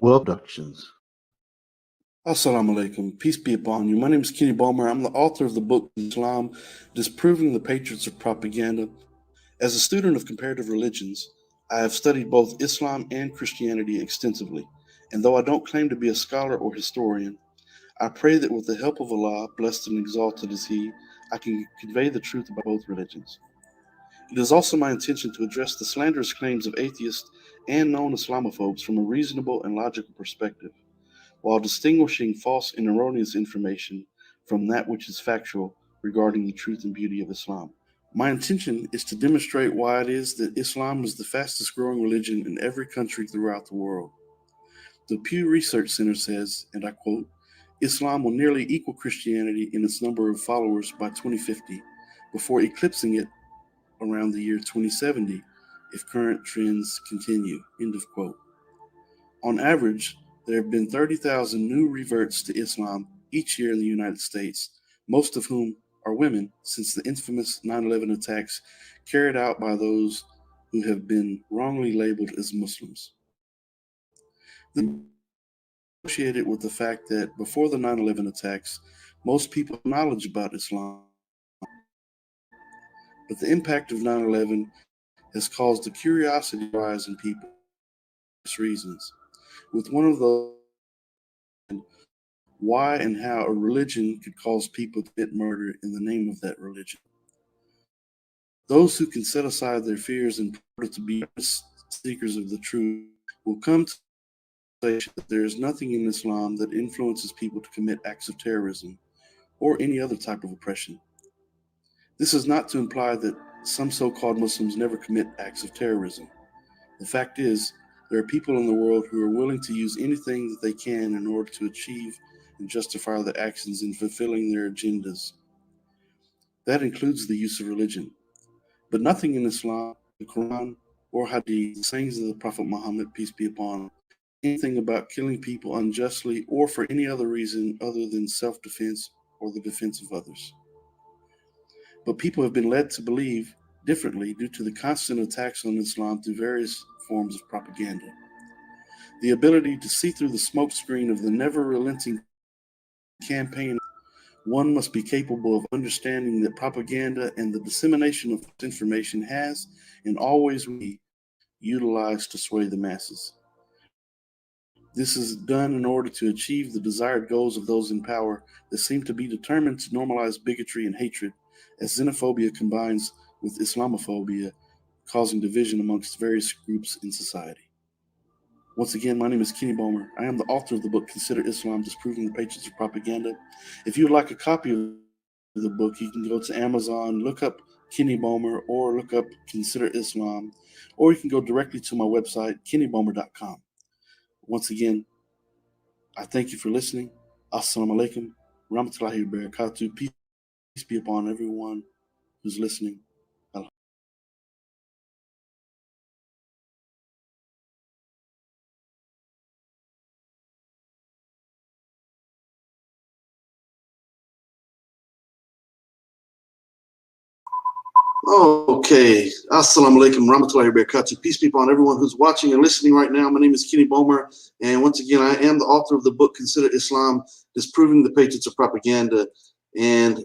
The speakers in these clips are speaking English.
Productions. Assalamu alaikum. Peace be upon you. My name is Kenny Bomer. I'm the author of the book Islam, Disproving the Patriots of Propaganda. As a student of comparative religions, I have studied both Islam and Christianity extensively, and though I don't claim to be a scholar or historian, I pray that with the help of Allah, blessed and exalted is He, I can convey the truth about both religions. It is also my intention to address the slanderous claims of atheists and known Islamophobes from a reasonable and logical perspective, while distinguishing false and erroneous information from that which is factual regarding the truth and beauty of Islam. My intention is to demonstrate why it is that Islam is the fastest growing religion in every country throughout the world. The Pew Research Center says, and I quote, Islam will nearly equal Christianity in its number of followers by 2050, before eclipsing it around the year 2070 if current trends continue, end of quote. On average, there have been 30,000 new reverts to Islam each year in the United States, most of whom are women, since the infamous 9/11 attacks carried out by those who have been wrongly labeled as Muslims. This is associated with the fact that before the 9/11 attacks, most people had knowledge about Islam. But the impact of 9/11 has caused a curiosity to rise in people for various reasons, with one of those why and how a religion could cause people to commit murder in the name of that religion. Those who can set aside their fears in order to be seekers of the truth will come to the realization that there is nothing in Islam that influences people to commit acts of terrorism or any other type of oppression. This is not to imply that some so-called Muslims never commit acts of terrorism. The fact is, there are people in the world who are willing to use anything that they can in order to achieve and justify their actions in fulfilling their agendas. That includes the use of religion. But nothing in Islam, the Quran, or Hadith, the sayings of the Prophet Muhammad, peace be upon him, anything about killing people unjustly or for any other reason other than self-defense or the defense of others. But people have been led to believe differently due to the constant attacks on Islam through various forms of propaganda. The ability to see through the smokescreen of the never-relenting campaign, one must be capable of understanding that propaganda and the dissemination of information has and always will be utilized to sway the masses. This is done in order to achieve the desired goals of those in power that seem to be determined to normalize bigotry and hatred, as xenophobia combines with Islamophobia, causing division amongst various groups in society. Once again, my name is Kenny Bomer. I am the author of the book Consider Islam, Disproving the Patriots of Propaganda. If you would like a copy of the book, you can go to Amazon, look up Kenny Bomer, or look up Consider Islam, or you can go directly to my website, kennybomer.com. Once again, I thank you for listening. Assalamu alaikum, rahmatullahi wa barakatuh. Peace be upon everyone who's listening. Okay, assalamu alaikum, rahmatullahi wa barakatuh. Peace be upon everyone who's watching and listening right now. My name is Kenny Bomer, and once again, I am the author of the book Consider Islam, Disproving the Patriots of Propaganda. And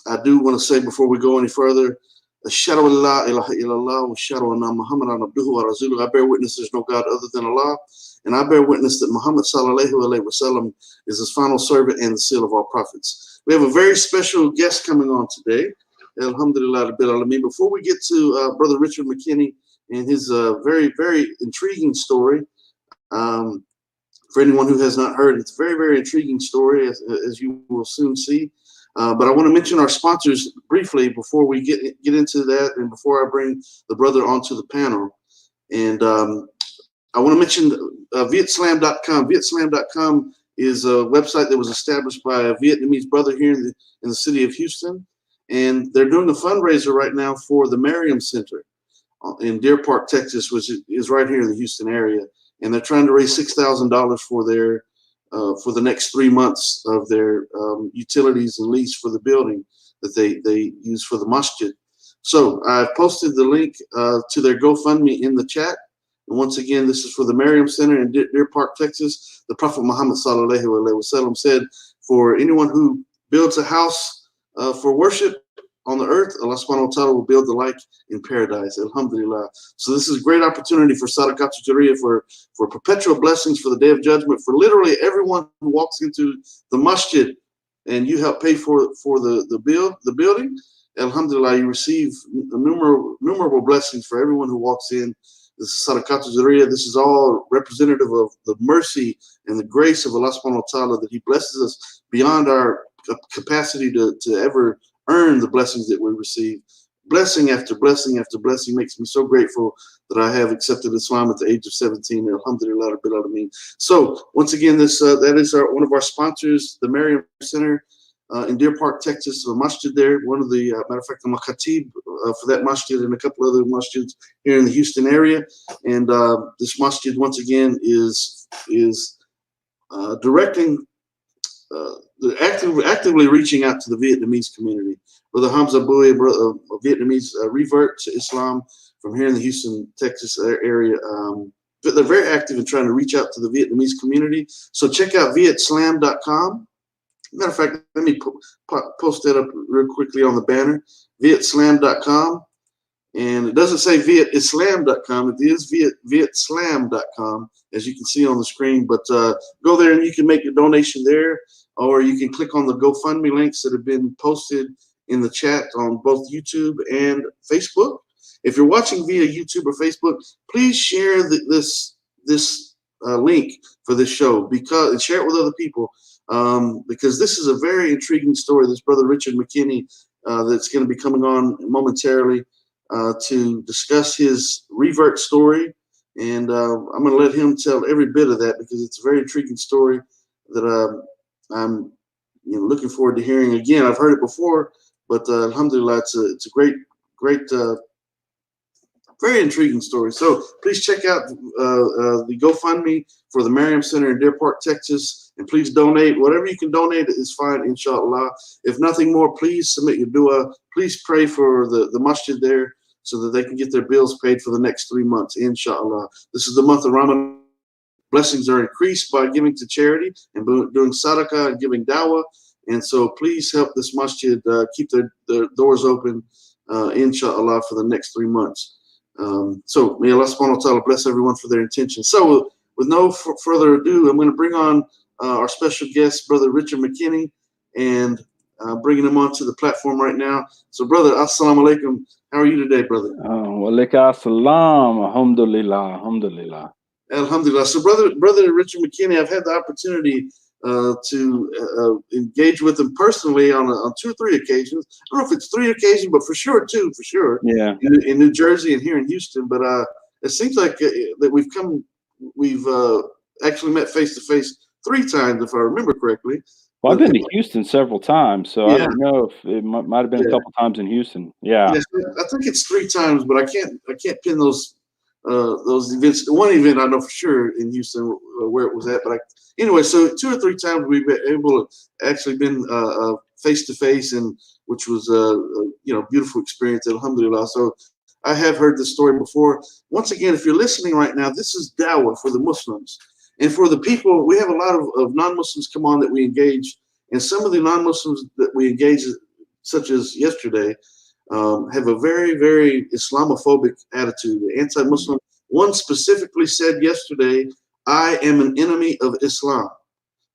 I do want to say before we go any further, Ashhadu an la ilaha illallah wa ashhadu anna Muhammadan abduhu wa rasuluhu. I bear witness there's no God other than Allah, and I bear witness that Muhammad sallallahu alaihi wasallam is his final servant and the seal of all prophets. We have a very special guest coming on today. Alhamdulillah Rabbil Alameen. Before we get to Brother Richard McKinney and his very, very intriguing story, for anyone who has not heard, it's a very, very intriguing story, as you will soon see. But I want to mention our sponsors briefly before we get into that and before I bring the brother onto the panel. And I want to mention Vietslam.com. Vietslam.com is a website that was established by a Vietnamese brother here in the city of Houston. And they're doing a fundraiser right now for the Merriam Center in Deer Park, Texas, which is right here in the Houston area. And they're trying to raise $6,000 for their for the next 3 months of their utilities and lease for the building that they use for the masjid. So I've posted the link to their GoFundMe in the chat. And once again, this is for the Merriam Center in Deer Park, Texas. The Prophet Muhammad sallallahu alaihi wasallam said, for anyone who builds a house for worship on the earth, Allah subhanahu wa ta'ala will build the like in paradise. Alhamdulillah. So this is a great opportunity for Sadaqat Jariyah, for perpetual blessings for the Day of Judgment, for literally everyone who walks into the masjid and you help pay for the building. Alhamdulillah, you receive numerable blessings for everyone who walks in. This is Sadaqat Jariyah. This is all representative of the mercy and the grace of Allah subhanahu wa ta'ala, that He blesses us beyond our capacity to ever earn the blessings that we receive. Blessing after blessing after blessing makes me so grateful that I have accepted Islam at the age of 17. Alhamdulillah Rabbil Alameen. So once again, this that is one of our sponsors, the Merriam Center in Deer Park, Texas, a masjid there. One of the matter of fact, I'm a khatib for that masjid and a couple other masjids here in the Houston area. And this masjid once again is directing. Actively reaching out to the Vietnamese community. Brother Hamza Bui, a Vietnamese revert to Islam from here in the Houston, Texas area. But they're very active in trying to reach out to the Vietnamese community. So check out vietslam.com. Matter of fact, let me post that up real quickly on the banner, vietslam.com. And it doesn't say vietislam.com. It is vietslam.com, as you can see on the screen. But go there and you can make a donation there, or you can click on the GoFundMe links that have been posted in the chat on both YouTube and Facebook. If you're watching via YouTube or Facebook, please share this link for this show, and share it with other people, because this is a very intriguing story. This Brother Richard McKinney that's going to be coming on momentarily to discuss his revert story, and I'm going to let him tell every bit of that, because it's a very intriguing story that I'm looking forward to hearing again. I've heard it before, but alhamdulillah, it's a great very intriguing story. So please check out the GoFundMe for the Merriam Center in Deer Park, Texas, and please donate. Whatever you can donate is fine, inshallah. If nothing more, please submit your dua. Please pray for the masjid there so that they can get their bills paid for the next 3 months, inshallah. This is the month of Ramadan. Blessings are increased by giving to charity and doing sadaqah and giving dawah. And so please help this masjid keep their doors open, inshallah, for the next 3 months. So may Allah subhanahu wa ta'ala bless everyone for their intentions. So with no further ado, I'm going to bring on our special guest, Brother Richard McKinney, and bringing him onto the platform right now. So, brother, assalamu alaikum. How are you today, brother? Wa alaikum assalam. Alhamdulillah. Alhamdulillah. Alhamdulillah. So, brother Richard McKinney, I've had the opportunity to engage with him personally on 2 or 3 occasions. I don't know if it's 3 occasions, but for sure 2, for sure. Yeah. In New Jersey and here in Houston. But it seems like that we've actually met face to face 3 times, if I remember correctly. Well, I've been to Houston several times, so yeah. I don't know if it might have been a couple times in Houston. Yeah. Yes, I think it's 3 times, but I can't pin those events. One event I know for sure in Houston where it was at, but anyway, so 2 or 3 times we've been able to actually been face to face, and which was beautiful experience. Alhamdulillah. So I have heard this story before. Once again, if you're listening right now, this is dawah for the Muslims. And for the people, we have a lot of non-Muslims come on that we engage. And some of the non-Muslims that we engage, such as yesterday, have a very, very Islamophobic attitude, anti-Muslim. One specifically said yesterday, I am an enemy of Islam.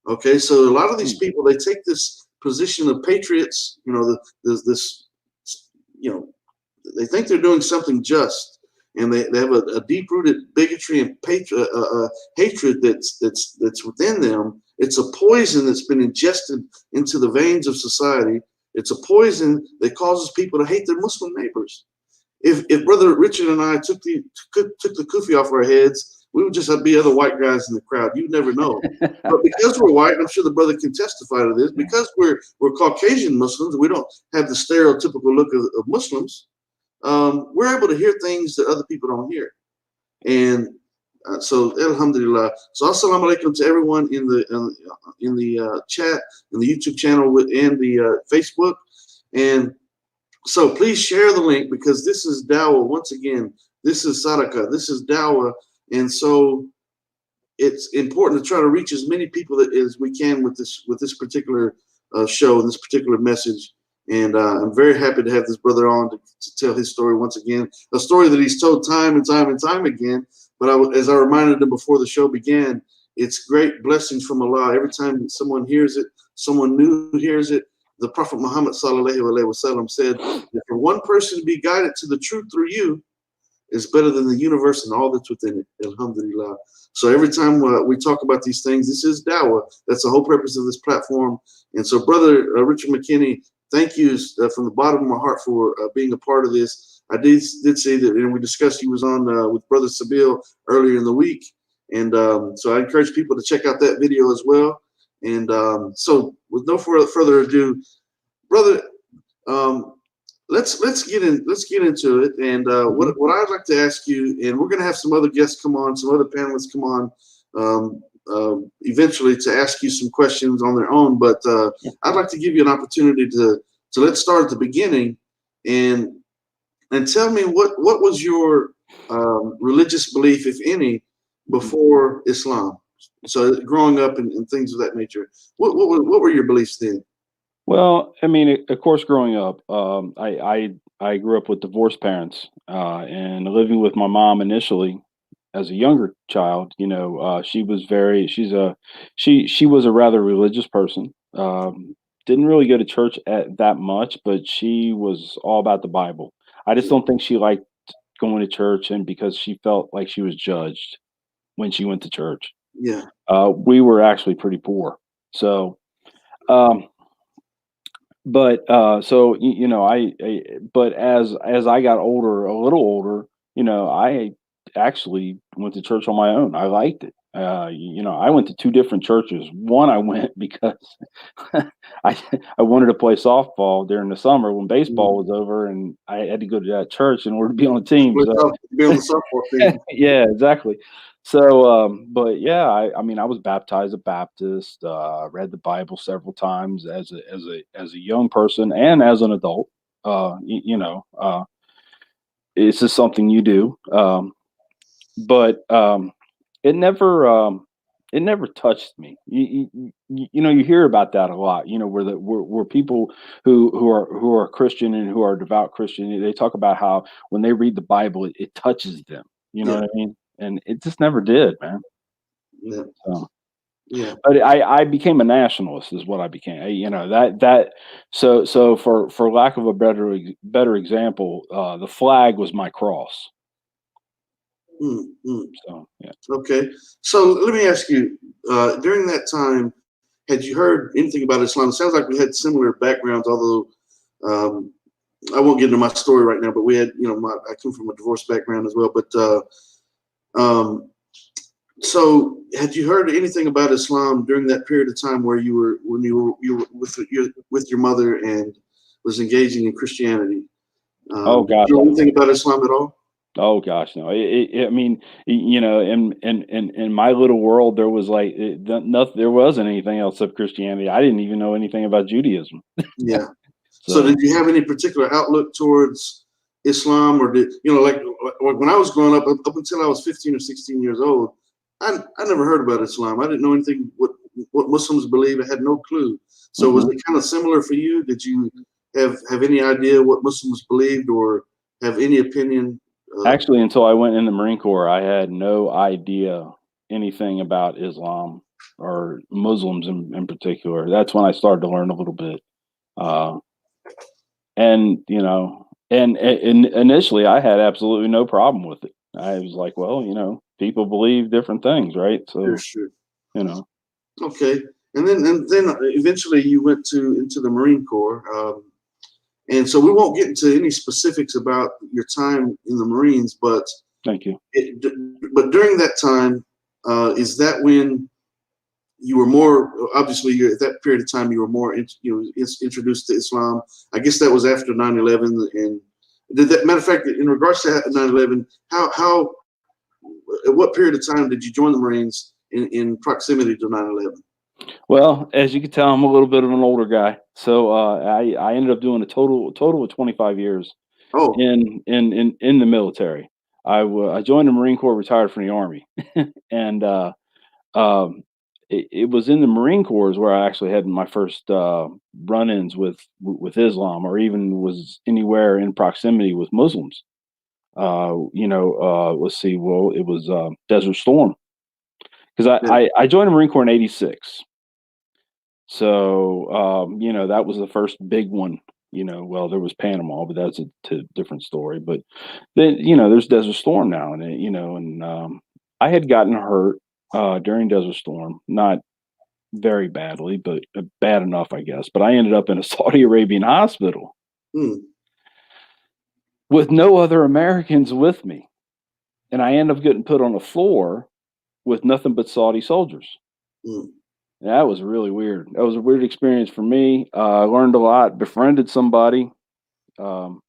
Okay, so a lot of these people, they take this position of patriots, they think they're doing something just. And they have a deep-rooted bigotry and hatred that's within them. It's a poison that's been ingested into the veins of society. It's a poison that causes people to hate their Muslim neighbors. If Brother Richard and I took the kufi off our heads, we would just be other white guys in the crowd. You'd never know. But because we're white, I'm sure the brother can testify to this, because we're Caucasian Muslims, we don't have the stereotypical look of Muslims. We're able to hear things that other people don't hear. And so alhamdulillah. So assalamu alaikum to everyone in the chat, in the YouTube channel and the Facebook. And so please share the link, because this is dawah. Once again, this is sadaqah. This is dawah And so it's important to try to reach as many people as we can with this particular show and this particular message. And I'm very happy to have this brother on to tell his story once again, a story that he's told time and time and time again. But as I reminded him before the show began, it's great blessings from Allah. Every time someone hears it, someone new hears it. The Prophet Muhammad sallallahu alaihi wasallam said that for one person to be guided to the truth through you is better than the universe and all that's within it. Alhamdulillah. So every time we talk about these things, this is dawah. That's the whole purpose of this platform. And so, Brother Richard McKinney, thank you from the bottom of my heart for being a part of this. I did say that, and we discussed he was on with Brother Sabil earlier in the week. And so I encourage people to check out that video as well. And so with no further ado, brother, let's get into it. And what I'd like to ask you, and we're going to have some other guests come on, some other panelists come on eventually to ask you some questions on their own. But I'd like to give you an opportunity to let's start at the beginning and tell me what was your religious belief, if any, before Islam. So growing up and things of that nature, what were your beliefs then? Well, I mean, of course, growing up, I grew up with divorced parents, and living with my mom initially as a younger child. She was she was a rather religious person. Didn't really go to church that much, but she was all about the Bible. I just don't think she liked going to church, and because she felt like she was judged when she went to church. Yeah. We were actually pretty poor, so. But but as I got older, a little older, I actually went to church on my own. I liked it. I went to two different churches. One I went because I I wanted to play softball during the summer when baseball was over, and I had to go to that church in order to be on the team. So Be on the softball team. yeah, exactly. So, but yeah, I mean, I was baptized a Baptist. Read the Bible several times as a young person and as an adult. It's just something you do. But it never it never touched me. You hear about that a lot. Where people who are Christian and who are devout Christian, they talk about how when they read the Bible, it touches them. You know what I mean? And it just never did, man. Yeah. So, Yeah. but I became a nationalist, is what I became. So for lack of a better example, the flag was my cross. So yeah. Okay. So let me ask you, during that time, had you heard anything about Islam? It sounds like we had similar backgrounds, although I won't get into my story right now, but we had, I come from a divorce background as well. But so had you heard anything about Islam during that period of time where you were with your mother and was engaging in Christianity? Oh gosh. Did you know anything about Islam at all? Oh gosh, no. I mean, in my little world, there was like nothing. There wasn't anything else except Christianity. I didn't even know anything about Judaism. Yeah. So did you have any particular outlook towards Islam, or did like when I was growing up until I was 15 or 16 years old, I never heard about Islam. I didn't know anything what Muslims believe. I had no clue. So was it kind of similar for you? Did you have any idea what Muslims believed or have any opinion? Actually, until I went in the Marine Corps, I had no idea anything about Islam or Muslims in particular. That's when I started to learn a little bit. And initially I had absolutely no problem with it. I was like, well, people believe different things, right? So, Sure. Okay. And then eventually you went into the Marine Corps. And so we won't get into any specifics about your time in the Marines, but thank you. But during that time, is that when you were more, obviously at that period of time, you were more introduced to Islam? I guess that was after 9/11. And did that, matter of fact, in regards to 9/11, how at what period of time did you join the Marines in proximity to 9/11? Well, as you can tell, I'm a little bit of an older guy, so I ended up doing a total of 25 years in the military. I joined the Marine Corps, retired from the Army, and um, it was in the Marine Corps where I actually had my first run-ins with Islam, or even was anywhere in proximity with Muslims. Let's see. Well, it was Desert Storm, because Yeah. I joined the Marine Corps in '86. So, that was the first big one. Well, there was Panama, but that's a different story. But then, there's Desert Storm now, and I had gotten hurt during Desert Storm, not very badly, but bad enough, I guess. But I ended up in a Saudi Arabian hospital Mm, with no other Americans with me, and I ended up getting put on the floor with nothing but Saudi soldiers. mm. That was really weird. That was a weird experience for me. I learned a lot, befriended somebody. Um,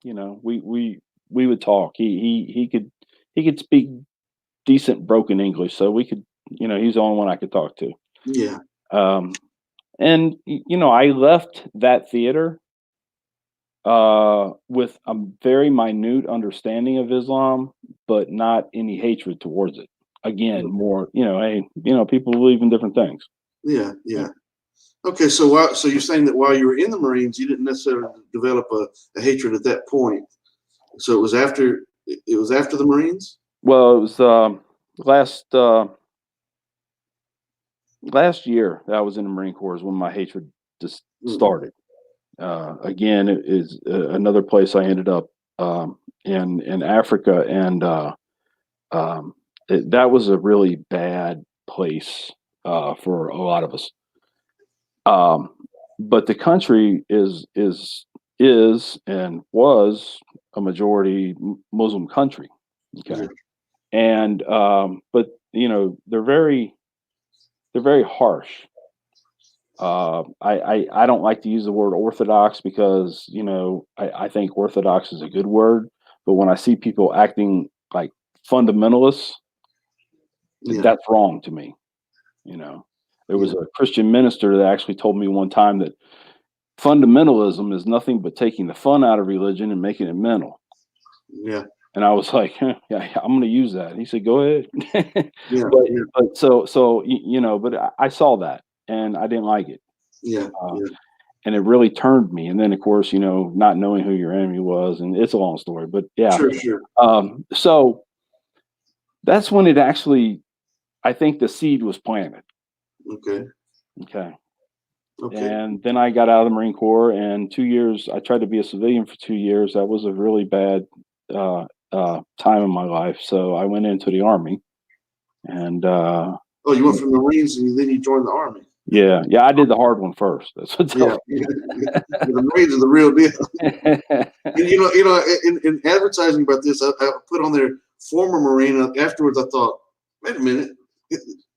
we would talk. He could speak decent broken English, so we could. He's the only one I could talk to. Yeah. Um, and I left that theater with a very minute understanding of Islam, but not any hatred towards it. Again, Okay. more, hey, people believe in different things. Yeah. Yeah. Yeah. Okay. So you're saying that while you were in the Marines, you didn't necessarily develop a hatred at that point. So it was after the Marines. Well, it was last last year that I was in the Marine Corps is when my hatred just Mm, started. Again, it is another place I ended up in Africa, and that was a really bad place for a lot of us. Um, but the country is and was a majority Muslim country. Okay, yeah. and but they're very harsh. I don't like to use the word orthodox because I think orthodox is a good word, but when I see people acting like fundamentalists, Yeah. that's wrong to me. You know, there was Yeah. a Christian minister that actually told me one time that fundamentalism is nothing but taking the fun out of religion and making it mental. Yeah. And I was like, yeah, I'm going to use that. He said, go ahead. Yeah. but Yeah. but but I saw that and I didn't like it. Yeah. Uh, Yeah. and it really turned me. And then, of course, not knowing who your enemy was, and it's a long story, but yeah. Sure. Sure. So that's when it actually, I think, the seed was planted. Okay. Okay. Okay. And then I got out of the Marine Corps, and 2 years, I tried to be a civilian for 2 years. That was a really bad uh, time in my life. So I went into the Army, and Oh, you went from the Marines and then you joined the Army. yeah, I did the hard one first. That's what Yeah. tells The Marines are the real deal. you. And in advertising about this, I put on there former Marine. Afterwards, I thought, wait a minute,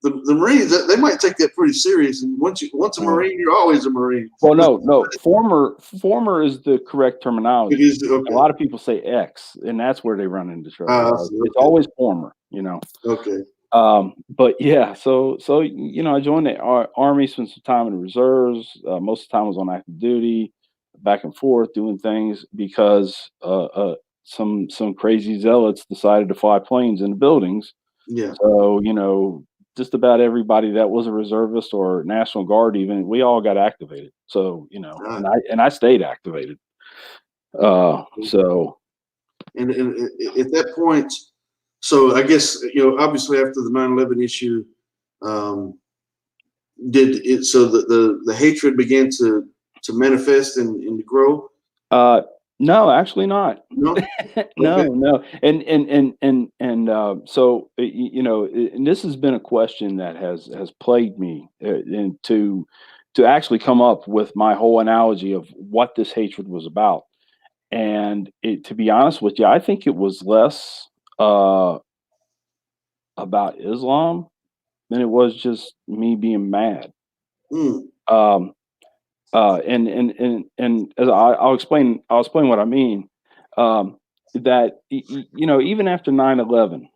the Marines they might take that pretty serious. And once a Marine, you're always a Marine. Well, no. Former is the correct It terminology. is A okay. lot of people say X, and that's where they run into trouble. It's Okay. always former. Okay. But yeah, so I joined the Army, spent some time in the reserves. Most of the time, I was on active duty, back and forth, doing things because some crazy zealots decided to fly planes into buildings. Yeah. So just about everybody that was a reservist or National Guard, even, we all got activated. So Ah. and I stayed activated. So And at that point, so I guess obviously after the 9/11 issue, um, did it so the hatred began to manifest and to grow? no, actually not. No. No, Okay. no. And this has been a question that has plagued me, and to actually come up with my whole analogy of what this hatred was about. And to be honest with you, I think it was less uh, about Islam than it was just me being mad. Mm, Um, and as I'll explain what I mean. Um, that even after 9/11,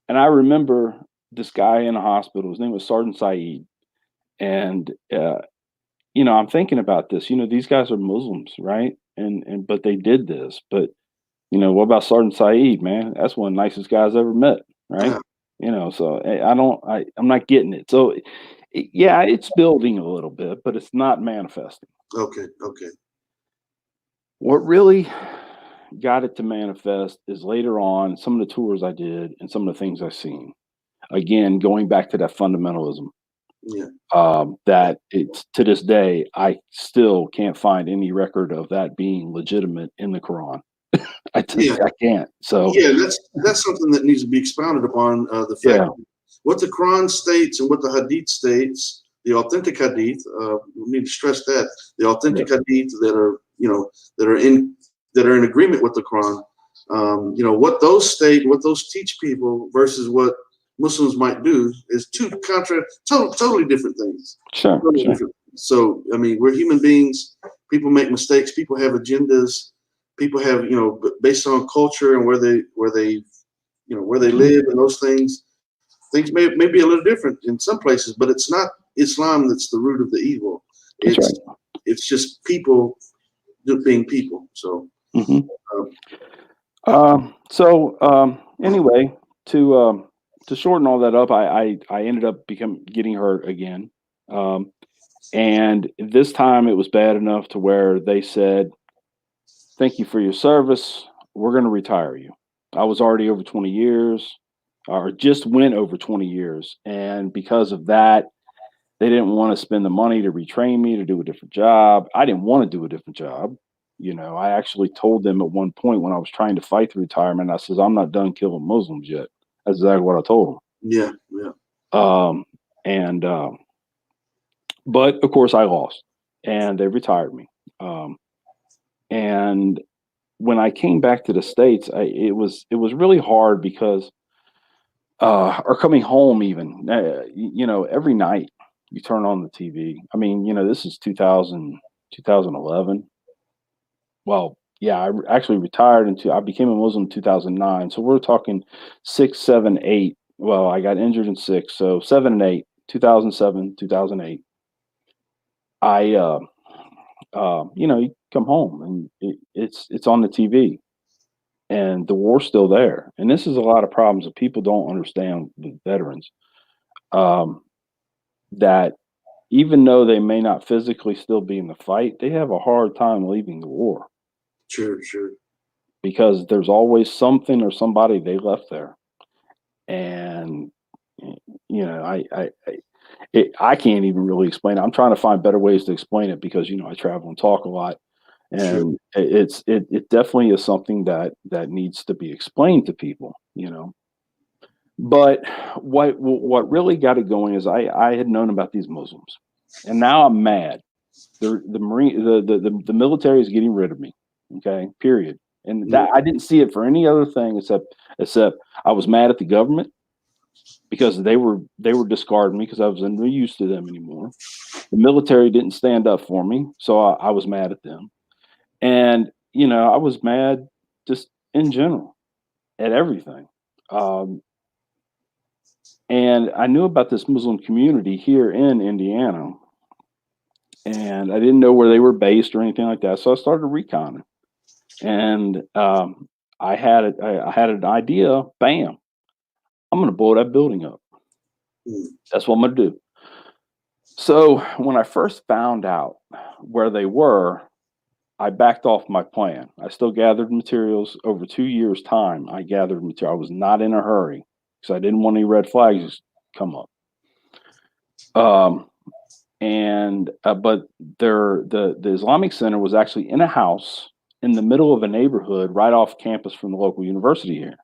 and I remember this guy in a hospital. His name was Sergeant Saeed, and I'm thinking about this. These guys are Muslims, right? And but they did this, but What about Sergeant Saeed, man? That's one of the nicest guys I ever met, right? Yeah. So I'm not getting it. So, yeah, it's building a little bit, but it's not manifesting. Okay. Okay. What really got it to manifest is later on some of the tours I did and some of the things I've seen. Again, going back to that fundamentalism, Yeah. that it's to this day, I still can't find any record of that being legitimate in the Quran. Yeah. I can't. So, Yeah. That's something that needs to be expounded upon. The fact yeah, what the Quran states and what the Hadith states, the authentic Hadith. We need to stress that the yeah, authentic Hadith that are that are in agreement with the Quran. What those state, what those teach people versus what Muslims might do is totally different things. sure, Totally sure. different. So I mean, we're human beings. People make mistakes. People have agendas. People have based on culture and where they Mhm. live and those things. Things may be a little different in some places, but it's not Islam that's the root of the evil. That's right. It's just people being people. So Hmm. um, Anyway, to to shorten all that up, I ended up getting hurt again, um, and this time it was bad enough to where they said, "Thank you for your service. We're going to retire you." I was already over 20 years, or just went over 20 years, and because of that, they didn't want to spend the money to retrain me to do a different job. I didn't want to do a different job. I actually told them at one point when I was trying to fight the retirement, I says, I'm not done killing Muslims yet. That's exactly what I told yeah, yeah, them. And But of course I lost, and they retired me. Um, and when I came back to the States, it was really hard because or coming home even, every night you turn on the TV. I mean, this is 2011. Well, yeah, actually retired I became a Muslim in 2009. So we're talking six, seven, eight. Well, I got injured in six, so 7 and 8, 2007, 2008. I, you come home and it's on the TV, and the war's still there. And this is a lot of problems that people don't understand with veterans. Um, that even though they may not physically still be in the fight, they have a hard time leaving the war sure, sure, because there's always something or somebody they left there. And I can't even really explain it. I'm trying to find better ways to explain it because I travel and talk a lot, sure. and it definitely is something that needs to be explained to people. But what really got it going is I had known about these Muslims, and now I'm mad. The Marine the military is getting rid of me. Okay, period. And Yeah, that I didn't see it for any other thing except I was mad at the government because they were discarding me because I wasn't no use to them anymore. The military didn't stand up for me, so I was mad at them. And I was mad just in general at everything. Um, and I knew about this Muslim community here in Indiana, and I didn't know where they were based or anything like that. So I started reconning, and I had an idea. Bam! I'm going to blow that building up. mm, That's what I'm going to do. So when I first found out where they were, I backed off my plan. I still gathered materials over 2 years' time. I gathered material. I was not in a hurry because I didn't want any red flags to come up. Um, but the Islamic Center was actually in a house in the middle of a neighborhood right off campus from the local university here.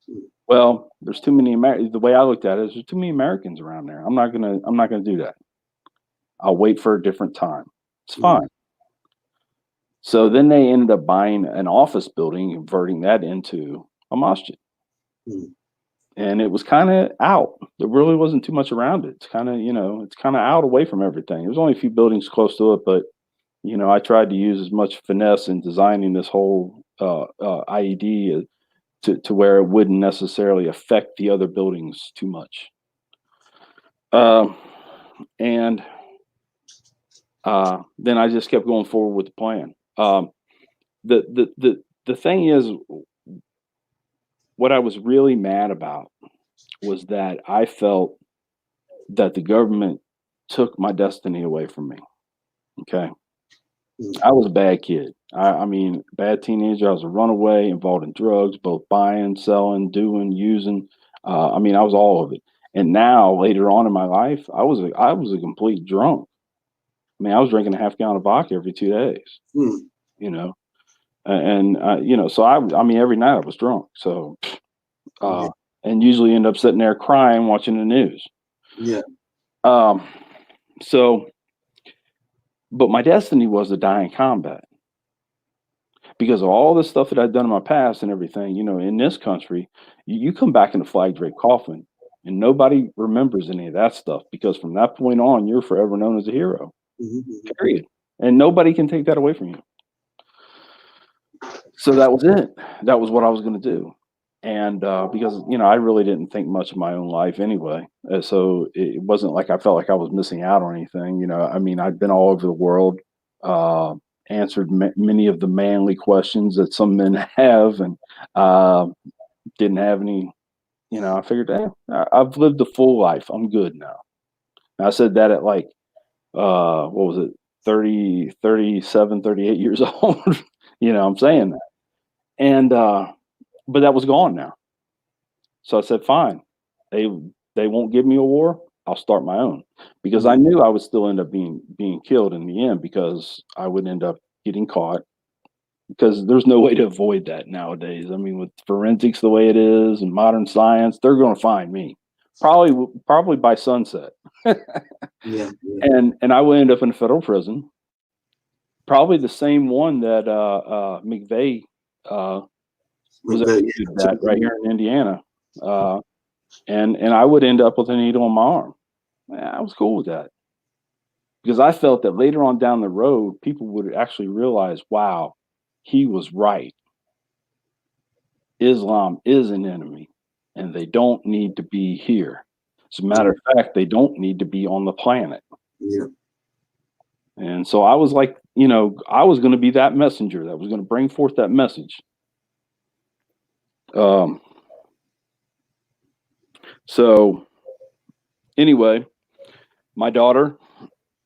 mm, Well, there's too many the way I looked at it is there's too many Americans around there. I'm not gonna do that. I'll wait for a different time. It's mm, fine. So then they ended up buying an office building and converting that into a masjid. mm. And it was kind of out. There really wasn't too much around it. It's kind of out away from everything. There's only a few buildings close to it, but I tried to use as much finesse in designing this whole IED to where it wouldn't necessarily affect the other buildings too much. Um, and Then I just kept going forward with the plan. The thing is, what I was really mad about was that I felt that the government took my destiny away from me. Okay. Mm. I was a bad kid. I mean, bad teenager. I was a runaway, involved in drugs, both buying, selling, doing, using. I mean, I was all of it. And now, later on in my life, I was a complete drunk. I mean, I was drinking a half gallon of vodka every 2 days. Mm. You know, and so I mean, every night I was drunk. So, Yeah. uh, and usually end up sitting there crying, watching the news. Yeah. Um, so, but my destiny was to die in combat. Because of all the stuff that I'd done in my past and everything, in this country, you come back in a flag draped coffin and nobody remembers any of that stuff because from that point on, you're forever known as a hero, Mm-hmm. period. And nobody can take that away from you. So that was it. That was what I was going to do. And because, I really didn't think much of my own life anyway. So it wasn't like I felt like I was missing out on anything. I mean, I'd been all over the world. Uh, answered many of the manly questions that some men have, and uh, didn't have any. I figured, I've lived a full life. I'm good now. And I said that at like, what was it, 30, 37, 38 years old. I'm saying that, and but that was gone now. So I said, fine. They they won't give me a war. I'll start my own because I Mm-hmm. knew I would still end up being killed in the end because I would end up getting caught because there's no way to avoid that nowadays. I mean, with forensics the way it is and modern science, they're going to find me probably by sunset, Yeah. Yeah. and I will end up in a federal prison, probably the same one that McVeigh was executed at right here in Indiana, uh, and I would end up with a needle in my arm. Yeah, I was cool with that because I felt that later on down the road, people would actually realize, wow, he was right. Islam is an enemy and they don't need to be here. As a matter of fact, they don't need to be on the planet. Yeah. And so I was like, I was going to be that messenger that was going to bring forth that message. Um, so anyway, my daughter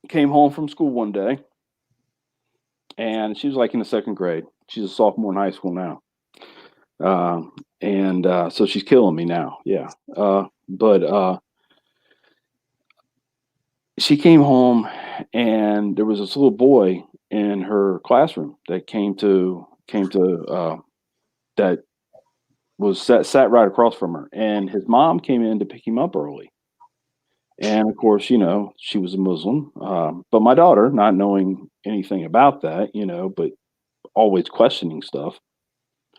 came home from school one day and she was like in the second grade. She's a sophomore in high school now. And so she's killing me now. Yeah. But she came home and there was this little boy in her classroom that came to that was sat right across from her, and his mom came in to pick him up early. And of course, she was a Muslim, but my daughter, not knowing anything about that, but always questioning stuff,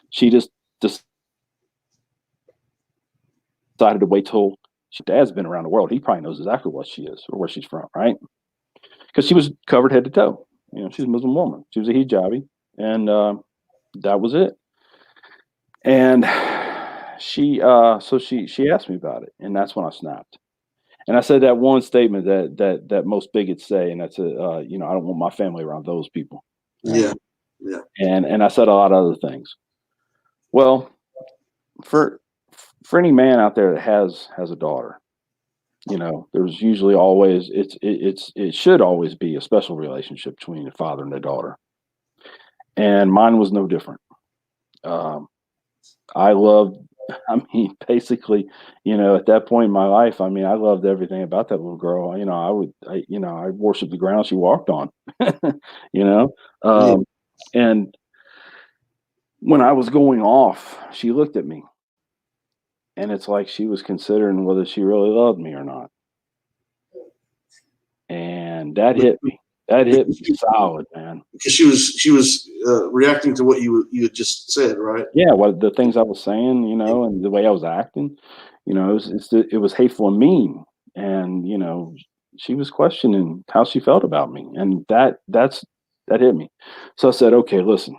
she just decided to wait till she dad's been around the world. He probably knows exactly what she is or where she's from, right? Because she was covered head to toe. She's a Muslim woman. She was a hijabi, and that was it. And she asked me about it, and that's when I snapped. And I said that one statement that most bigots say, and that's I don't want my family around those people. Right? Yeah. Yeah. And I said a lot of other things. Well, for any man out there that has a daughter, there's usually always it should always be a special relationship between the father and the daughter, and mine was no different. Um, I loved, I mean, basically, at that point in my life, I mean, I loved everything about that little girl. I worshiped the ground she walked on, you know, Yeah. um, and when I was going off, she looked at me, and it's like she was considering whether she really loved me or not. And that But hit me. That hit me solid, man. because she was reacting to what you had just said, right? Yeah, what the things I was saying, and the way I was acting, it was hateful and mean, and she was questioning how she felt about me, and that hit me. So I said, okay, listen,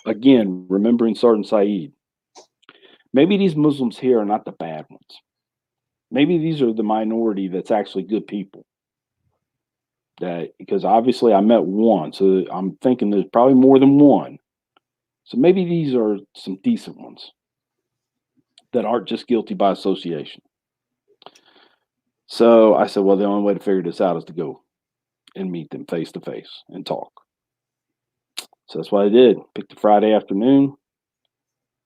again, remembering Sergeant Saeed, maybe these Muslims here are not the bad ones. Maybe these are the minority that's actually good people. That because obviously I met one, so I'm thinking there's probably more than one. So maybe these are some decent ones. that aren't just guilty by association. So I said, well, the only way to figure this out is to go and meet them face to face and talk. So that's what I did. Picked a Friday afternoon,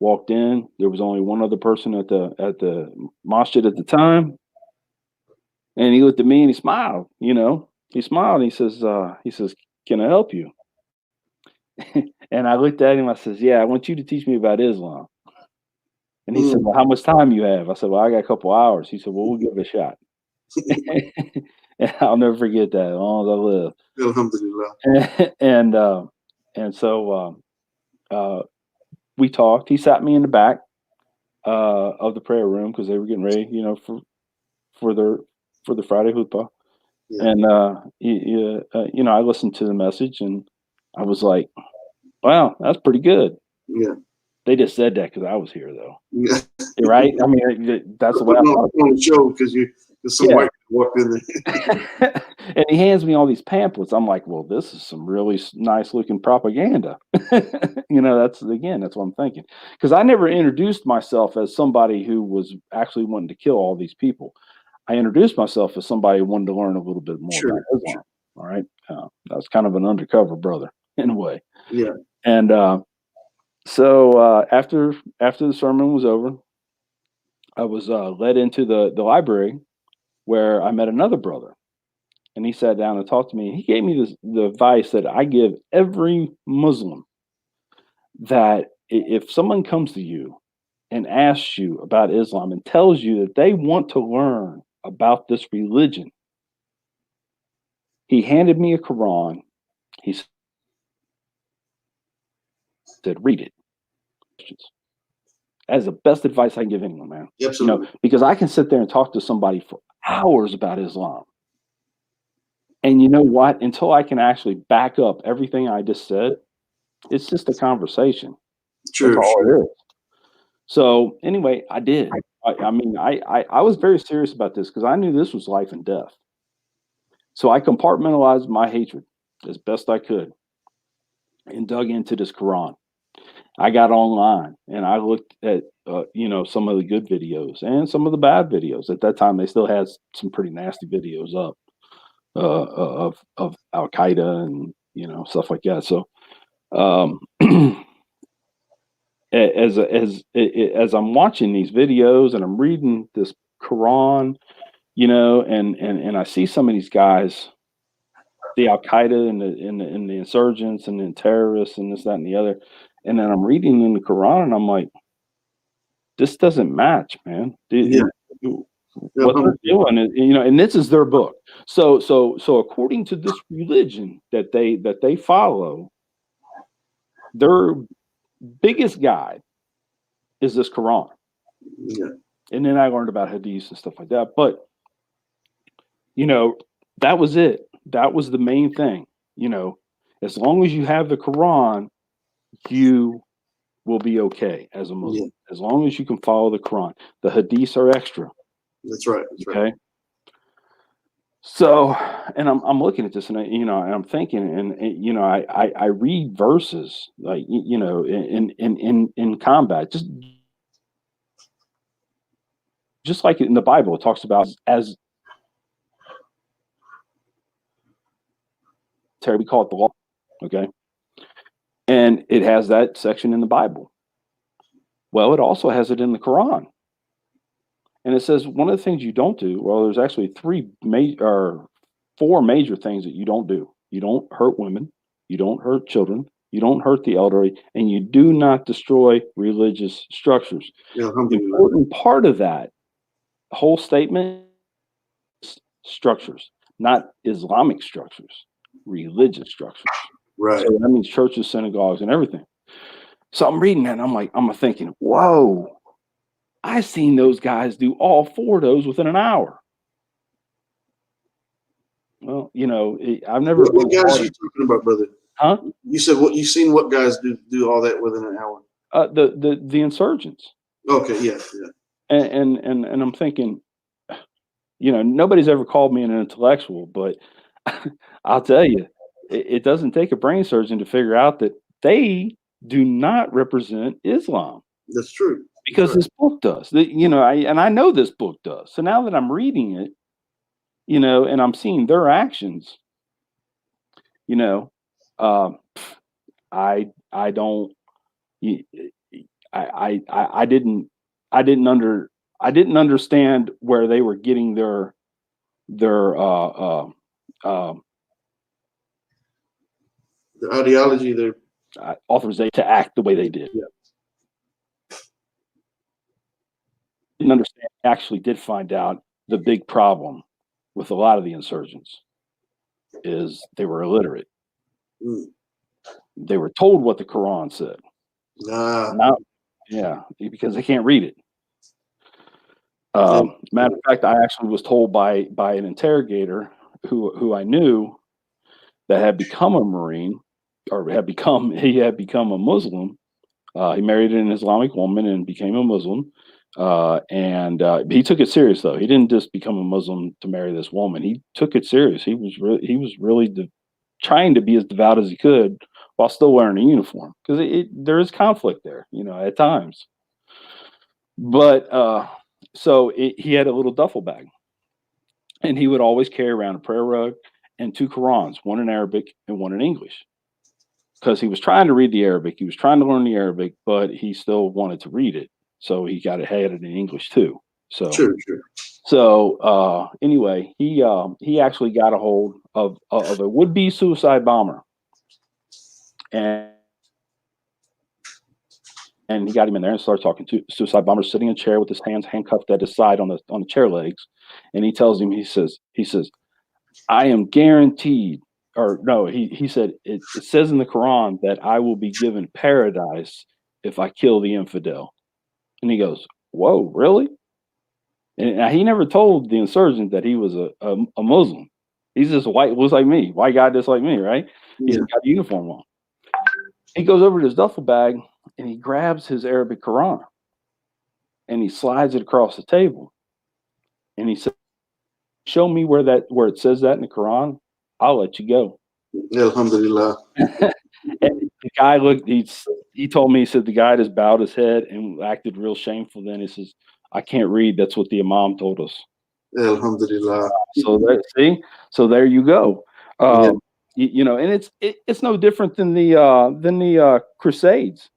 walked in. There was only one other person at the masjid at the time, and he looked at me and he smiled. He smiled. And he says, "Can I help you?" And I looked at him. I says, "Yeah, I want you to teach me about Islam." And he said, "Well, how much time you have?" I said, "Well, I got a couple hours." He said, "Well, we'll give it a shot." And I'll never forget that as long as I live. Alhamdulillah. And so we talked. He sat me in the back of the prayer room because they were getting ready, for the Friday khutbah. Yeah. And I listened to the message and I was like, "Wow, that's pretty good." Yeah. They just said that because I was here, though. Yeah. Right? I mean, that's the way I thought. On the show because some white walked in there. And he hands me all these pamphlets. I'm like, well, this is some really nice looking propaganda. That's what I'm thinking. Because I never introduced myself as somebody who was actually wanting to kill all these people. I introduced myself as somebody who wanted to learn a little bit more about Islam. Sure. All right. I was kind of an undercover brother in a way. Yeah. And so after the sermon was over, I was led into the library where I met another brother. And he sat down and talked to me. He gave me the advice that I give every Muslim, that if someone comes to you and asks you about Islam and tells you that they want to learn about this religion, he handed me a Quran. He said, "Read it." That is the best advice I can give anyone, man. Absolutely. Because I can sit there and talk to somebody for hours about Islam. And you know what? Until I can actually back up everything I just said, it's just a conversation. Sure. That's all it is. So anyway, I did. I was very serious about this because I knew this was life and death. So I compartmentalized my hatred as best I could and dug into this Quran. I got online and I looked at some of the good videos and some of the bad videos. At that time, they still had some pretty nasty videos up of Al Qaeda and stuff like that. So as I'm watching these videos and I'm reading this Quran, and I see some of these guys, the Al Qaeda and the insurgents and the terrorists and this, that, and the other, and then I'm reading in the Quran and I'm like, this doesn't match, man. What they're doing is, and this is their book. So according to this religion that they follow, their biggest guide is this Quran. Yeah. And then I learned about hadiths and stuff like that. But that was it. That was the main thing. As long as you have the Quran, you will be okay as a Muslim. Yeah. As long as you can follow the Quran. The hadiths are extra. That's right. Okay. Right. So, and I'm looking at this, and I'm thinking, and I read verses like in combat, just like in the Bible, it talks about as we call it the law, okay, and it has that section in the Bible. Well, it also has it in the Quran. And it says one of the things you don't do, well, there's actually four major things that you don't do. You don't hurt women, you don't hurt children, you don't hurt the elderly, and you do not destroy religious structures. Yeah, the important part of that whole statement is structures, not Islamic structures, religious structures. Right. So that means churches, synagogues, and everything. So I'm reading that and I'm thinking, whoa. I've seen those guys do all four of those within an hour. Well, I've never. What guys are you talking about, brother? Huh? You said what? You've seen what guys do all that within an hour? The insurgents. Okay, yeah. And I'm thinking, nobody's ever called me an intellectual, but I'll tell you, it doesn't take a brain surgeon to figure out that they do not represent Islam. That's true. because this book does. I know this book does. So now that I'm reading it, and I'm seeing their actions, you know, um, I don't. y- I didn't I didn't under I didn't understand where they were getting their um, The ideology there. authorization to act the way they did. Yeah. Didn't understand. Actually, did find out the big problem with a lot of the insurgents is they were illiterate. Mm. They were told what the Quran said. Nah. Now, yeah, because they can't read it. Yeah. Matter of fact, I actually was told by an interrogator who I knew that had become a Marine, or he had become a Muslim. He married an Islamic woman and became a Muslim. And he took it serious though. He didn't just become a Muslim to marry this woman. He took it serious. He was really trying to be as devout as he could while still wearing a uniform, because there is conflict there, at times. But he had a little duffel bag, and he would always carry around a prayer rug and two Qurans, one in Arabic and one in English, because he was trying to read the Arabic. He was trying to learn the Arabic, but he still wanted to read it. So he got it had it in English too. Sure. Anyway, he actually got a hold of a would-be suicide bomber, and he got him in there and started talking to suicide bomber, sitting in a chair with his hands handcuffed at his side on the chair legs. And he tells him, he says, I am guaranteed, or no, he said, it says in the Quran that I will be given paradise if I kill the infidel. And he goes, whoa, really? And he never told the insurgent that he was a Muslim. He's just white, looks like me, white guy just like me, right? Yeah. He's got a uniform on. He goes over to his duffel bag and he grabs his Arabic Quran and he slides it across the table. And he said, show me where it says that in the Quran, I'll let you go. Alhamdulillah. And the guy looked, he told me, he said the guy just bowed his head and acted real shameful. Then he says, I can't read. That's what the Imam told us. Alhamdulillah. So there you go. Yeah. And it's no different than the Crusades.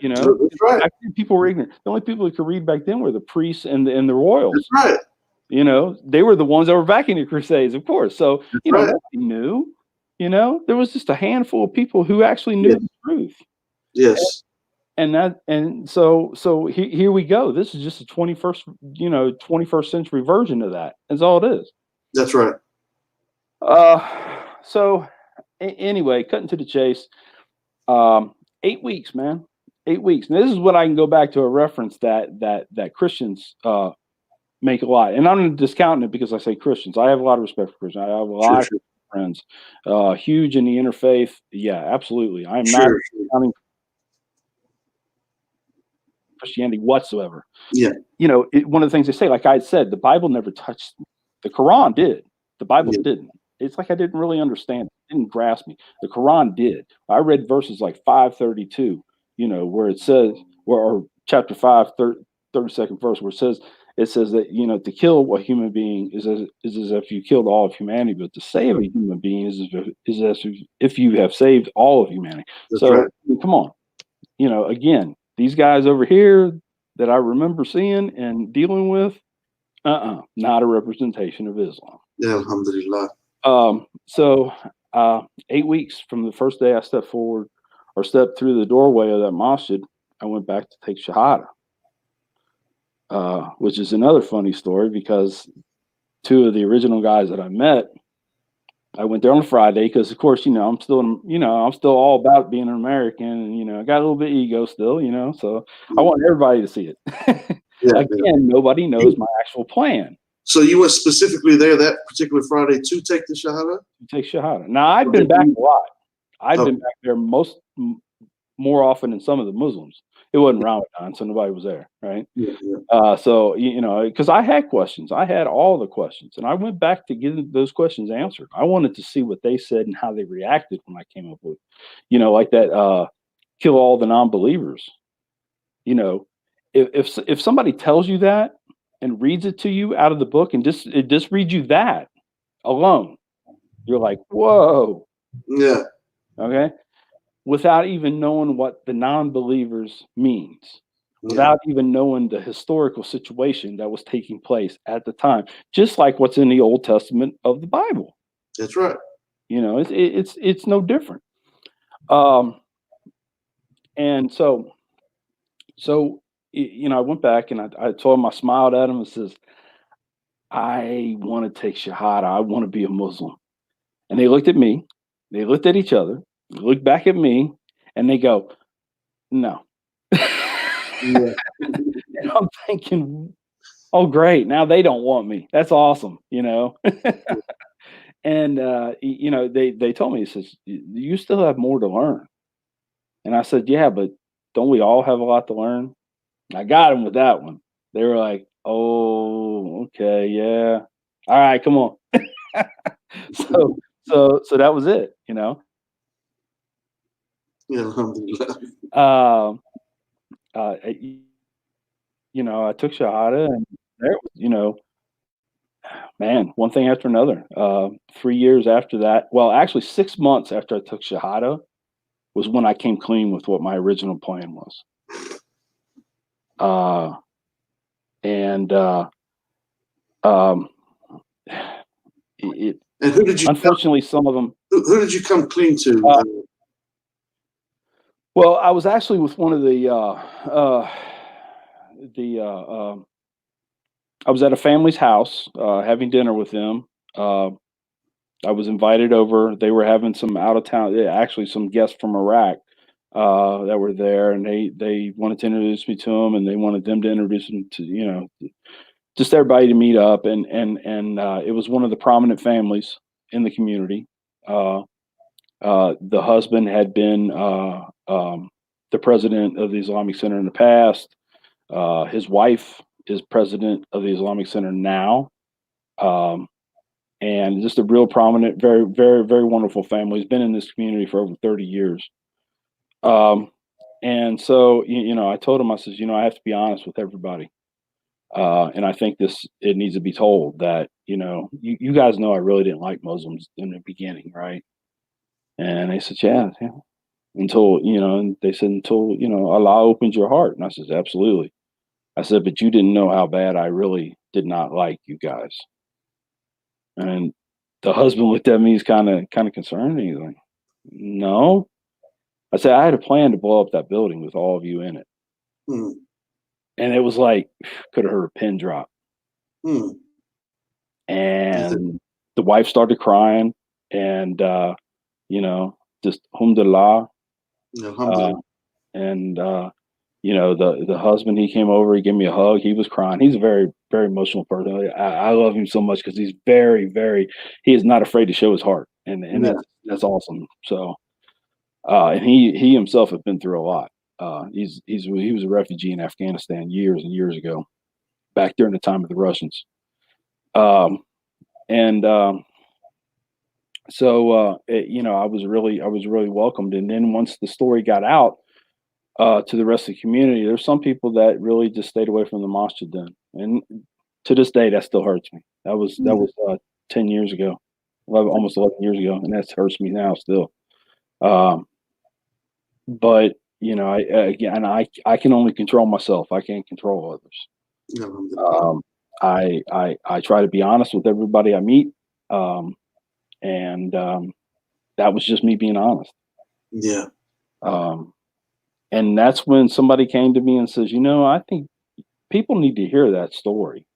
That's right. Back then people were ignorant. The only people who could read back then were the priests and the royals. That's right. They were the ones that were backing the Crusades, of course. So right. Nobody knew. There was just a handful of people who actually knew the truth. Yes. And so here we go. This is just a 21st century version of that. That's all it is. That's right. Anyway, cutting to the chase. 8 weeks, man. 8 weeks. And this is what I can go back to a reference that Christians make a lot. And I'm not discounting it because I say Christians. I have a lot of respect for Christians. I have a lot of friends, huge in the interfaith. Yeah, absolutely. I am not discounting Christianity whatsoever. Yeah. One of the things they say, like I said, the Bible never touched. The Quran did. The Bible didn't. It's like I didn't really understand. It didn't grasp me. The Quran did. I read verses like 532, where it says, or chapter 5, 32nd verse, where it says that, to kill a human being is as if you killed all of humanity, but to save a human being is as if you have saved all of humanity. That's so right. Come on. Again, these guys over here that I remember seeing and dealing with, not a representation of Islam. Yeah, alhamdulillah. 8 weeks from the first day I stepped forward or stepped through the doorway of that masjid, I went back to take Shahada, which is another funny story because two of the original guys that I met, I went there on a Friday because, of course, I'm still all about being an American, and I got a little bit of ego still, so I want everybody to see it. Again, nobody knows my actual plan. So you went specifically there that particular Friday to take the Shahada? To take Shahada. Now I've been back a lot. I've been back there more often than some of the Muslims. It wasn't Ramadan, so nobody was there, right? Yeah. Because I had questions. I had all the questions, and I went back to get those questions answered. I wanted to see what they said and how they reacted when I came up with, like that, kill all the non-believers, if somebody tells you that and reads it to you out of the book and just reads you that alone, you're like, whoa, Yeah. okay, without even knowing what the non-believers means, Yeah. without even knowing the historical situation that was taking place at the time, just like what's in the Old Testament of the Bible. That's right. It's no different. Um, and I went back and I told him, I smiled at him and says, I want to take Shahada. I want to be a Muslim. And they looked at me, they looked at each other, they looked back at me, and they go, no. Yeah. And I'm thinking, oh, great. Now they don't want me. That's awesome, you know? And, they told me, he says, you still have more to learn. And I said, yeah, but don't we all have a lot to learn? I got them with that one. They were like, oh, okay, yeah. All right, come on. So, so that was it, you know? Yeah, alhamdulillah. Um, uh, I- I took Shahada and there, man, one thing after another. 3 years after that, well, actually 6 months after I took Shahada was when I came clean with what my original plan was. Uh, and um, it And who did you unfortunately some of them. who did you come clean to? Well, I was actually with one of the I was at a family's house having dinner with them. Uh, I was invited over. They were having some out of town, actually some guests from Iraq that were there, and they wanted to introduce me to them, and they wanted them to introduce them to just everybody to meet up, and it was one of the prominent families in the community. Uh, the husband had been the president of the Islamic Center in the past. His wife is president of the Islamic Center now. Um, and just a real prominent, very, very, very wonderful family. He's been in this community for over 30 years. Um, and so, I told him, I says, I have to be honest with everybody. And I think it needs to be told that, you guys know I really didn't like Muslims in the beginning, right? And they said, yeah, yeah. And they said, until, Allah opens your heart. And I says, absolutely. I said, but you didn't know how bad I really did not like you guys. And the husband looked at me, he's kind of concerned. And he's like, no. I said, I had a plan to blow up that building with all of you in it. Hmm. And it was like, could have heard a pin drop. Hmm. And the wife started crying and, just alhamdulillah. Alhamdulillah. And, the husband, he came over, he gave me a hug. He was crying. He's a very, very emotional person. I love him so much because he's very, very, he is not afraid to show his heart. And Yeah. that's awesome. So, and he himself had been through a lot. He was a refugee in Afghanistan years and years ago, back during the time of the Russians. And so I was really welcomed. And then once the story got out to the rest of the community, there's some people that really just stayed away from the masjid then, and to this day that still hurts me. That was 10 years ago, 11 years ago, and that hurts me now still. Um, but I can only control myself. I can't control others. Alhamdulillah. I try to be honest with everybody I meet, um, and that was just me being honest. Yeah. Um, and that's when somebody came to me and says, I think people need to hear that story,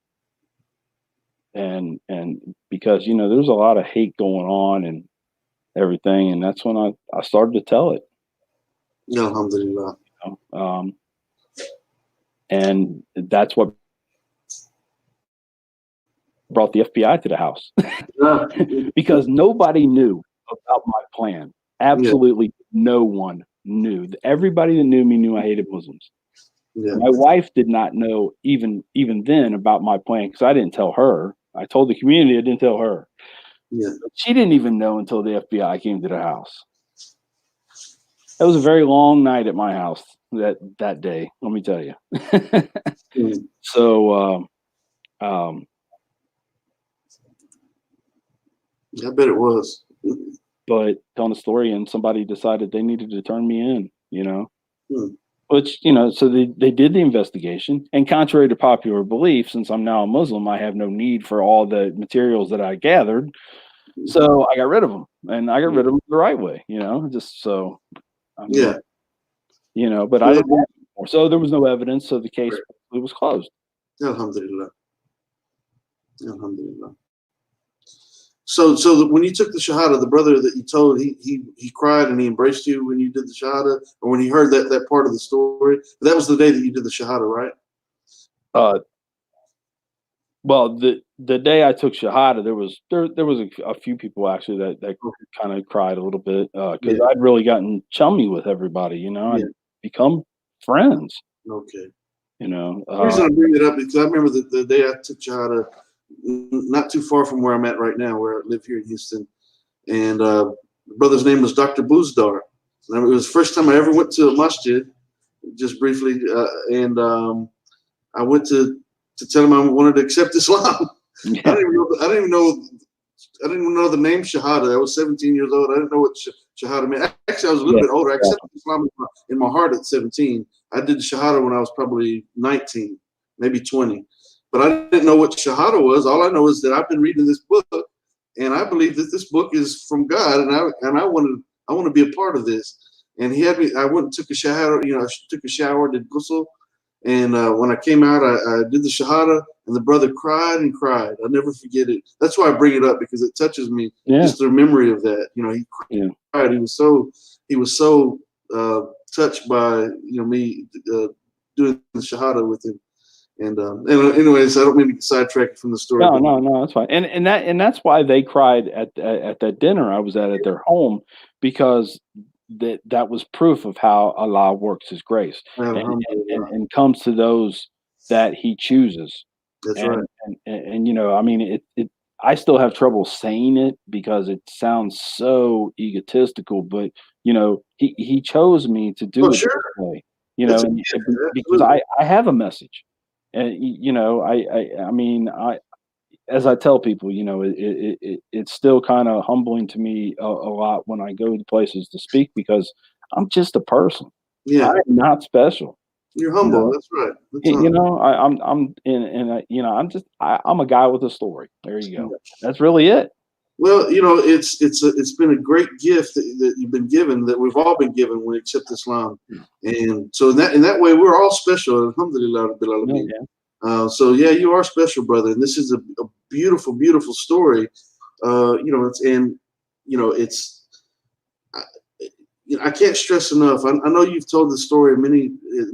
and because there's a lot of hate going on and everything, and that's when I started to tell it. Alhamdulillah. And that's what brought the FBI to the house because nobody knew about my plan. Absolutely no one knew. Everybody that knew me knew I hated Muslims. Yeah. My wife did not know even then about my plan because I didn't tell her. I told the community, I didn't tell her. Yeah. She didn't even know until the FBI came to the house. It was a very long night at my house. that day. Let me tell you. Mm. So, um, I bet it was. but telling the story, and somebody decided they needed to turn me in. Mm. Which, so they did the investigation, and contrary to popular belief, since I'm now a Muslim, I have no need for all the materials that I gathered. So I got rid of them, and I got rid of them the right way, just so, I mean, Yeah. but I Well, didn't have any more. So there was no evidence, so the case was closed. alhamdulillah. Alhamdulillah. So when you took the shahada, the brother that you told, he cried and he embraced you when you did the shahada, or when he heard that part of the story. That was the day that you did the shahada, right? Uh, well, the day I took Shahada, there was a few people actually that Okay. kind of cried a little bit because Yeah. I'd really gotten chummy with everybody. Yeah. I'd become friends. Okay. You know, The reason I bring it up is because I remember the day I took shahada, not too far from where I'm at right now, where I live here in Houston, and the brother's name was Dr. Boozdar. And it was the first time I ever went to a masjid, just briefly, and I went to tell him I wanted to accept Islam. I yeah, didn't even know. I didn't even know the name Shahada. I was 17 years old. I didn't know what Shahada meant. Actually, I was a little yeah, bit older. I yeah, accepted Islam in my heart at 17. I did Shahada when I was probably 19, maybe 20. But I didn't know what Shahada was. All I know is that I've been reading this book, and I believe that this book is from God, and I want to be a part of this. And he had me. I went and took a Shahada. I took a shower, did ghusl, and when I came out, I did the Shahada, and the brother cried and cried. I'll never forget it. That's why I bring it up, because it touches me, yeah, just the memory of that. He yeah. cried. He was so touched by me doing the Shahada with him. And anyways, I don't mean to get sidetracked from the story, No, but no, no, that's fine. And that's why they cried at that dinner I was at their home, because that was proof of how Allah works His grace, and alhamdulillah, and comes to those that He chooses. that's right. And I mean, I still have trouble saying it because it sounds so egotistical, but He chose me to do Oh, it this sure, way, that's because absolutely. I have a message, and I mean, as I tell people, it's still kind of humbling to me a lot when I go to places to speak, because I'm just a person. Yeah, I'm not special. you're You humble. know, That's right. That's all. I'm a guy with a story. There you go. That's really it. Well, it's been a great gift that you've been given, that we've all been given when we accept Islam, and so in that way we're all special. Alhamdulillah, Rabbil Yeah, Alameen. yeah. So yeah, you are special, brother, and this is a beautiful, beautiful story. It's I can't stress enough. I know you've told the story in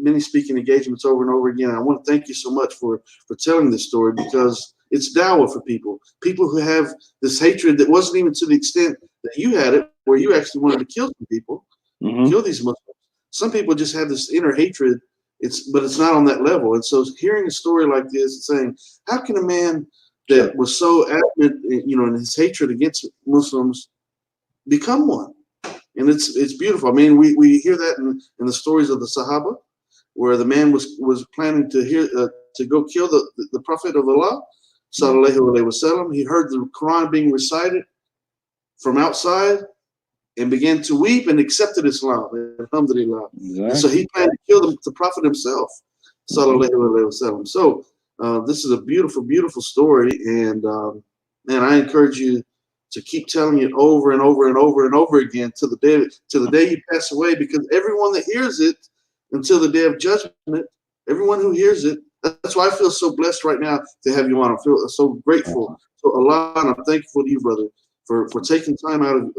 many speaking engagements over and over again. I want to thank you so much for telling this story, because it's dawah for people who have this hatred that wasn't even to the extent that you had it, where you actually wanted to kill some people, Hmm. kill these Muslims. Some people just have this inner hatred. But it's not on that level. And so hearing a story like this and saying, how can a man Sure. that was so adamant, in his hatred against Muslims become one? And it's beautiful. I mean, we hear that in the stories of the Sahaba, where the man was planning to go kill the Prophet of Allah, Yeah. sallallahu alaihi wasallam. He heard the Quran being recited from outside and began to weep and accepted Islam. Alhamdulillah. And so Exactly. he planned to kill the Prophet himself, Hmm. sallallahu alaihi wasallam. So this is a beautiful, beautiful story, and man, I encourage you to keep telling it over and over and over and over again till the day you pass away, because everyone that hears it until the day of judgment, everyone who hears it. That's why I feel so blessed right now to have you on. I feel so grateful to Allah, and I'm thankful to you, brother, for taking time out of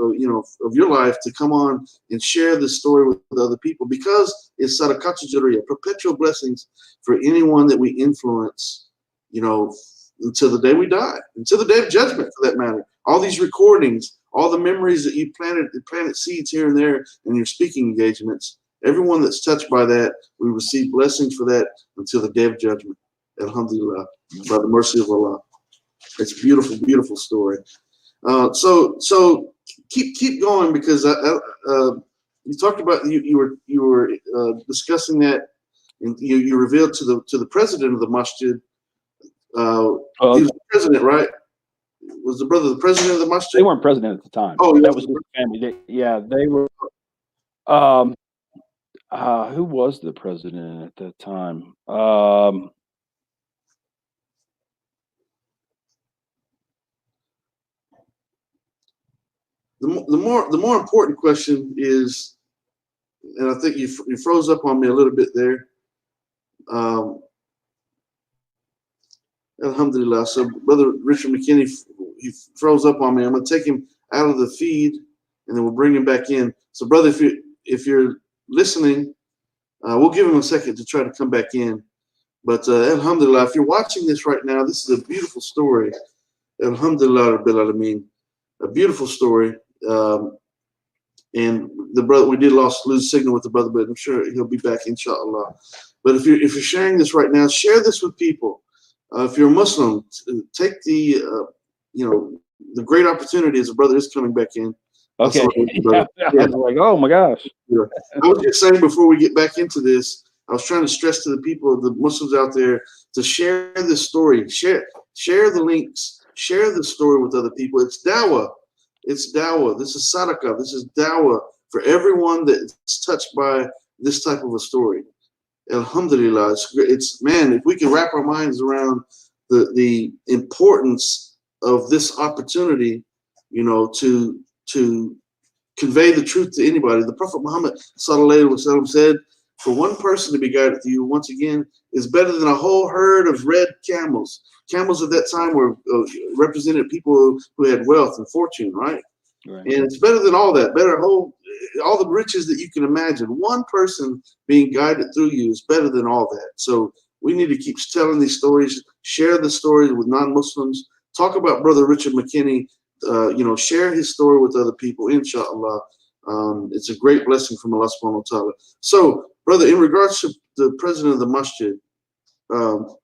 your life to come on and share this story with other people, because it's sadaqatu jariyah, perpetual blessings for anyone that we influence, until the day we die, until the day of judgment, for that matter. All these recordings, all the memories that you planted seeds here and there in your speaking engagements, everyone that's touched by that, we receive blessings for that until the day of judgment. Alhamdulillah, by the mercy of Allah. It's a beautiful, beautiful story. So keep going, because you talked about you were discussing that, and you revealed to the president of the masjid. He was the president, right? Was the brother the president of the They masjid? weren't president at the time. Oh, That yes. was his family. Yeah, they were. Um, who was the president at that time? The more important question is, and I think you froze up on me a little bit there. Alhamdulillah. So Brother Richard McKinney, he froze up on me. I'm gonna take him out of the feed, and then we'll bring him back in. So, brother, if you're listening, we'll give him a second to try to come back in. But Alhamdulillah, if you're watching this right now, this is a beautiful story. Alhamdulillah, Rabbil Alameen, a beautiful story. And the brother, we did lose signal with the brother, but I'm sure he'll be back, inshallah. But if you're sharing this right now, share this with people. If you're a Muslim, take the the great opportunity as a brother is coming back in. Okay. Yeah, I was like, oh my gosh. Yeah. I was just saying before we get back into this, I was trying to stress to the people, the Muslims out there, to share this story, share the links, share the story with other people. It's dawah. It's dawah. This is sadaqah. This is dawah for everyone that's touched by this type of a story. Alhamdulillah, it's man, if we can wrap our minds around the importance of this opportunity, to convey the truth to anybody. The Prophet Muhammad sallallahu alaihi wasallam said, for one person to be guided to you, once again, is better than a whole herd of red camels. Camels at that time were represented people who had wealth and fortune, right? And it's better than all that. All the riches that you can imagine. One person being guided through you is better than all that. So we need to keep telling these stories, share the stories with non-Muslims, talk about Brother Richard McKinney, share his story with other people, inshallah. It's a great blessing from Allah subhanahu wa ta'ala. So, brother, in regards to the president of the masjid, the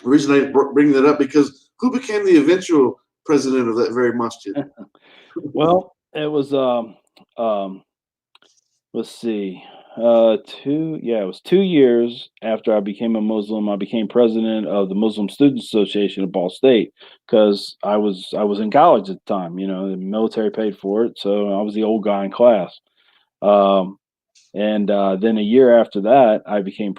reason I bring that up, because who became the eventual president of that very masjid? Well, it was let's see, it was 2 years after I became a Muslim. I became president of the Muslim Students Association of Ball State, because I was in college at the time. The military paid for it, so I was the old guy in class. And then a year after that, I became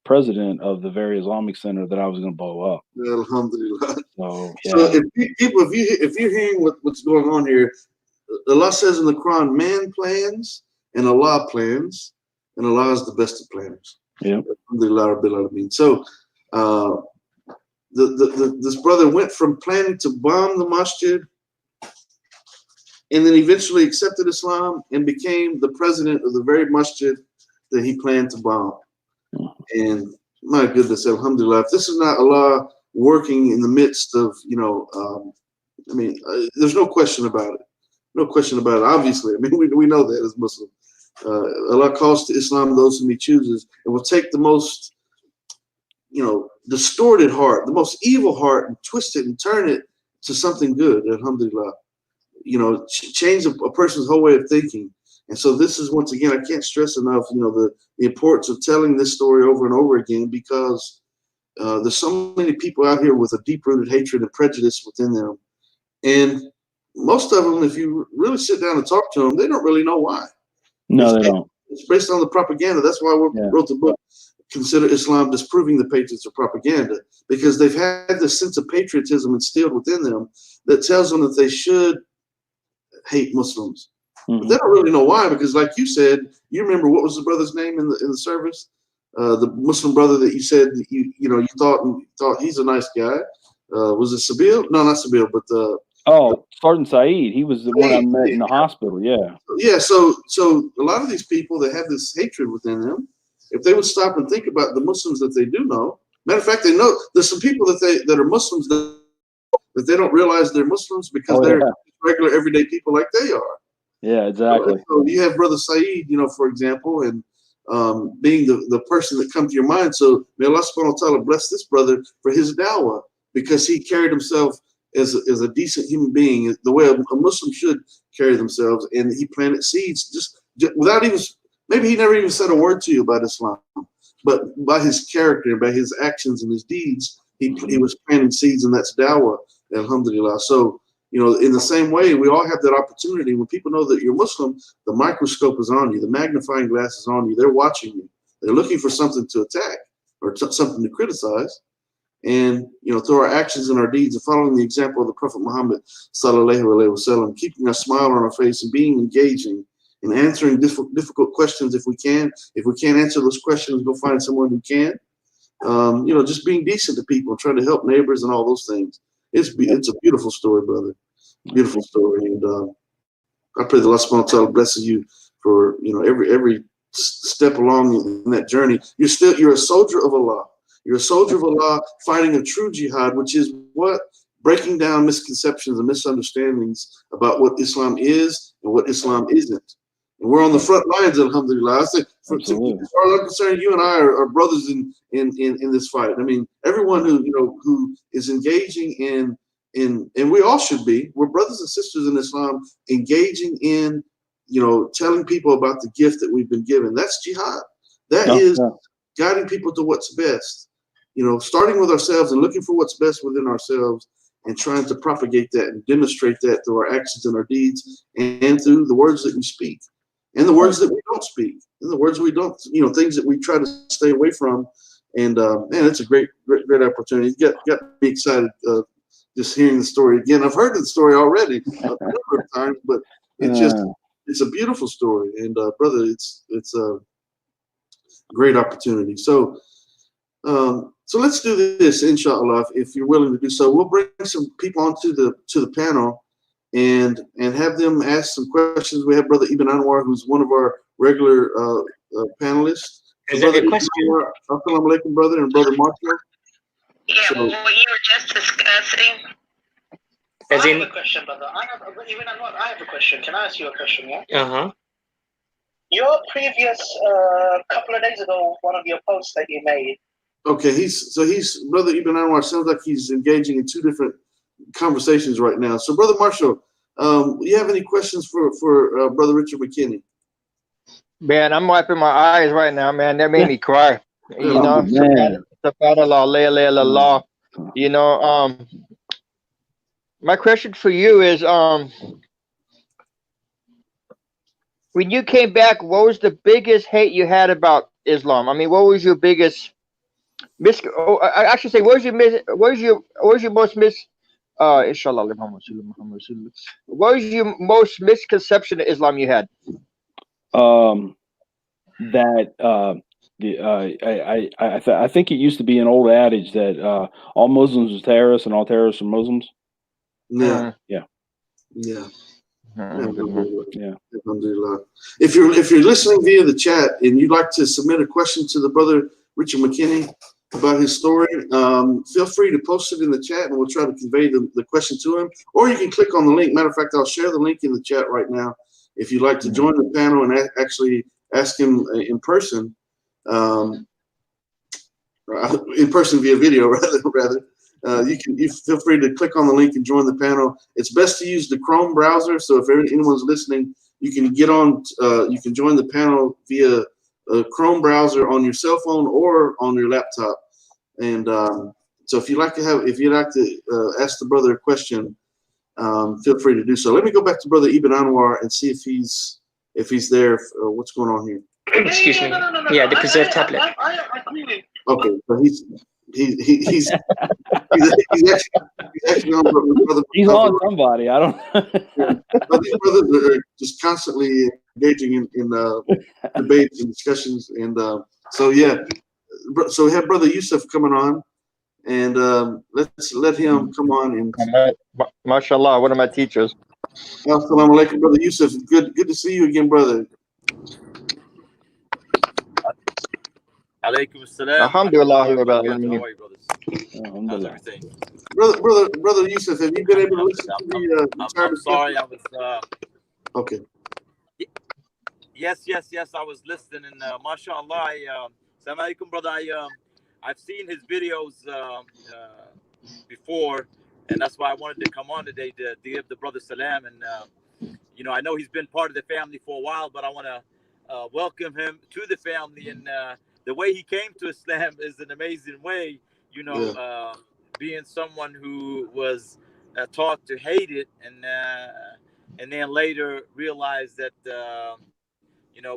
president of the very Islamic center that I was going to blow up. Alhamdulillah. So, yeah. So if you're hearing what's going on here, Allah says in the Quran, man plans and Allah plans, and Allah is the best of planners. Yeah. Alhamdulillah Rabbil Alameen. So this brother went from planning to bomb the masjid, and then eventually accepted Islam and became the president of the very masjid that he planned to bomb. And my goodness, alhamdulillah, if this is not Allah working in the midst of, there's no question about it. No question about it, obviously. I mean, we know that as Muslims. Allah calls to Islam those whom he chooses, and will take the most, distorted heart, the most evil heart, and twist it and turn it to something good, alhamdulillah. Change a person's whole way of thinking. And so this is, once again, I can't stress enough, the importance of telling this story over and over again, because there's so many people out here with a deep-rooted hatred and prejudice within them. And most of them, if you really sit down and talk to them, they don't really know why. No, they don't. It's based on the propaganda. That's why we wrote the book, Consider Islam Disproving the Patriots of Propaganda, because they've had this sense of patriotism instilled within them that tells them that they should hate Muslims. Mm-hmm. But they don't really know why, because like you said, you remember what was the brother's name in the service? The Muslim brother that you said that you thought he's a nice guy. Was it Sabil? No, not Sabil, but Sergeant Saeed. He was the one I met in the hospital. Yeah. Yeah. So a lot of these people that have this hatred within them, if they would stop and think about the Muslims that they do know, matter of fact, they know there's some people that are Muslims that they don't realize they're Muslims because they're regular everyday people like they are. Yeah, exactly. So you have Brother Saeed, for example, and being the person that comes to your mind. So may Allah subhanahu wa ta'ala bless this brother for his dawah, because he carried himself as a decent human being, the way a Muslim should carry themselves, and he planted seeds just without even Maybe he never even said a word to you about Islam, but by his character, by his actions and his deeds, he was planting seeds, and that's dawah, alhamdulillah. So, in the same way, we all have that opportunity. When people know that you're Muslim, the microscope is on you, the magnifying glass is on you. They're watching you. They're looking for something to attack or something to criticize. And, through our actions and our deeds and following the example of the Prophet Muhammad, sallallahu alaihi wasallam, keeping a smile on our face and being engaging and answering difficult questions if we can. If we can't answer those questions, go find someone who can. Just being decent to people, trying to help neighbors and all those things. It's a beautiful story, brother. Beautiful story. And I pray that Allah subhanahu wa ta'ala blesses you for, every step along in that journey. You're a soldier of Allah. You're a soldier of Allah fighting a true jihad, which is what? Breaking down misconceptions and misunderstandings about what Islam is and what Islam isn't. And we're on the front lines, alhamdulillah. I say, as far as I'm concerned, you and I are brothers in this fight. I mean, everyone who is engaging in and we all should be. We're brothers and sisters in Islam, engaging in, telling people about the gift that we've been given. That's jihad. That is guiding people to what's best. Starting with ourselves and looking for what's best within ourselves and trying to propagate that and demonstrate that through our actions and our deeds and through the words that we speak and the words that we don't speak and the words we don't, things that we try to stay away from. And man, it's a great opportunity. Got me excited just hearing the story again. I've heard the story already a number of times, but it's a beautiful story. And brother, it's a great opportunity. So let's do this, inshallah, if you're willing to do so. We'll bring some people onto the panel and have them ask some questions. We have Brother Ibn Anwar, who's one of our regular panelists. Is there a question? Assalamu alaikum, brother, and Brother Marshall. Yeah, what you were just discussing. I have a question, brother. Ibn Anwar, I have a question. Can I ask you a question, yeah? Uh-huh. Your previous, couple of days ago, one of your posts that you made. Okay, he's Brother Ibn Anwar sounds like he's engaging in two different conversations right now. So, Brother Marshall, do you have any questions for Brother Richard McKinney? Man, I'm wiping my eyes right now, man. That made me cry. Man. Subhanallah, my question for you is, when you came back, what was the biggest hate you had about Islam? I mean, what was your biggest I should say, what was your most misconception of Islam you had? I think it used to be an old adage that all Muslims are terrorists and all terrorists are Muslims. Yeah. Yeah. Alhamdulillah. If you're listening via the chat and you'd like to submit a question to the Brother Richard McKinney about his story, feel free to post it in the chat and we'll try to convey the question to him. Or you can click on the link. Matter of fact, I'll share the link in the chat right now. If you'd like to join the panel and actually ask him in person via video, rather. You feel free to click on the link and join the panel. It's best to use the Chrome browser. So if anyone's listening, you can get on. You can join the panel via a Chrome browser on your cell phone or on your laptop. And so if you'd like to ask the brother a question, feel free to do so. Let me go back to Brother Ibn Anwar and see if he's there. What's going on here? Excuse me. Yeah, the preserved tablet. Okay, so he's actually on brother. He's on somebody. I don't. Yeah. But these brothers are just constantly engaging in debates and discussions, and so we have Brother Yusuf coming on, and let's let him come on and. MashaAllah, one of my teachers. Assalamu alaikum, Brother Yusuf. Good to see you again, brother. Alaikum assalam. Alhamdulillah. How are you, brothers? How's everything? Brother Yusuf, have you been able to listen to the entire I'm sorry, I was okay. Yes, I was listening, and mashallah, Assalamu alaikum, brother. I've seen his videos before, and that's why I wanted to come on today to give the brother salam. And I know he's been part of the family for a while, but I want to welcome him to the family. And the way he came to Islam is an amazing way. Being someone who was taught to hate it, and then later realized that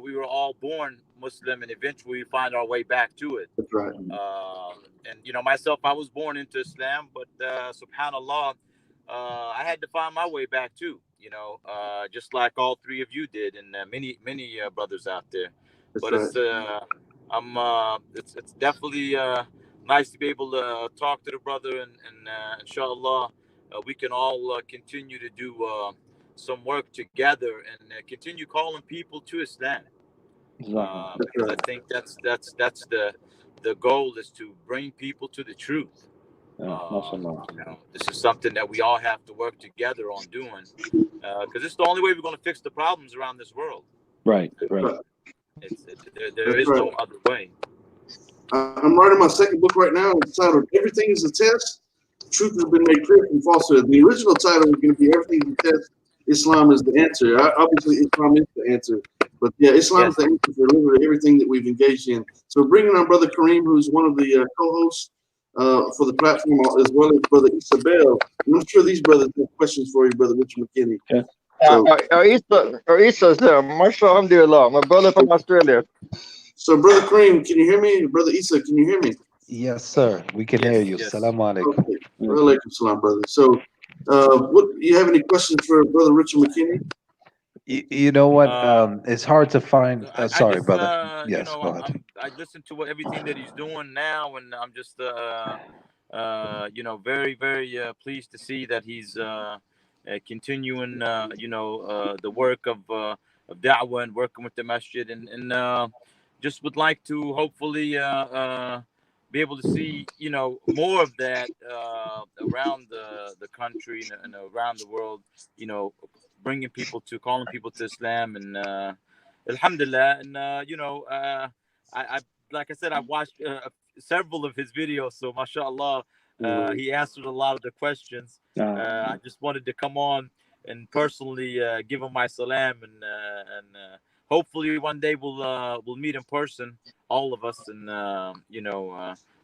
we were all born Muslim, and eventually we find our way back to it. That's right. And myself, I was born into Islam, but subhanallah, I had to find my way back too. Just like all three of you did, and many brothers out there. That's But right. it's definitely nice to be able to talk to the brother, and inshallah, we can all continue to do some work together and continue calling people to Islam. Because I think that's the goal, is to bring people to the truth. This is something that we all have to work together on doing, because it's the only way we're going to fix the problems around this world. Right. There is no other way. I'm writing my second book right now. It's titled "Everything is a Test. Truth has been made clear from falsehood." The original title was going to be "Everything is a Test. Islam is the answer." Obviously, Islam is the answer. But yeah, Islam is the answer for literally everything that we've engaged in. So bringing on Brother Kareem, who's one of the co-hosts for the platform, as well as Brother Isabel. And I'm sure these brothers have questions for you, Brother Richard McKinney. Okay. Isa's there. Mashallah, alhamdulillah. My brother from Australia. So Brother Kareem, can you hear me? Brother Isa, can you hear me? Yes, sir. We can hear you. Salaam alaikum. Okay. Walaikum salam, brother. So you have any questions for Brother Richard McKinney? You know what? It's hard to find. Sorry, brother. Yes, go ahead. I listen to everything that he's doing now, and I'm just, very, very pleased to see that he's continuing, the work of da'wah and working with the masjid, and just would like to hopefully be able to see, more of that around the country and around the world, calling people to Islam, and alhamdulillah. And I like I said, I've watched several of his videos, so mashallah, he answered a lot of the questions. I just wanted to come on and personally give him my salam, and hopefully one day we'll meet in person, all of us, and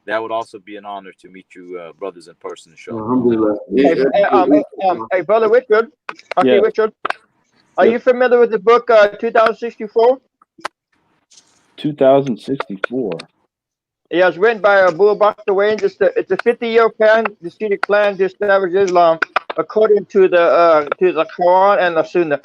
that would also be an honor to meet you brothers in person, inshallah. Alhamdulillah. Hey, Brother Richard. Okay, Yeah. Richard. Are you familiar with the book 2064? 2064. Yeah, it's written by Abu Bakr Wayne. It's a 50-year plan, the strategic plan to establish Islam according to the Quran and the Sunnah.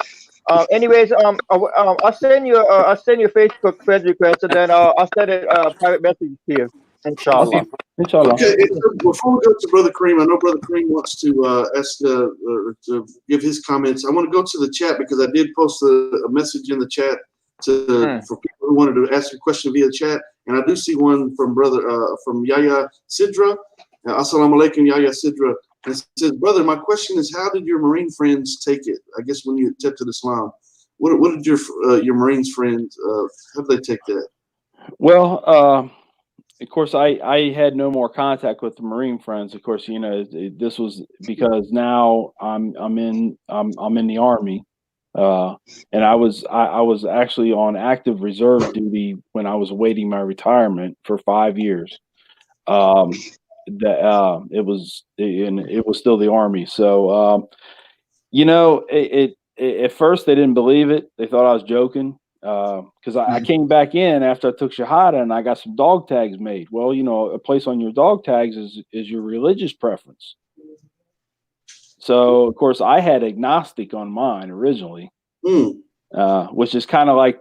Anyways, I'll send you a Facebook friend request, and then I'll send a private message to you. Inshallah. Inshallah. Okay, before we go to Brother Kareem, I know Brother Kareem wants to ask to give his comments. I want to go to the chat because I did post a message in the chat for people who wanted to ask a question via chat, and I do see one from from Yahya Sidra. Assalamu alaikum, Yahya Sidra. And it says, "Brother, my question is, how did your Marine friends take it? I guess when you accepted Islam, what did your Marines friends how did they take that?" Well, of course, I had no more contact with the Marine friends. Of course, this was because now I'm in the Army, and I was actually on active reserve duty when I was awaiting my retirement for 5 years. It was still the Army. So at first they didn't believe it. They thought I was joking. Because I came back in after I took Shahada and I got some dog tags made. Well, a place on your dog tags is your religious preference. So, of course, I had agnostic on mine originally, which is kind of like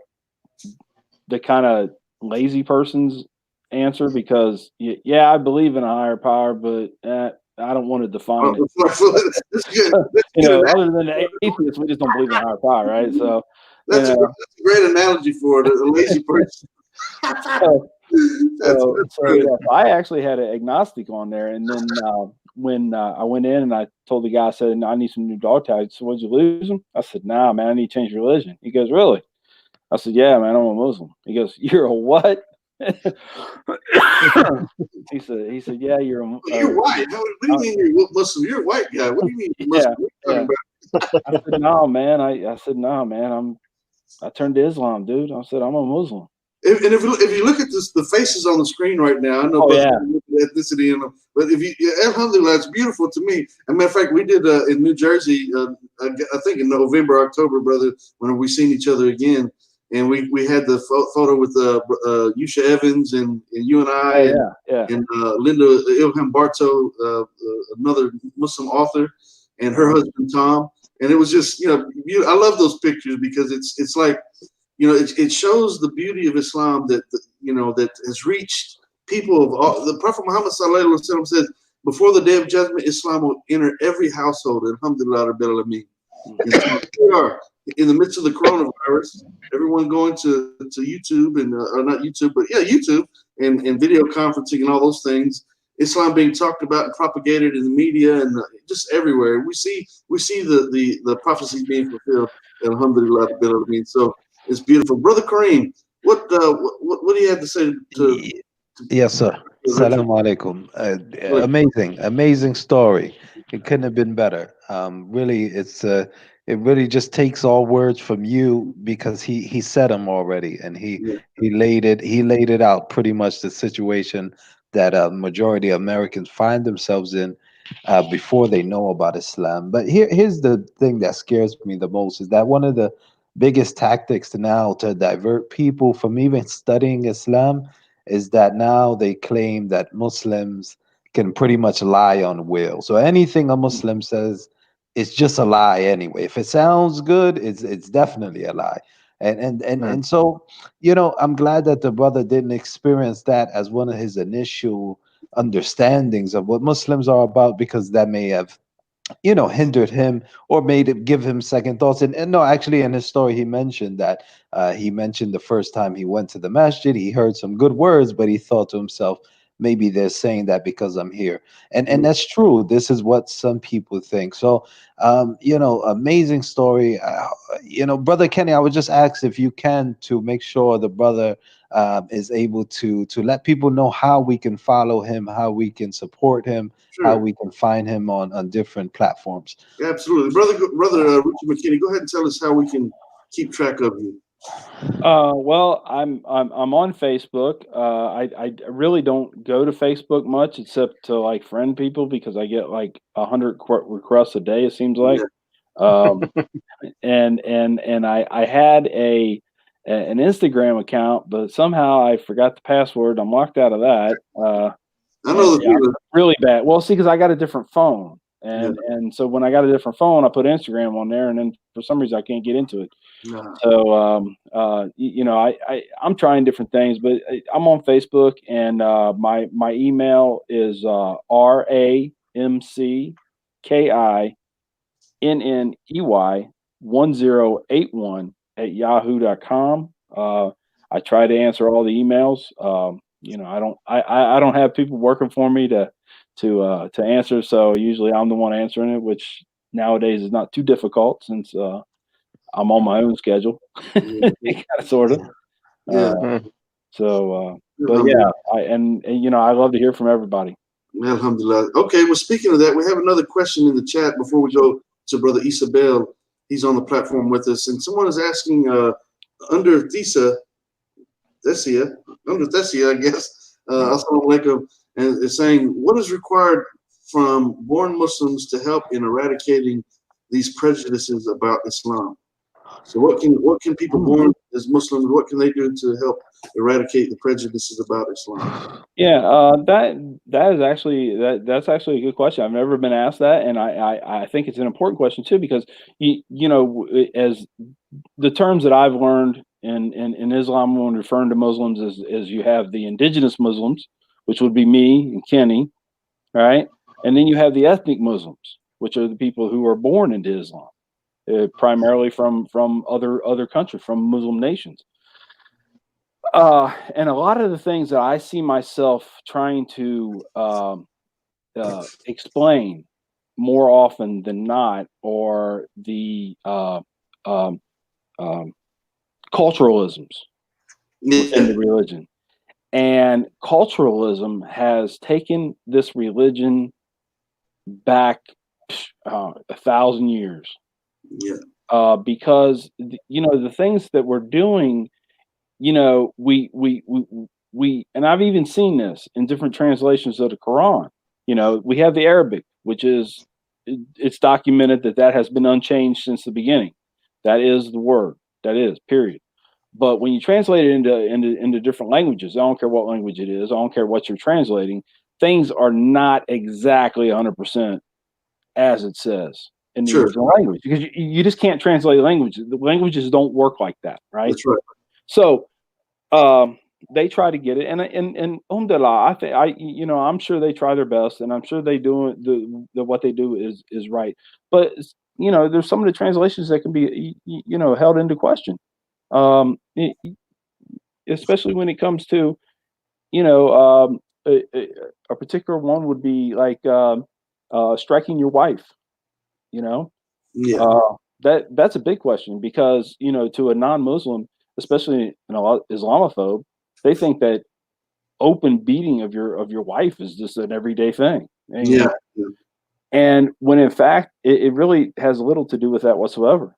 the kind of lazy person's answer because, I believe in a higher power, but I don't want to define it. That's good. Other than the atheists, we just don't believe in a higher power, right? So. That's a great analogy for it, a lazy person. I actually had an agnostic on there, and then when I went in and I told the guy, I said, "I need some new dog tags." So, "Would you lose them?" I said, "Nah, man, I need to change religion." He goes, "Really?" I said, "Yeah, man, I'm a Muslim." He goes, "You're a what?" he said, "Yeah, you're a." You're white. What do you mean you're Muslim? You're a white guy. What do you mean you're Muslim? I said, "No, man. I said, "No, man. I turned to Islam, dude. I said, I'm a Muslim. And if you look at the faces on the screen right now, I know ethnicity in them, but alhamdulillah, it's beautiful to me. As a matter of fact, we did in New Jersey, I think in November, October, brother, when we seen each other again, and we had the photo with Yusha Evans and you and I and Linda Ilham Bartow, another Muslim author, and her husband Tom, and it was just I love those pictures because it's like. It shows the beauty of Islam that has reached people of all. The Prophet Muhammad sallallahu alaihi wasallam says, before the day of judgment, Islam will enter every household. Alhamdulillah, Rabbil Alameen. We are in the midst of the coronavirus. Everyone going to YouTube and or not YouTube, but YouTube and video conferencing and all those things. Islam being talked about and propagated in the media and just everywhere. We see the prophecy being fulfilled. Alhamdulillah, Rabbil Alameen. So. It's beautiful, brother Kareem. What do you have to say to yes, sir. Assalamu alaikum. Amazing story. It couldn't have been better. Really, it really just takes all words from you because he said them already, and he laid it out pretty much the situation that a majority of Americans find themselves in before they know about Islam. But here's the thing that scares me the most is that one of the biggest tactics now to divert people from even studying Islam is that now they claim that Muslims can pretty much lie on will. So anything a Muslim says, it's just a lie anyway. If it sounds good, it's definitely a lie. And so, I'm glad that the brother didn't experience that as one of his initial understandings of what Muslims are about, because that may have hindered him or made it give him second thoughts. And no, actually, in his story, he mentioned that he mentioned the first time he went to the masjid, he heard some good words, but he thought to himself, maybe they're saying that because I'm here. And that's true. This is what some people think. So, amazing story. Brother Kenny, I would just ask if you can to make sure the brother is able to let people know how we can follow him, how we can support him, how we can find him on different platforms. Absolutely, brother Richard McKinney, go ahead and tell us how we can keep track of you. Well, I'm on Facebook. I really don't go to Facebook much except to like friend people because I get like 100 requests a day. It seems like, and I had an Instagram account, but somehow I forgot the password. I'm locked out of that. I know the feeling. Really bad. Well, see, because I got a different phone, and so when I got a different phone, I put Instagram on there, and then for some reason I can't get into it. No. So I'm trying different things, but I'm on Facebook, and my email is RAMCKINNEY1081 at yahoo.com. I try to answer all the emails. I don't have people working for me to answer, so usually I'm the one answering it, which nowadays is not too difficult since I'm on my own schedule, sort of. But yeah, I love to hear from everybody. Alhamdulillah. Okay, well, speaking of that, we have another question in the chat before we go to Brother Isabel. He's on the platform with us, and someone is asking under Thesia, I guess, assalamu alaikum, and is saying, what is required from born Muslims to help in eradicating these prejudices about Islam? So what can people born as Muslims, what can they do to help eradicate the prejudices about Islam? Yeah, that is actually that's actually a good question. I've never been asked that, and I think it's an important question too, because as the terms that I've learned in Islam when referring to Muslims is you have the indigenous Muslims, which would be me and Kenny, right? And then you have the ethnic Muslims, which are the people who are born into Islam. Primarily from other countries, from Muslim nations. And a lot of the things that I see myself trying to explain more often than not are the culturalisms within the religion. And culturalism has taken this religion back 1,000 years. Yeah. because the things that we're doing, we and I've even seen this in different translations of the Quran. We have the Arabic, which is it's documented that has been unchanged since the beginning. That is the word. That is, period. But when you translate it into different languages, I don't care what language it is, I don't care what you're translating, things are not exactly 100% as it says in the original language, because you just can't translate languages. The languages don't work like that, right? That's right. So they try to get it, and alhamdulillah, I'm sure they try their best, and I'm sure they do what they do is right. But there's some of the translations that can be held into question, especially when it comes to a particular one would be like striking your wife. Yeah. That's a big question, because to a non-Muslim, especially an Islamophobe, they think that open beating of your wife is just an everyday thing. Yeah. And when in fact it really has little to do with that whatsoever.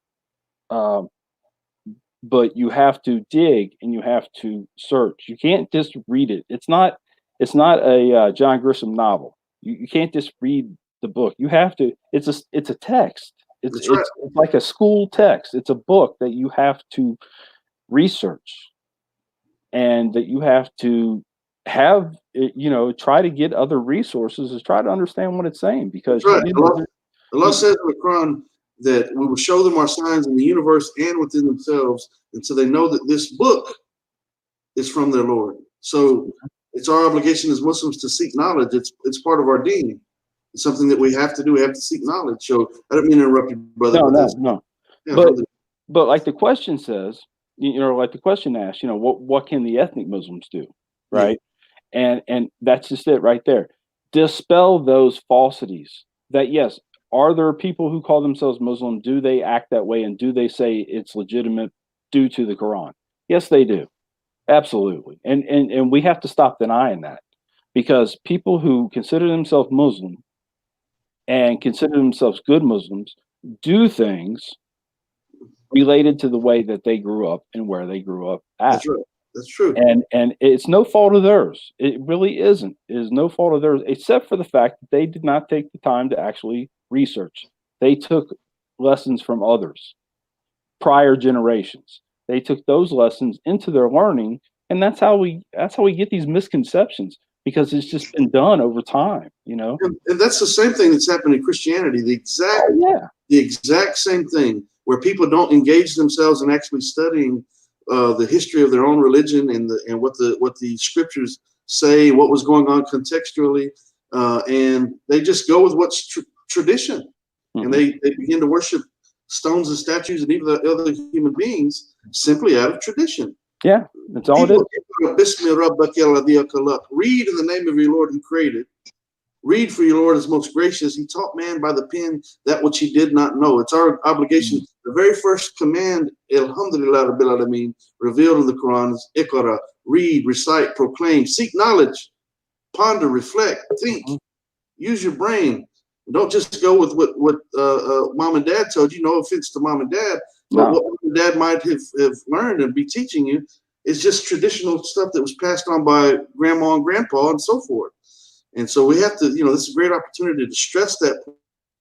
But you have to dig and you have to search. You can't just read it. It's not a John Grisham novel. You can't just read the book. You have to. It's a text. It's like a school text. It's a book that you have to research, and that you have to have try to get other resources to try to understand what it's saying, because Allah says in the Quran that we will show them our signs in the universe and within themselves, and so they know that this book is from their Lord. So it's our obligation as Muslims to seek knowledge. It's part of our deen. It's something that we have to do. We have to seek knowledge. So I don't mean to interrupt you, brother. No. Yeah, but like the question says, like the question asks, what can the ethnic Muslims do, right? Yeah. And that's just it right there. Dispel those falsities. That yes, are there people who call themselves Muslim? Do they act that way, and do they say it's legitimate due to the Quran? Yes, they do. Absolutely. And we have to stop denying that, because people who consider themselves Muslim and consider themselves good Muslims do things related to the way that they grew up and where they grew up at. That's right. That's true. And it's no fault of theirs. It really isn't. It is no fault of theirs, except for the fact that they did not take the time to actually research. They took lessons from others, prior generations. They took those lessons into their learning, and that's how we get these misconceptions, because it's just been done over time, And that's the same thing that's happened in Christianity. The exact same thing, where people don't engage themselves in actually studying the history of their own religion and what the scriptures say, what was going on contextually, and they just go with what's tradition, and they begin to worship stones and statues and even the other human beings simply out of tradition. Yeah, that's all it is. Read in the name of your Lord who created. Read, for your Lord is most gracious. He taught man by the pen that which he did not know. It's our obligation. The very first command, Alhamdulillah Rabbil Alameen, revealed in the Quran is Iqra, read, recite, proclaim, seek knowledge, ponder, reflect, think, use your brain. Don't just go with what mom and dad told you. No offense to mom and dad, but what mom and dad might have learned and be teaching you is just traditional stuff that was passed on by grandma and grandpa and so forth. And so we have to, this is a great opportunity to stress that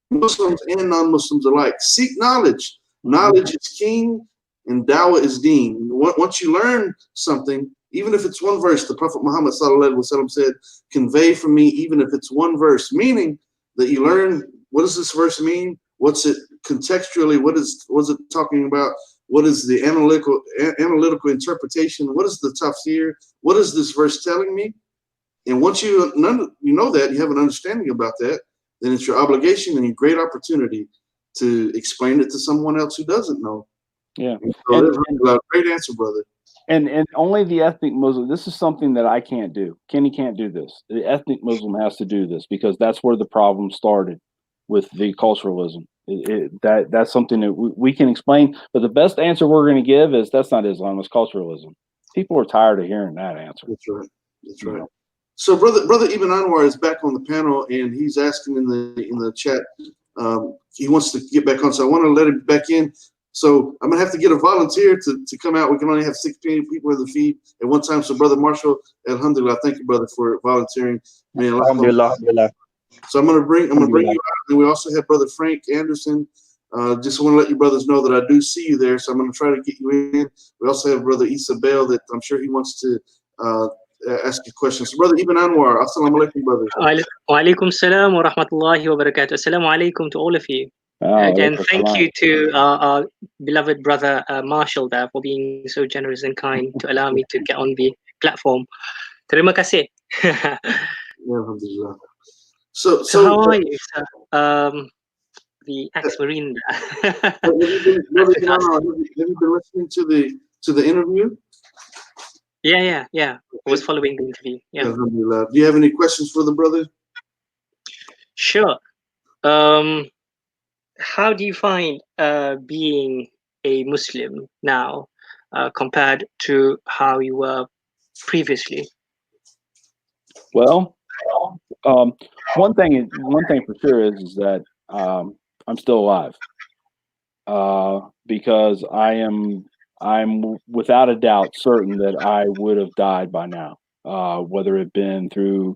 Muslims and non-Muslims alike seek knowledge. Knowledge is king and dawah is deen. Once you learn something, even if it's one verse, the Prophet Muhammad ﷺ said, convey from me, even if it's one verse, meaning that you learn, what does this verse mean? What's it contextually? What is it talking about? What is the analytical interpretation? What is the tafsir? What is this verse telling me? And once you know that, you have an understanding about that, then it's your obligation and a great opportunity to explain it to someone else who doesn't know. Yeah. So great answer, brother. And only the ethnic Muslim, this is something that I can't do. Kenny can't do this. The ethnic Muslim has to do this, because that's where the problem started with the culturalism. That's something that we can explain, but the best answer we're going to give is that's not Islam, it's culturalism. People are tired of hearing that answer. That's right. That's right. So brother Ibn Anwar is back on the panel, and he's asking in the chat. He wants to get back on, so I want to let him back in. So I'm gonna have to get a volunteer to come out. We can only have 16 people in the feed at one time. So Brother Marshall, alhamdulillah, thank you, brother, for volunteering. Man, Alhamdulillah, alhamdulillah. so I'm gonna bring you out. And we also have Brother Frank Anderson. Just want to let you brothers know that I do see you there. So I'm gonna try to get you in. We also have Brother Isabel that I'm sure he wants to ask you questions. So Brother Ibn Anwar, assalamu alaikum, brother. Wa alaikum salam wa rahmatullahi wa barakatuh. Assalamu alaikum to all of you. Again, thank you to our beloved brother Marshall there for being so generous and kind to allow me to get on the platform. Terima kasih. Yeah, alhamdulillah. So how are you, sir? The ex-marine. have you been listening to the interview? Yeah. I was following the interview. Yeah. Alhamdulillah. Do you have any questions for the brother? Sure. How do you find being a Muslim now compared to how you were previously? Well, one thing for sure is that I'm still alive because I'm without a doubt certain that I would have died by now, whether it been through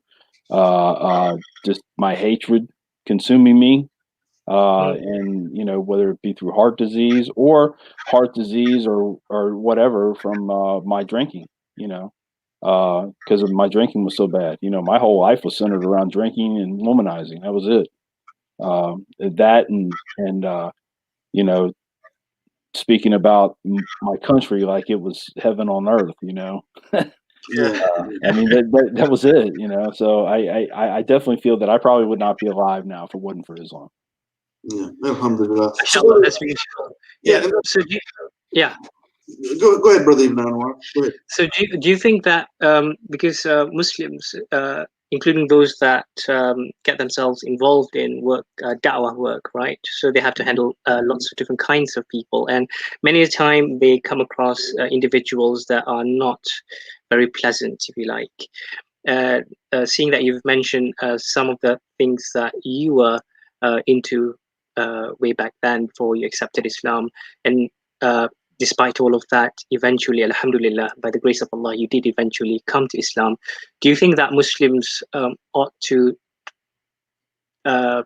just my hatred consuming me, and whether it be through heart disease or whatever from my drinking, because of my drinking was so bad. My whole life was centered around drinking and womanizing. That was it. That and speaking about my country like it was heaven on earth. Yeah. I mean that was it. So I definitely feel that I probably would not be alive now if it wasn't for Islam. Yeah, alhamdulillah. Inshallah, that's really sure. Yeah. So Go ahead, brother Ibn Anwar. Go ahead. So do you think that because Muslims, including those that get themselves involved in work, da'wah work, right? So they have to handle lots of different kinds of people, and many a time they come across individuals that are not very pleasant, if you like. Seeing that you've mentioned some of the things that you were into way back then before you accepted Islam, and despite all of that, eventually, alhamdulillah, by the grace of Allah, you did eventually come to Islam. Do you think that Muslims ought to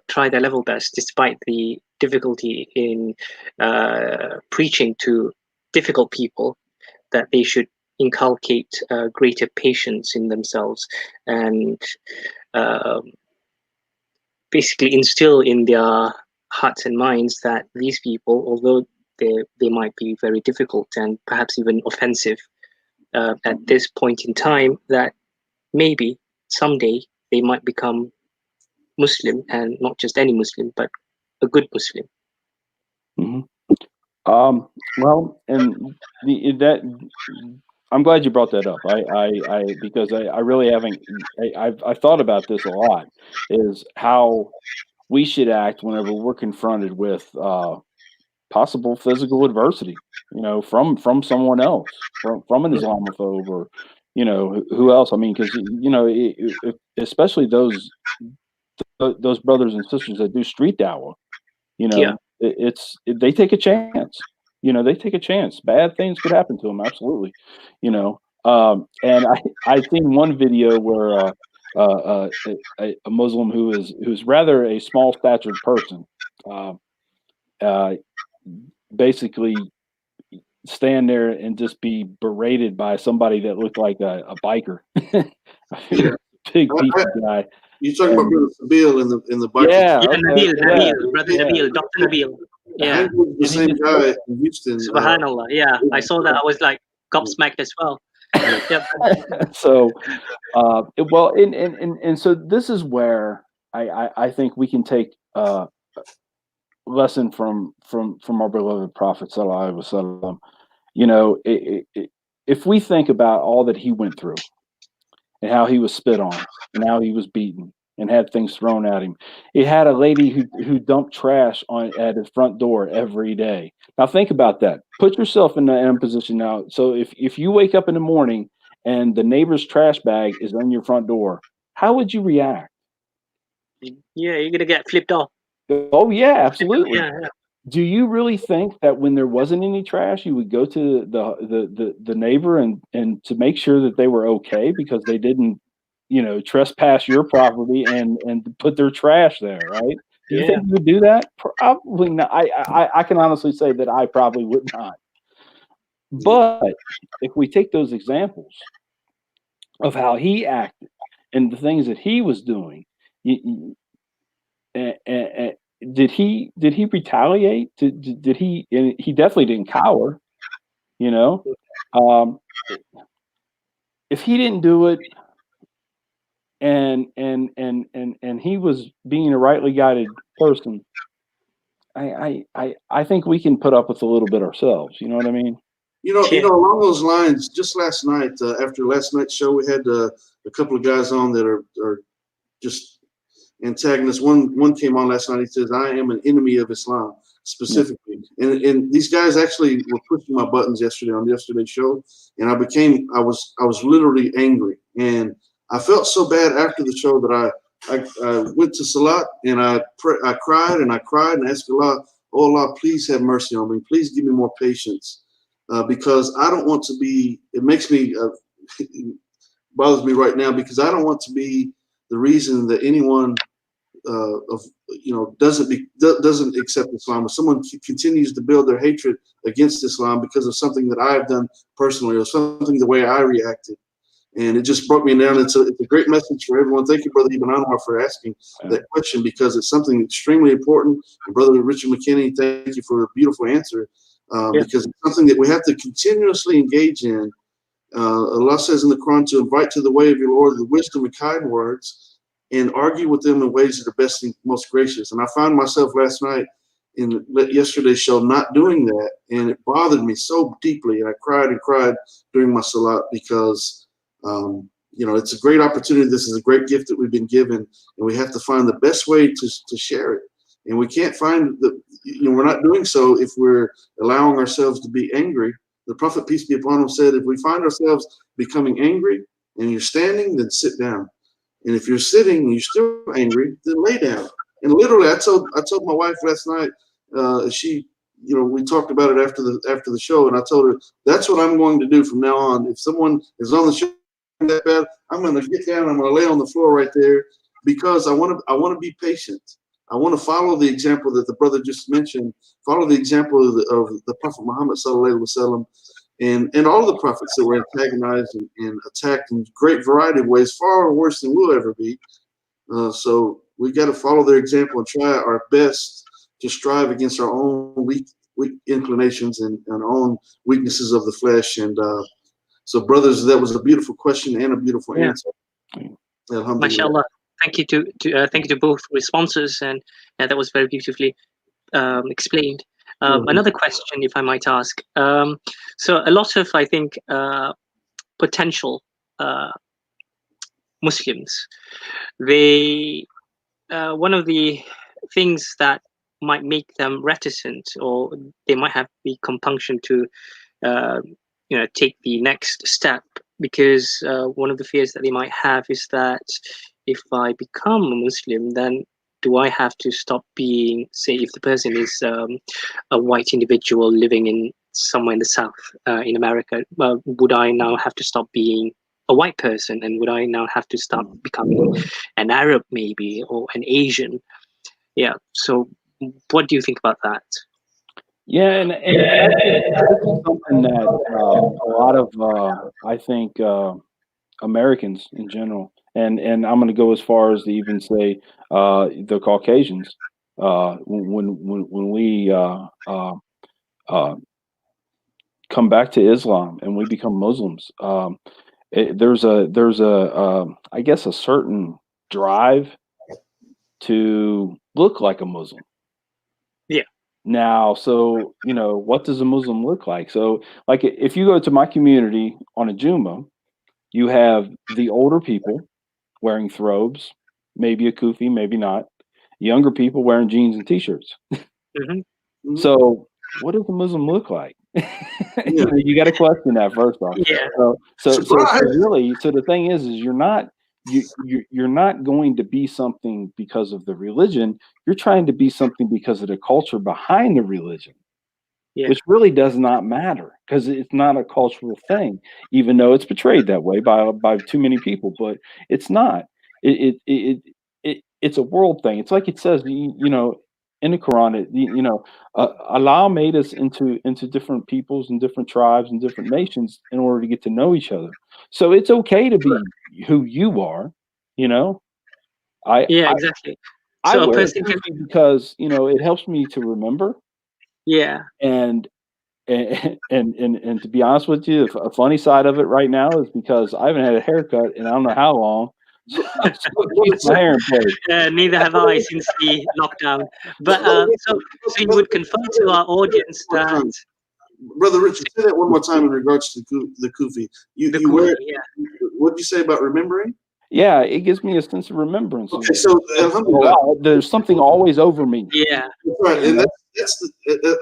try their level best, despite the difficulty in preaching to difficult people, that they should inculcate greater patience in themselves and basically instill in their hearts and minds that these people, although they might be very difficult and perhaps even offensive at this point in time, that maybe someday they might become Muslim, and not just any Muslim, but a good Muslim? Mm-hmm. Well, and I'm glad you brought that up. Because I really haven't. I've thought about this a lot. Is how we should act whenever we're confronted with possible physical adversity, from someone else, from an Islamophobe, or who else. I mean, because especially those brothers and sisters that do street dawah, they take a chance. They take a chance. Bad things could happen to them, absolutely. And I seen one video where a Muslim who's rather a small statured person, basically stand there and just be berated by somebody that looked like a biker. Big beefy guy. You're talking about Brother Nabil in the biker. Yeah, Nabil, Brother Nabil, Dr. Nabil. Yeah, the same guy in Houston. Subhanallah. Yeah, I saw that. I was like gobsmacked as well. Yep. So, well, and so this is where I think we can take lesson from our beloved Prophet Sallallahu Alaihi Wasallam. If we think about all that he went through and how he was spit on and how he was beaten and had things thrown at him, he had a lady who dumped trash at his front door every day. Now think about that. Put yourself in that position now. So if you wake up in the morning and the neighbor's trash bag is on your front door, how would you react? Yeah, you're gonna get flipped off. Oh yeah, absolutely. Yeah. do you really think that when there wasn't any trash, you would go to the neighbor and to make sure that they were okay because they didn't, trespass your property and put their trash there, right? Do you Yeah. think you would do that? Probably not. I can honestly say that I probably would not. But if we take those examples of how he acted and the things that he was doing, and did he retaliate? Did he? And he definitely didn't cower. You know, um, if he didn't do it, and he was being a rightly guided person, I think we can put up with a little bit ourselves. You know what I mean? Yeah. Along those lines, just last night, after last night's show, we had a couple of guys on that are just antagonists. One came on last night. He says, "I am an enemy of Islam," specifically, and these guys actually were pushing my buttons yesterday on yesterday's show, and I was literally angry, and I felt so bad after the show that I went to Salat and I cried and I cried and asked Allah, "Oh Allah, please have mercy on me. Please give me more patience." Because I don't want to be. It makes me it bothers me right now because I don't want to be the reason that anyone doesn't accept Islam. If someone continues to build their hatred against Islam because of something that I have done personally or something the way I reacted, and it just broke me down. It's a great message for everyone. Thank you, Brother Ibn Anwar, for asking that question because it's something extremely important. And Brother Richard McKinney, thank you for a beautiful answer. Because it's something that we have to continuously engage in. Allah says in the Quran to invite to the way of your Lord the wisdom and kind words and argue with them in ways that are best and most gracious. And I found myself last night in yesterday's show not doing that, and it bothered me so deeply. And I cried and cried during my salat because, it's a great opportunity. This is a great gift that we've been given, and we have to find the best way to share it. And we can't find we're not doing so if we're allowing ourselves to be angry. The Prophet, peace be upon him, said, if we find ourselves becoming angry and you're standing, then sit down. And if you're sitting and you're still angry, then lay down. And literally, I told my wife last night, we talked about it after the show, and I told her that's what I'm going to do from now on. If someone is on the show that bad, I'm going to get down. I'm going to lay on the floor right there because I want to be patient. I want to follow the example that the brother just mentioned, follow the example of the Prophet Muhammad sallallahu alaihi wasallam, and all the prophets that were antagonized and attacked in great variety of ways, far worse than we'll ever be. So we got to follow their example and try our best to strive against our own weak inclinations and our own weaknesses of the flesh. And so, brothers, that was a beautiful question and a beautiful answer. MashaAllah. Thank you to both responses, and that was very beautifully explained. Another question, if I might ask. So a lot of, I think, potential Muslims, one of the things that might make them reticent, or they might have the compunction to, take the next step, because one of the fears that they might have is that if I become a Muslim, then do I have to stop being, say, if the person is a white individual living in somewhere in the South, in America, would I now have to stop being a white person, and would I now have to start becoming an Arab maybe, or an Asian? Yeah. So what do you think about that? Yeah, and this is something that a lot of I think Americans in general, and I'm going to go as far as to even say the Caucasians, when we come back to Islam and we become Muslims, there's a I guess a certain drive to look like a Muslim. Yeah. Now, so what does a Muslim look like? So, like, if you go to my community on a Juma, you have the older people wearing throbes, maybe a kufi, maybe not. Younger people wearing jeans and t-shirts. Mm-hmm. So, what does a Muslim look like? You got to question that first off. Yeah. So really, so the thing is you're not you're not going to be something because of the religion. You're trying to be something because of the culture behind the religion, Yeah. which really does not matter because it's not a cultural thing, even though it's portrayed that way by too many people. But it's not. It's a world thing. It's like it says, in the Quran. Allah made us into different peoples and different tribes and different nations in order to get to know each other. So it's okay to be who you are. You know, I Yeah, I, exactly. I So a wear a person can, kufi because it helps me to remember yeah, and and to be honest with you, a funny side of it right now is because I haven't had a haircut in I don't know how long, so it keeps my hair in place. neither have I since the lockdown. But so you would confirm to our audience One that time. Brother Richard, say that one more time in regards to the kufi. the You wear kufi, it. yeah, What did you say about remembering? Yeah, it gives me a sense of remembrance Okay, so of alhamdulillah, Allah. There's something always over me. yeah, that's right, You and know?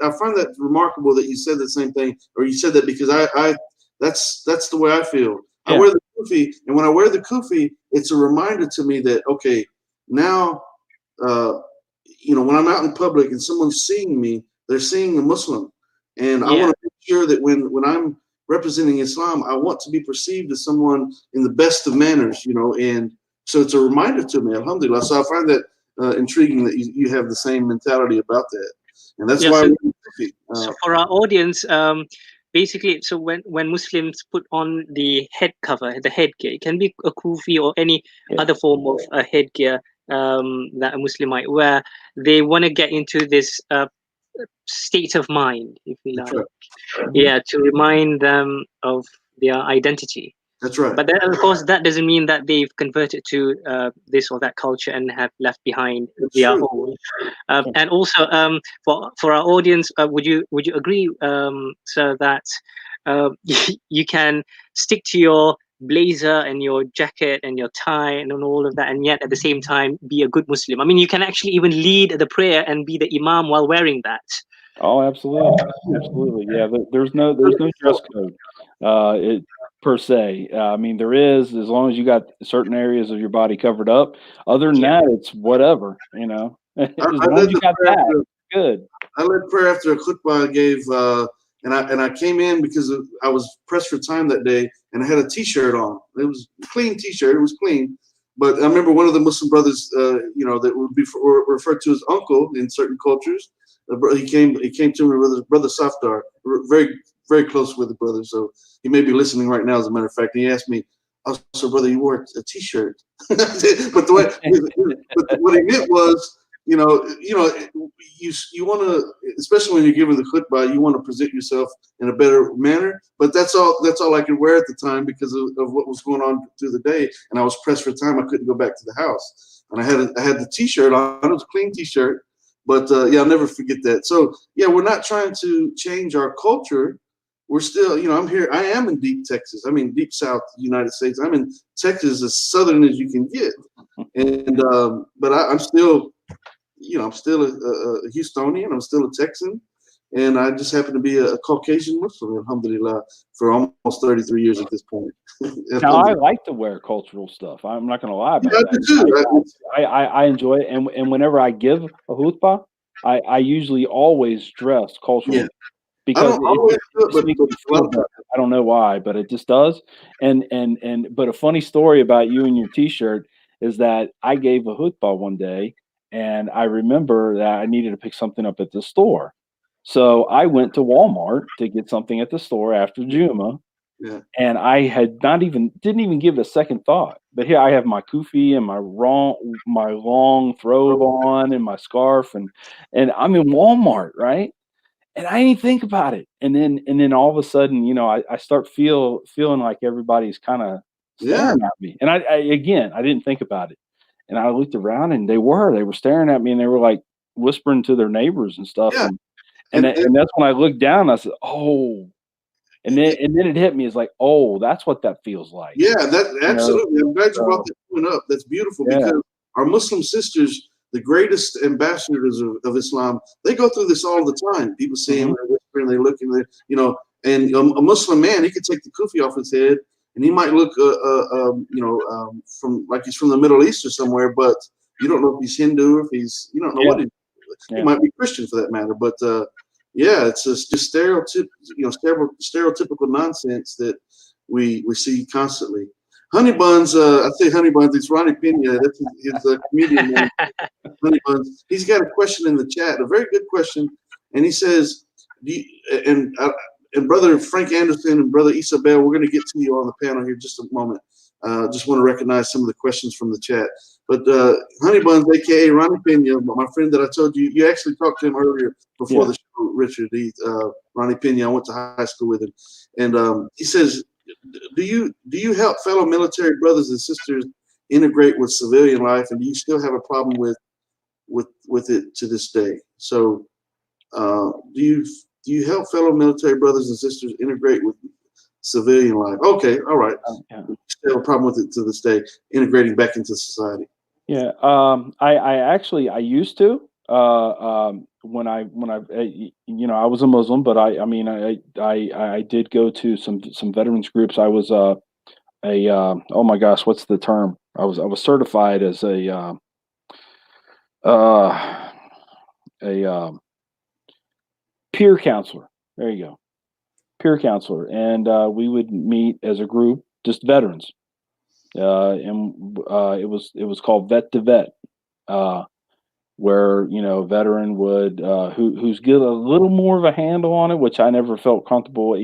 I find that remarkable that you said the same thing, or you said that because I that's the way I feel. I Yeah. wear the kufi, and when I wear the kufi, it's a reminder to me that okay, now when I'm out in public and someone's seeing me, they're seeing a Muslim, and I yeah, want to make sure that when I'm representing Islam, I want to be perceived as someone in the best of manners, and so it's a reminder to me, alhamdulillah. So I find that intriguing that you have the same mentality about that, and that's yeah. why. So for our audience, basically, so when Muslims put on the head cover, the headgear, it can be a kufi or any Yeah. other form of a headgear that a Muslim might wear. They want to get into this state of mind, if you That's like, right. yeah, to remind them of their identity. That's right. But then, of course, that doesn't mean that they've converted to this or that culture and have left behind That's their true. own. And also, for our audience, would you agree, sir, that you can stick to your blazer and your jacket and your tie and all of that, and yet at the same time be a good Muslim? I mean, you can actually even lead the prayer and be the imam while wearing that. Oh, absolutely, absolutely. Yeah, there's no dress code, it per se. I mean, there is as long as you got certain areas of your body covered up. Other than Yeah. that, it's whatever, As I long led as you the got prayer that, after, good. I led prayer after a khutbah I gave, and I came in because I was pressed for time that day, and I had a T-shirt on. It was a clean T-shirt. It was clean, but I remember one of the Muslim brothers, that would be referred to as uncle in certain cultures. He came to me with his brother Safdar, very very close with the brother. So he may be listening right now. As a matter of fact, he asked me, "Oh, so brother, you wore a T-shirt?" but what he meant was, you want to, especially when you're giving the khutbah, you want to present yourself in a better manner. But that's all I could wear at the time because of what was going on through the day, and I was pressed for time. I couldn't go back to the house, and I had the T-shirt on. It was a clean T-shirt, but I'll never forget that. So yeah, we're not trying to change our culture. We're still, I'm here. I am in deep Texas. I mean, deep South United States. I'm in Texas, as southern as you can get, and but I'm still. I'm still a Houstonian. I'm still a Texan, and I just happen to be a Caucasian Muslim, alhamdulillah, for almost 33 years at this point. Now, I like to wear cultural stuff. I'm not going to lie about that. I enjoy it, and whenever I give a khutbah, I usually always dress culturally because it just makes me feel better. I don't know why, but it just does. But a funny story about you and your T-shirt is that I gave a khutbah one day, and I remember that I needed to pick something up at the store. So I went to Walmart to get something at the store after Juma, Yeah. and I didn't even give it a second thought. But here I have my kufi and my long throbe on and my scarf, and I'm in Walmart, right? And I didn't think about it. And then all of a sudden, I start feeling like everybody's kind of staring at me. And I again, I didn't think about it. And I looked around, and they were staring at me, and they were like whispering to their neighbors and stuff. Yeah. And that's when I looked down, and I said, "Oh." And then it hit me. It's like, "Oh, that's what that feels like." Yeah, that absolutely. I'm glad you brought that point up. That's beautiful because our Muslim sisters, the greatest ambassadors of Islam, they go through this all the time. People see them, they're whispering, they're looking, and a Muslim man, he could take the kufi off his head, and he might look, from like he's from the Middle East or somewhere, but you don't know if he's Hindu, or if he's, you don't know what he might be Christian for that matter. But yeah, it's just stereotypical nonsense that we see constantly. Honey Buns, I say Honey Buns, it's Ronnie Pena. That's his comedian name. Honey Buns. He's got a question in the chat, a very good question, and he says, and Brother Frank Anderson and Brother Isabel, we're going to get to you on the panel here in just a moment. Just want to recognize some of the questions from the chat. But Honey Buns, aka Ronnie Pena, my friend that I told you, you actually talked to him earlier before the show, Richard. Ronnie Pena, I went to high school with him, and he says, do you help fellow military brothers and sisters integrate with civilian life, and do you still have a problem with it to this day? So do you help fellow military brothers and sisters integrate with civilian life? Okay, all right. Still have a problem with it to this day, integrating back into society. Yeah, I used to when I I was a Muslim, but I did go to some veterans groups. I was oh my gosh, what's the term? I was certified as a peer counselor. There you go, peer counselor, and we would meet as a group, just veterans. And it was called Vet to Vet, where a veteran would who's get a little more of a handle on it, which I never felt comfortable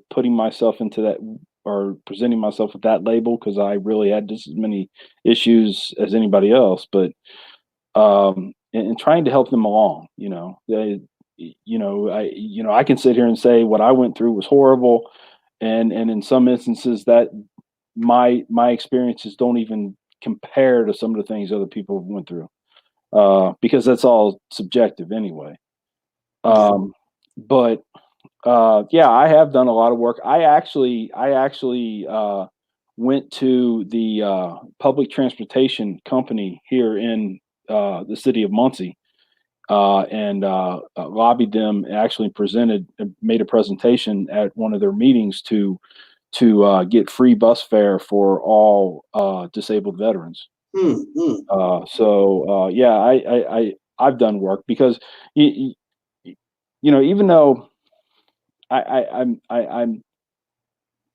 putting myself into that or presenting myself with that label, because I really had just as many issues as anybody else. But and trying to help them along, I can sit here and say what I went through was horrible, and in some instances that my experiences don't even compare to some of the things other people went through, because that's all subjective anyway. But yeah, I have done a lot of work. I actually went to the public transportation company here in the city of Muncie, and lobbied them, and actually made a presentation at one of their meetings to get free bus fare for all disabled veterans. So yeah, I've done work, because even though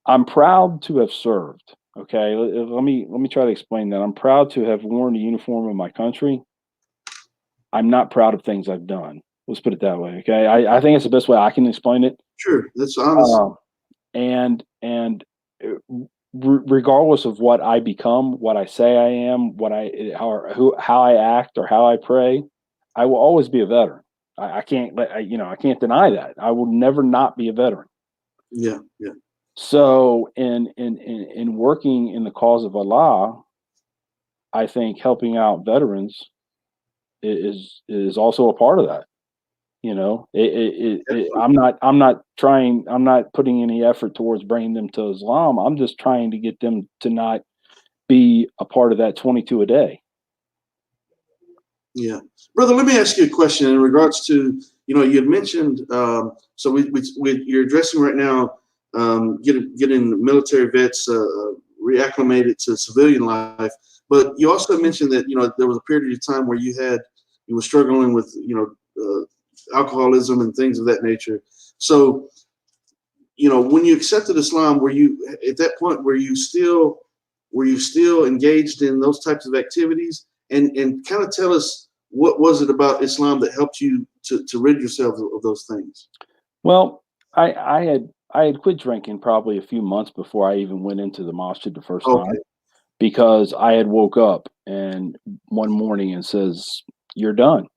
I'm proud to have served. Okay, let me try to explain that. I'm proud to have worn the uniform of my country. I'm not proud of things I've done. Let's put it that way. Okay, I think it's the best way I can explain it. Sure, that's honest. And regardless of what I become, what I say I am, how I act or how I pray, I will always be a veteran. I can't deny that. I will never not be a veteran. Yeah. So in working in the cause of Allah, I think helping out veterans is also a part of that. I'm not putting any effort towards bringing them to Islam. I'm just trying to get them to not be a part of that 22 a day. Yeah, brother, let me ask you a question in regards to, you had mentioned, so you're addressing right now, getting military vets reacclimated to civilian life, but you also mentioned that, there was a period of time where you were struggling with, alcoholism and things of that nature. So, when you accepted Islam, were you at that point, were you still engaged in those types of activities? And kind of tell us, what was it about Islam that helped you to rid yourself of those things? Well, I had quit drinking probably a few months before I even went into the masjid the first time, because I had woke up and one morning and says, "You're done.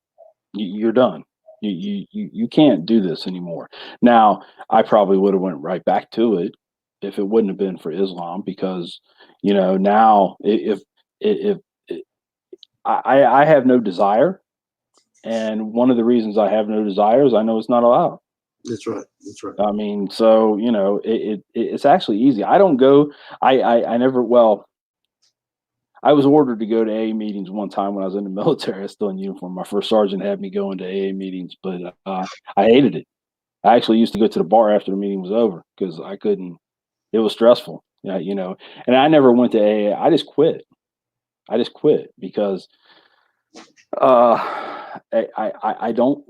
You're done. You can't do this anymore." Now, I probably would have went right back to it if it wouldn't have been for Islam, because now if I have no desire, and one of the reasons I have no desire is I know it's not allowed. That's right. I mean, so it's actually easy. I don't go. I never. Well, I was ordered to go to AA meetings one time when I was in the military. I was still in uniform. My first sergeant had me go into AA meetings, but I hated it. I actually used to go to the bar after the meeting was over because I couldn't. It was stressful. Yeah, you know, and I never went to AA. I just quit. I just quit because I don't,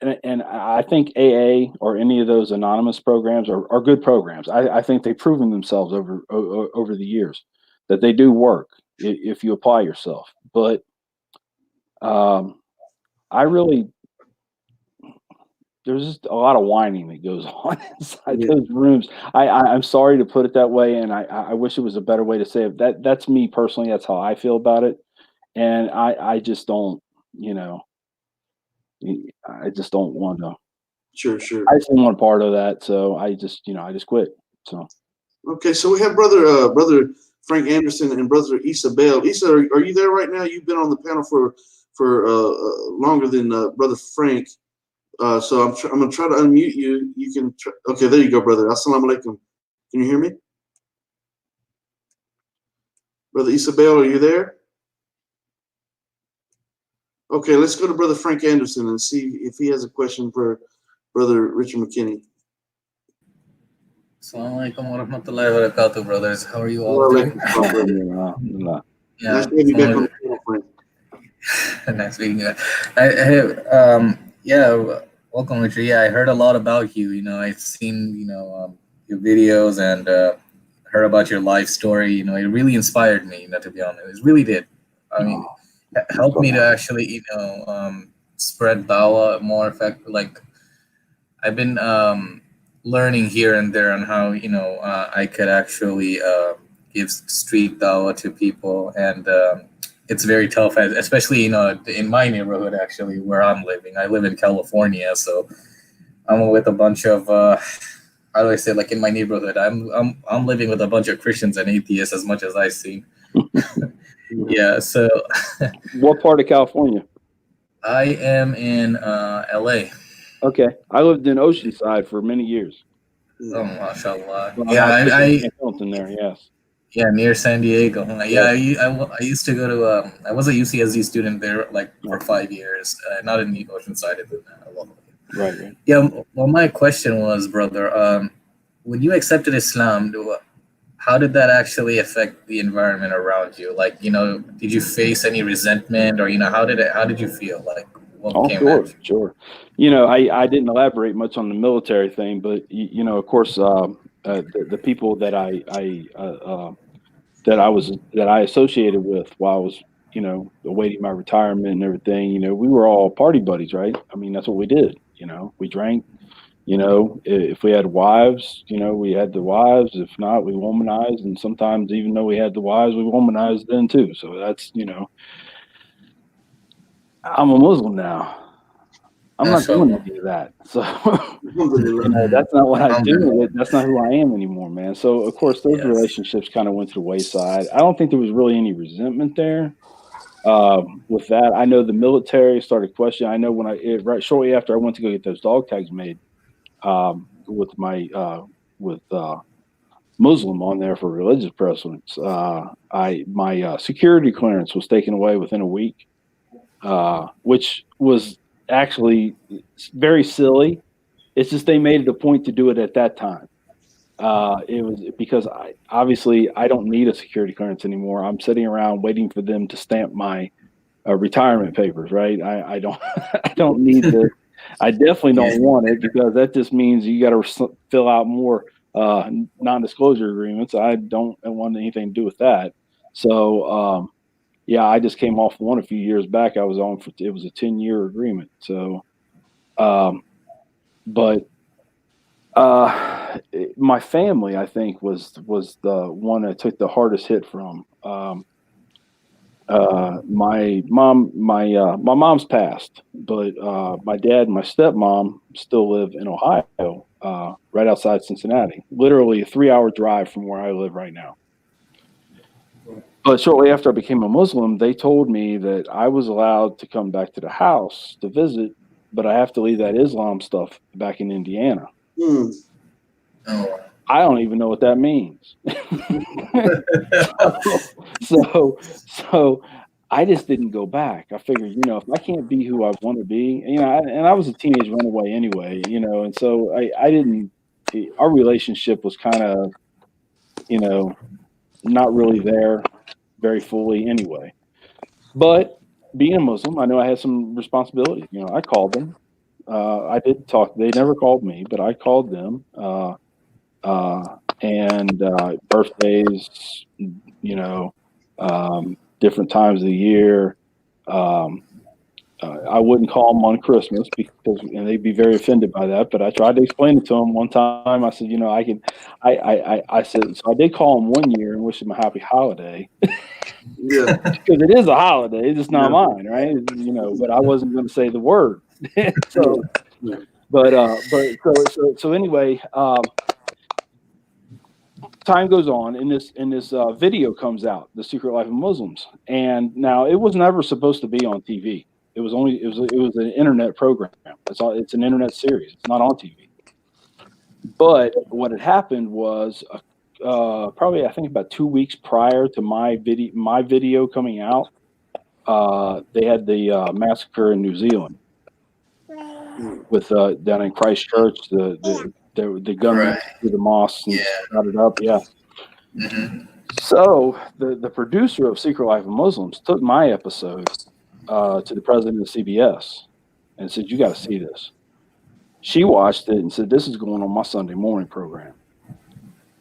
and I think AA or any of those anonymous programs are good programs. I think they've proven themselves over the years that they do work if you apply yourself. But I really there's just a lot of whining that goes on inside Yeah. those rooms. I'm sorry to put it that way, and I wish it was a better way to say it. That's me personally. That's how I feel about it, and I just don't, you know, I just don't want to. Sure, sure. I just don't want part of that, so I just, you know, I just quit. So Okay, so we have brother Frank Anderson and brother Issa Bell. Issa, are you there right now? You've been on the panel for longer than brother Frank. So I'm gonna try to unmute you. You can okay, there you go, brother. Assalamu alaikum. Can you hear me? Brother Issa Bell, are you there? Okay, let's go to brother Frank Anderson and see if he has a question for brother Richard McKinney. Assalamualaikum warahmatullahi wabarakatuh, brothers. How are you all Well, doing? nice to have you back on the panel, Frank. Nice meeting you. Welcome, Richard. Yeah, I heard a lot about you. You know, I've seen, your videos and heard about your life story. You know, it really inspired me, to be honest. It really did. I mean, it helped me to actually, spread dawah more effective. Like, I've been learning here and there on how, I could actually give street dawah to people. And it's very tough, especially, in my neighborhood, actually, where I'm living. I live in California, so I'm with a bunch of, how do I say, like in my neighborhood, I'm living with a bunch of Christians and atheists as much as I've seen. Yeah, so. what part of California? I am in LA. Okay, I lived in Oceanside for many years. Oh, mashallah. Well, Yeah, I Hamilton there. Yes. Yeah, near San Diego. Yeah, Yeah. I used to go to. I was a UCSD student there, like for 5 years. Not in the Oceanside. Right. Yeah. Well, my question was, brother, when you accepted Islam, how did that actually affect the environment around you? Like, did you face any resentment, or how did you feel? Like, what came at you? Sure. You know, I didn't elaborate much on the military thing, but of course, the people that I associated with while I was, awaiting my retirement and everything, we were all party buddies, right? I mean, that's what we did. We drank. If we had wives, we had the wives. If not, we womanized, and sometimes even though we had the wives, we womanized then too. So that's, I'm a Muslim now. I'm not doing any of that. So that's not what I do. That's not who I am anymore, man. So of course those relationships kind of went to the wayside. I don't think there was really any resentment there. With that, I know the military started questioning. I know right shortly after I went to go get those dog tags made, with my Muslim on there for religious preference, my security clearance was taken away within a week, which was actually very silly. It's just they made it a point to do it at that time. It was because I don't need a security clearance anymore. I'm sitting around waiting for them to stamp my retirement papers. Right? I don't I don't need to. I definitely don't want it because that just means you got to fill out more non-disclosure agreements. I don't want anything to do with that. So yeah, I just came off one a few years back. I was on for it was a 10-year agreement. So, but my family, I think, was the one that took the hardest hit from. My mom's passed, but my dad and my stepmom still live in Ohio, right outside Cincinnati, literally a 3-hour drive from where I live right now. But shortly after I became a Muslim, they told me that I was allowed to come back to the house to visit, but I have to leave that Islam stuff back in Indiana. I don't even know what that means. So I just didn't go back. I figured, if I can't be who I want to be, and I was a teenage runaway anyway, and so I didn't. Our relationship was kind of, not really there very fully anyway. But being a Muslim, I know I had some responsibility. I called them. I did talk. They never called me, but I called them. And birthdays, different times of the year. I wouldn't call them on Christmas and they'd be very offended by that. But I tried to explain it to them one time. I said, I said, so I did call them one year and wish them a happy holiday. Yeah. Because it is a holiday. It's just not mine, right? But I wasn't going to say the word. So anyway, time goes on, and this video comes out, The Secret Life of Muslims, and now it was never supposed to be on TV. It was an internet program. It's an internet series. It's not on TV. But what had happened was probably I think about 2 weeks prior to my video coming out, they had the massacre in New Zealand with down in Christchurch, the gunmen through the mosque and shot it up. Yeah. Mm-hmm. So the producer of Secret Life of Muslims took my episode to the president of CBS and said, "You got to see this." She watched it and said, "This is going on my Sunday morning program."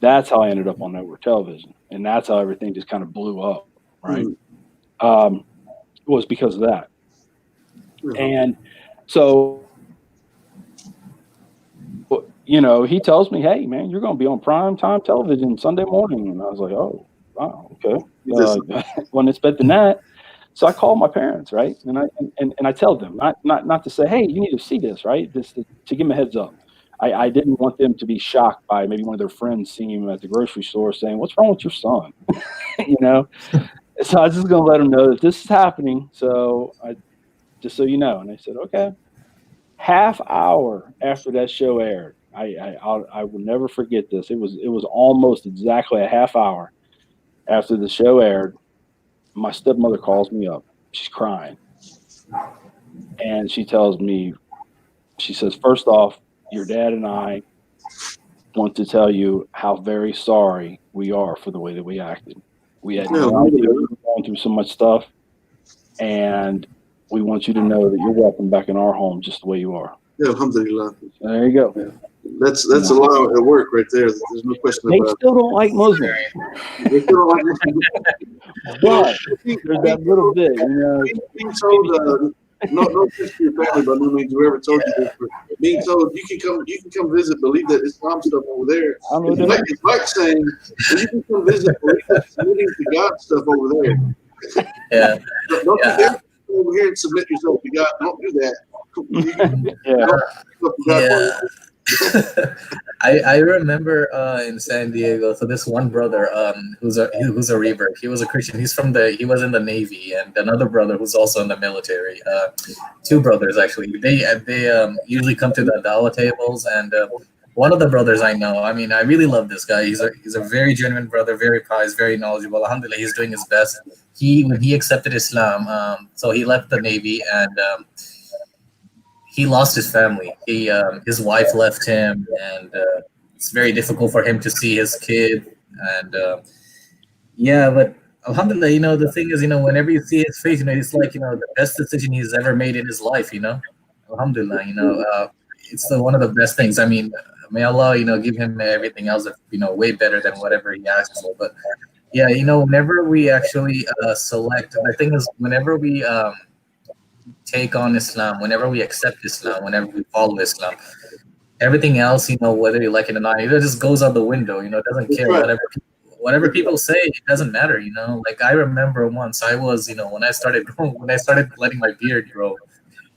That's how I ended up on network television, and that's how everything just kind of blew up. Right? It was because of that, and so. He tells me, "Hey, man, you're going to be on prime time television Sunday morning." And I was like, "Oh, wow, okay." Wasn't expecting that. So I called my parents, right? And I tell them, not to say, "Hey, you need to see this," right? This to give them a heads up. I didn't want them to be shocked by maybe one of their friends seeing him at the grocery store saying, "What's wrong with your son?" So I was just going to let them know that this is happening. So just so you know. And they said, "Okay." Half hour after that show aired, I will never forget this. It was almost exactly a half hour after the show aired. My stepmother calls me up. She's crying, and she tells me, she says, "First off, your dad and I want to tell you how very sorry we are for the way that we acted. We had no idea we were going through so much stuff, and we want you to know that you're welcome back in our home just the way you are." Yeah, alhamdulillah. There you go. Yeah. That's a lot of work right there. There's no question They about it. still don't like Muslims. They still don't like Muslims. But there's that little bit, Being told, no offense to your family, by no means whoever told you this, but being told you can come visit, believe that Islam stuff over there. It's like saying you can come visit, believe that submitting to God stuff over there. Yeah. Don't you dare come over here and submit yourself to God. Don't do that. I remember in San Diego. So this one brother, who's a revert. He was a Christian. He was in the Navy, and another brother who's also in the military. Two brothers actually. They usually come to the dawah tables, and one of the brothers I know. I mean, I really love this guy. He's a very genuine brother, very pious, very knowledgeable. Alhamdulillah, he's doing his best. When he accepted Islam, so he left the Navy and. He lost his family. His wife left him, and it's very difficult for him to see his kid. And but alhamdulillah, the thing is, whenever you see his face, it's like, the best decision he's ever made in his life. Alhamdulillah, it's one of the best things. I mean, may Allah, give him everything else, way better than whatever he asks for. But yeah, whenever we actually select, the thing is, whenever we take on Islam, whenever we accept Islam, whenever we follow Islam, everything else, whether you like it or not, it just goes out the window. It doesn't care whatever people say. It doesn't matter. Like I remember once I was, when I started letting my beard grow,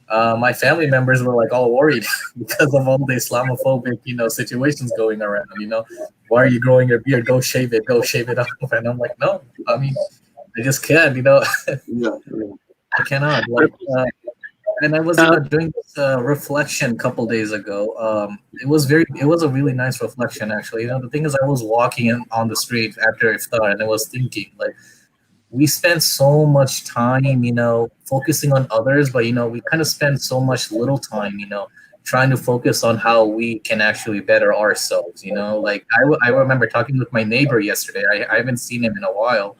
my family members were like all worried because of all the Islamophobic, situations going around. Why are you growing your beard? Go shave it off. And I'm like, no, I mean, I just can't. I cannot. And I was doing this reflection a couple days ago. It was a really nice reflection, actually. The thing is, I was walking on the street after iftar, and I was thinking, like, we spend so much time, focusing on others, but we kind of spend so much little time, trying to focus on how we can actually better ourselves. Like I remember talking with my neighbor yesterday. I haven't seen him in a while.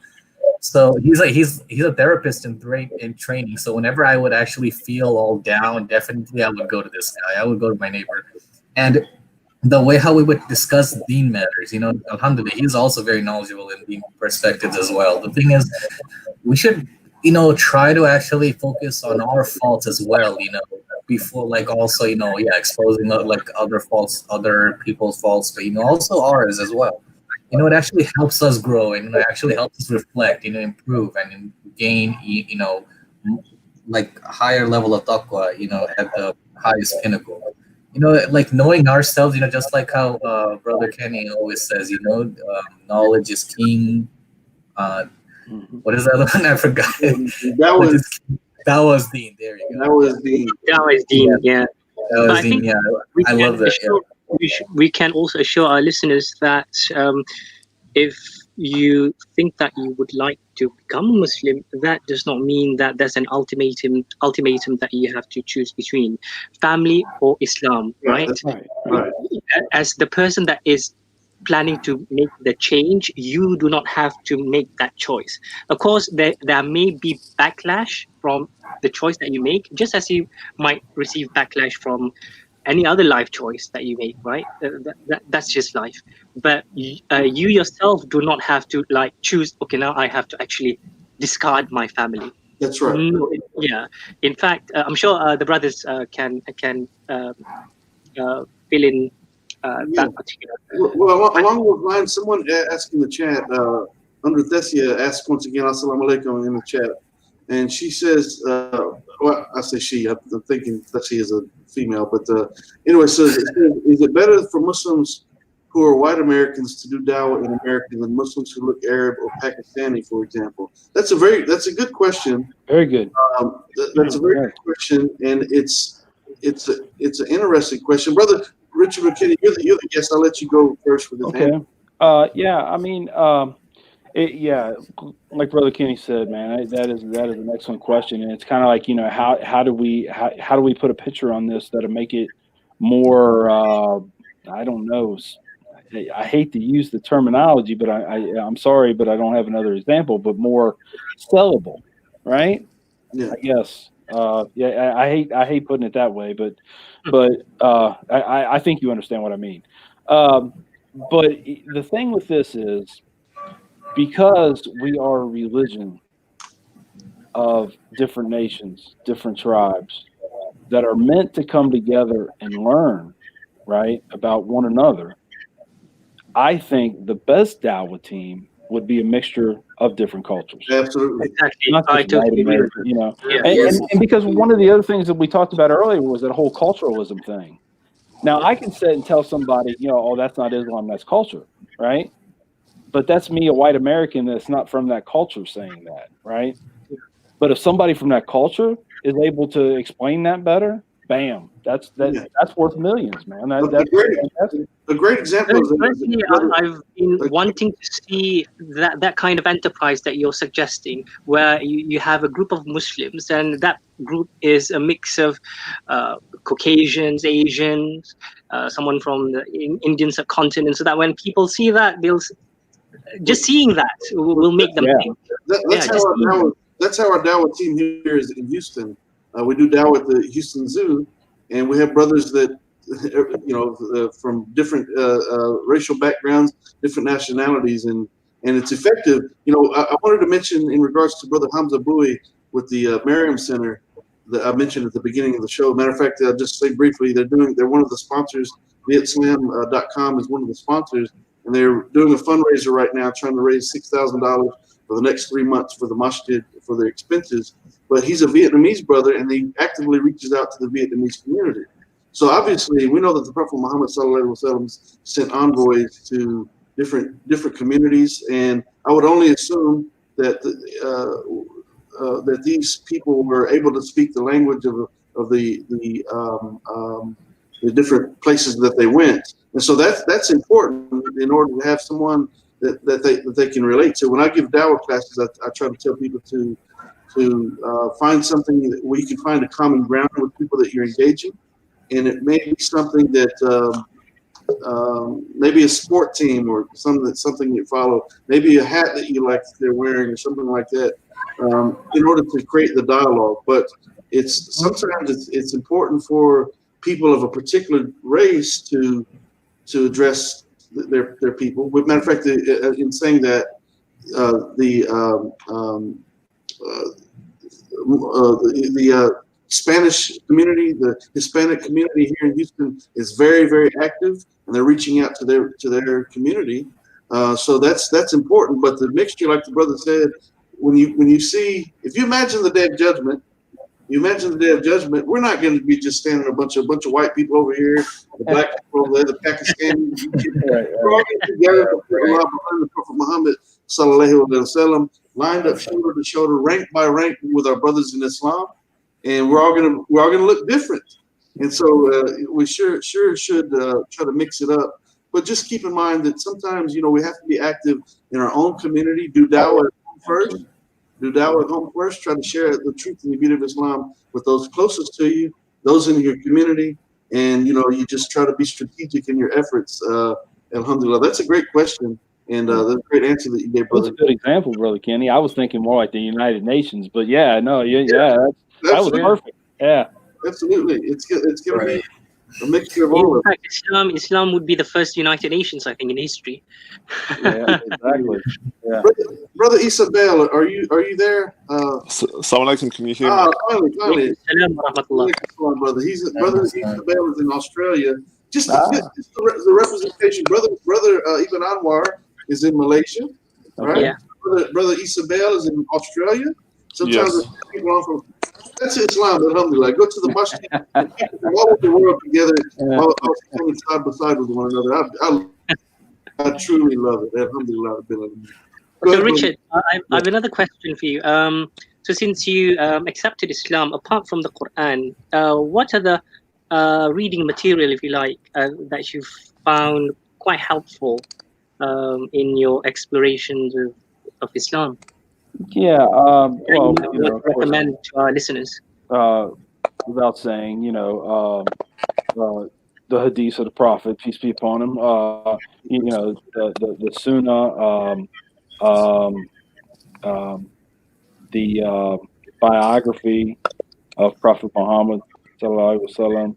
So he's a therapist in training. So whenever I would actually feel all down, definitely I would go to this guy. I would go to my neighbor, and the way how we would discuss deen matters, alhamdulillah, he's also very knowledgeable in deen perspectives as well. The thing is, we should, try to actually focus on our faults as well, before, like, also, exposing like other faults, other people's faults, but also ours as well. It actually helps us grow, and it actually helps us reflect, improve and gain, like a higher level of taqwa, at the highest pinnacle. Like knowing ourselves, just like how Brother Kenny always says, knowledge is king. What is the other one? I forgot. That was Dean. There you go. That was Dean. That was Dean. Yeah. That was I Dean. think Yeah, we I can love that. assure- we can also assure our listeners that if you think that you would like to become a Muslim, that does not mean that there's an ultimatum that you have to choose between family or Islam, right? That's right. As the person that is planning to make the change, you do not have to make that choice. Of course, there may be backlash from the choice that you make, just as you might receive backlash from any other life choice that you make, right? That's just life. But you yourself do not have to like choose, okay, now I have to actually discard my family. That's right. No, yeah. In fact, I'm sure the brothers can fill in that particular. Well, along those lines, someone asked in the chat, under Thesia asked once again, Assalamu alaikum, in the chat. And she says, well, I say she, I'm thinking that she is a female, but anyway, so is it better for Muslims who are white Americans to do dawah in America than Muslims who look Arab or Pakistani, for example? That's a good question. Very good. That's a very good question, and it's an interesting question. Brother Richard McKinney, you're the guest. I'll let you go first with this. Okay. Yeah, I mean, yeah, like Brother Kenny said, man, that is an excellent question, and it's kind of like, how do we put a picture on this that'll make it more, I don't know, I hate to use the terminology, but I'm sorry, but I don't have another example, but more sellable, right? Yeah. I guess. Yeah, I hate putting it that way, but I think you understand what I mean. But the thing with this is, because we are a religion of different nations, different tribes that are meant to come together and learn, right, about one another, I think the best dawah team would be a mixture of different cultures. Absolutely. Exactly. Not I just totally white agree. American, Yeah. and because one of the other things that we talked about earlier was that whole culturalism thing. Now, I can sit and tell somebody, oh, that's not Islam, that's culture, right? But that's me, a white American that's not from that culture, saying that, right? But if somebody from that culture is able to explain that better, bam, that's worth millions, man. A great example is Personally, I've been wanting to see that kind of enterprise that you're suggesting, where you have a group of Muslims, and that group is a mix of Caucasians, Asians, someone from the Indian subcontinent, so that when people see that, they'll just seeing that will make them think. That's how our dawah team here is in Houston. We do dawah at the Houston Zoo, and we have brothers that from different racial backgrounds, different nationalities, and it's effective. I wanted to mention in regards to Brother Hamza Bowie with the Merriam Center that I mentioned at the beginning of the show. Matter of fact, I'll just say briefly, they're one of the sponsors. Vietslam.com is one of the sponsors, and they're doing a fundraiser right now, trying to raise $6,000 for the next 3 months for the masjid for their expenses. But he's a Vietnamese brother, and he actively reaches out to the Vietnamese community. So obviously, we know that the Prophet Muhammad SAW sent envoys to different communities, and I would only assume that that these people were able to speak the language of the different places that they went, and so that's important in order to have someone that they can relate to. When I give dawah classes, I try to tell people to find something where you can find a common ground with people that you're engaging. and it may be something that maybe a sport team or something you follow, maybe a hat that you like that they're wearing or something like that, in order to create the dialogue. But sometimes it's important for people of a particular race to address their people. With matter of fact, in saying that, the Spanish community, the Hispanic community here in Houston is very, very active, and they're reaching out to their community. So that's important. But the mixture, like the brother said, when you see, if you imagine the Day of Judgment, we're not going to be just standing a bunch of white people over here, the black people over there, the Pakistanis. We're all getting together before Allah, the Prophet Muhammad sallallahu alaihi wasallam, lined up shoulder to shoulder, rank by rank with our brothers in Islam, and we're all gonna look different. And so we sure should try to mix it up. But just keep in mind that sometimes we have to be active in our own community. Do dawah first. Do dawah at home first. Try to share the truth and the beauty of Islam with those closest to you, those in your community, and you just try to be strategic in your efforts. Alhamdulillah, that's a great question, and that's a great answer that you gave, brother. That's a good example, Brother Kenny. I was thinking more like the United Nations, but that was perfect. Yeah, absolutely. It's going to be a mixture of all of it. In fact, Islam would be the first United Nations, I think, in history. Yeah, exactly. Yeah. Brother Isabel, are you there? Assalamu alaikum, can you hear me? Finally. Brother. Brother Isabel is in Australia. Just the representation. Brother Ibn Anwar is in Malaysia, right? Yeah. Brother Isabel is in Australia. Sometimes people are from. That's Islam, alhamdulillah. Go to the masjid and people from all over the world together, all standing side by side with one another. I truly love it. Alhamdulillah. So Richard, I have another question for you. So since you accepted Islam, apart from the Quran, what are the reading material, if you like, that you've found quite helpful in your explorations of Islam? Yeah, well, recommend to our listeners. Without saying, the hadith of the Prophet, peace be upon him. The Sunnah, the biography of Prophet Muhammad sallallahu alaihi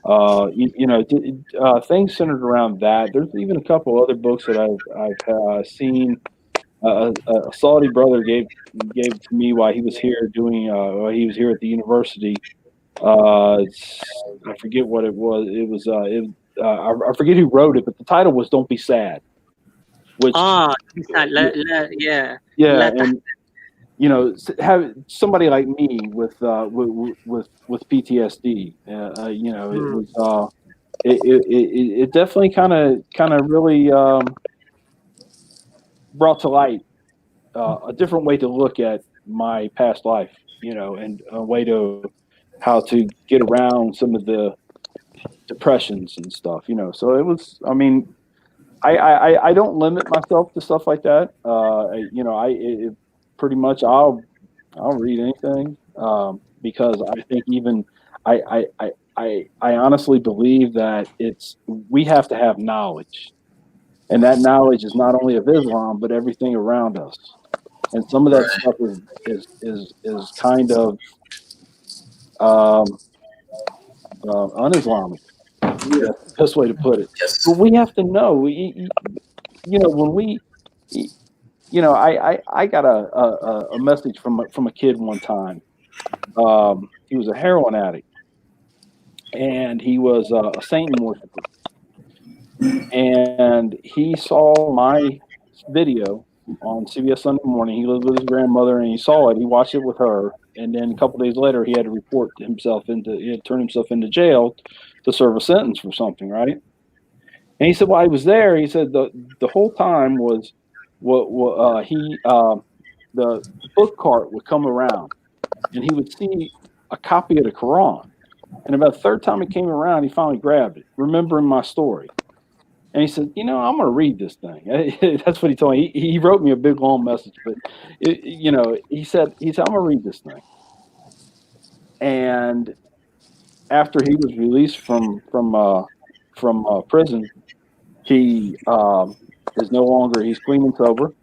wasallam. Things centered around that. There's even a couple other books that I've seen. A Saudi brother gave to me while he was here while he was here at the university. I forget what it was. It was I forget who wrote it, but the title was "Don't Be Sad." Which and have somebody like me with PTSD. It definitely kind of really brought to light a different way to look at my past life, and a way to how to get around some of the depressions and stuff, So it was, I don't limit myself to stuff like that. Pretty much I'll read anything because I think even I honestly believe that we have to have knowledge. And that knowledge is not only of Islam, but everything around us. And some of that stuff is kind of un-Islamic. That's the best way to put it. Yes. But we have to know. When I got a message from a kid one time. He was a heroin addict, and he was a Satan worshiper. And he saw my video on CBS Sunday Morning. He lived with his grandmother, and he saw it. He watched it with her, and then a couple days later, he had to turn himself into jail to serve a sentence for something, right? And he said, while he was there, he said the whole time was the book cart would come around, and he would see a copy of the Quran. And about the third time it came around, he finally grabbed it, remembering my story. And he said, I'm going to read this thing. That's what he told me. He wrote me a big, long message. But, he said, I'm going to read this thing. And after he was released from prison, he is no longer, he's clean and sober,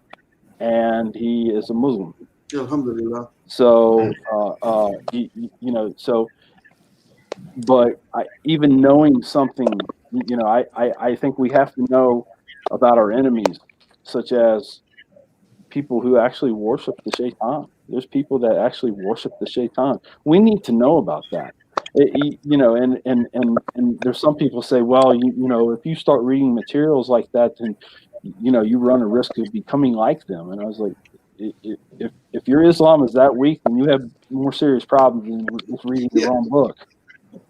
and he is a Muslim. Alhamdulillah. So you know, so but even knowing something, you know, I think we have to know about our enemies, such as people who actually worship the shaitan. There's people that actually worship the shaitan. We need to know about that. You know, and there's some people say, well, you know, if you start reading materials like that, then you know you run a risk of becoming like them. And I was like, if your Islam is that weak, then you have more serious problems than just reading the Yeah, wrong book.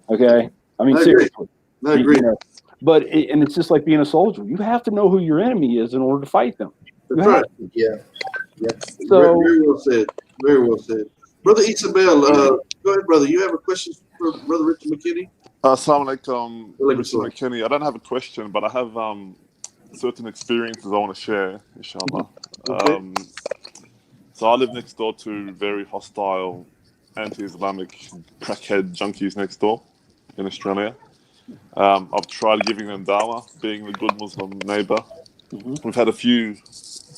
Okay, I mean I agree. seriously. I agree. You know, but and it's just like being a soldier. You have to know who your enemy is in order to fight them. You That's have right. to. Yeah. Very, So very well said. Very well said. Brother Isabel, go ahead, brother. You have a question for Brother Richard McKinney? Assalamu alaikum, Alaikum Richard salam. McKinney. I don't have a question, but I have certain experiences I want to share, inshallah. Okay. So I live next door to very hostile anti-Islamic crackhead junkies next door in Australia. I've tried giving them dawah, being a good Muslim neighbor. We've had a few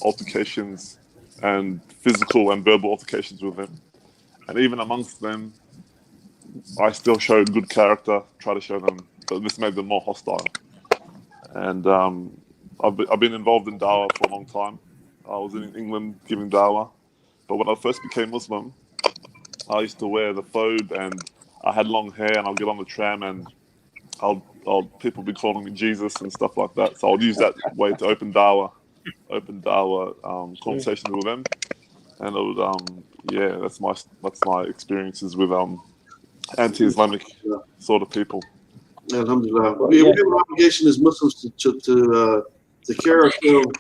altercations and physical and verbal altercations with them. And even amongst them, I still showed good character, try to show them, but this made them more hostile. And I've been involved in dawah for a long time. I was in England giving dawah. But when I first became Muslim, I used to wear the thobe and I had long hair and I'll get on the tram and people be calling me Jesus and stuff like that. So I'll use that way to open dawah conversations with them. And it would, yeah, that's my experiences with anti-Islamic sort of people. Alhamdulillah. Well, We yeah. have an obligation as Muslims to carry ourselves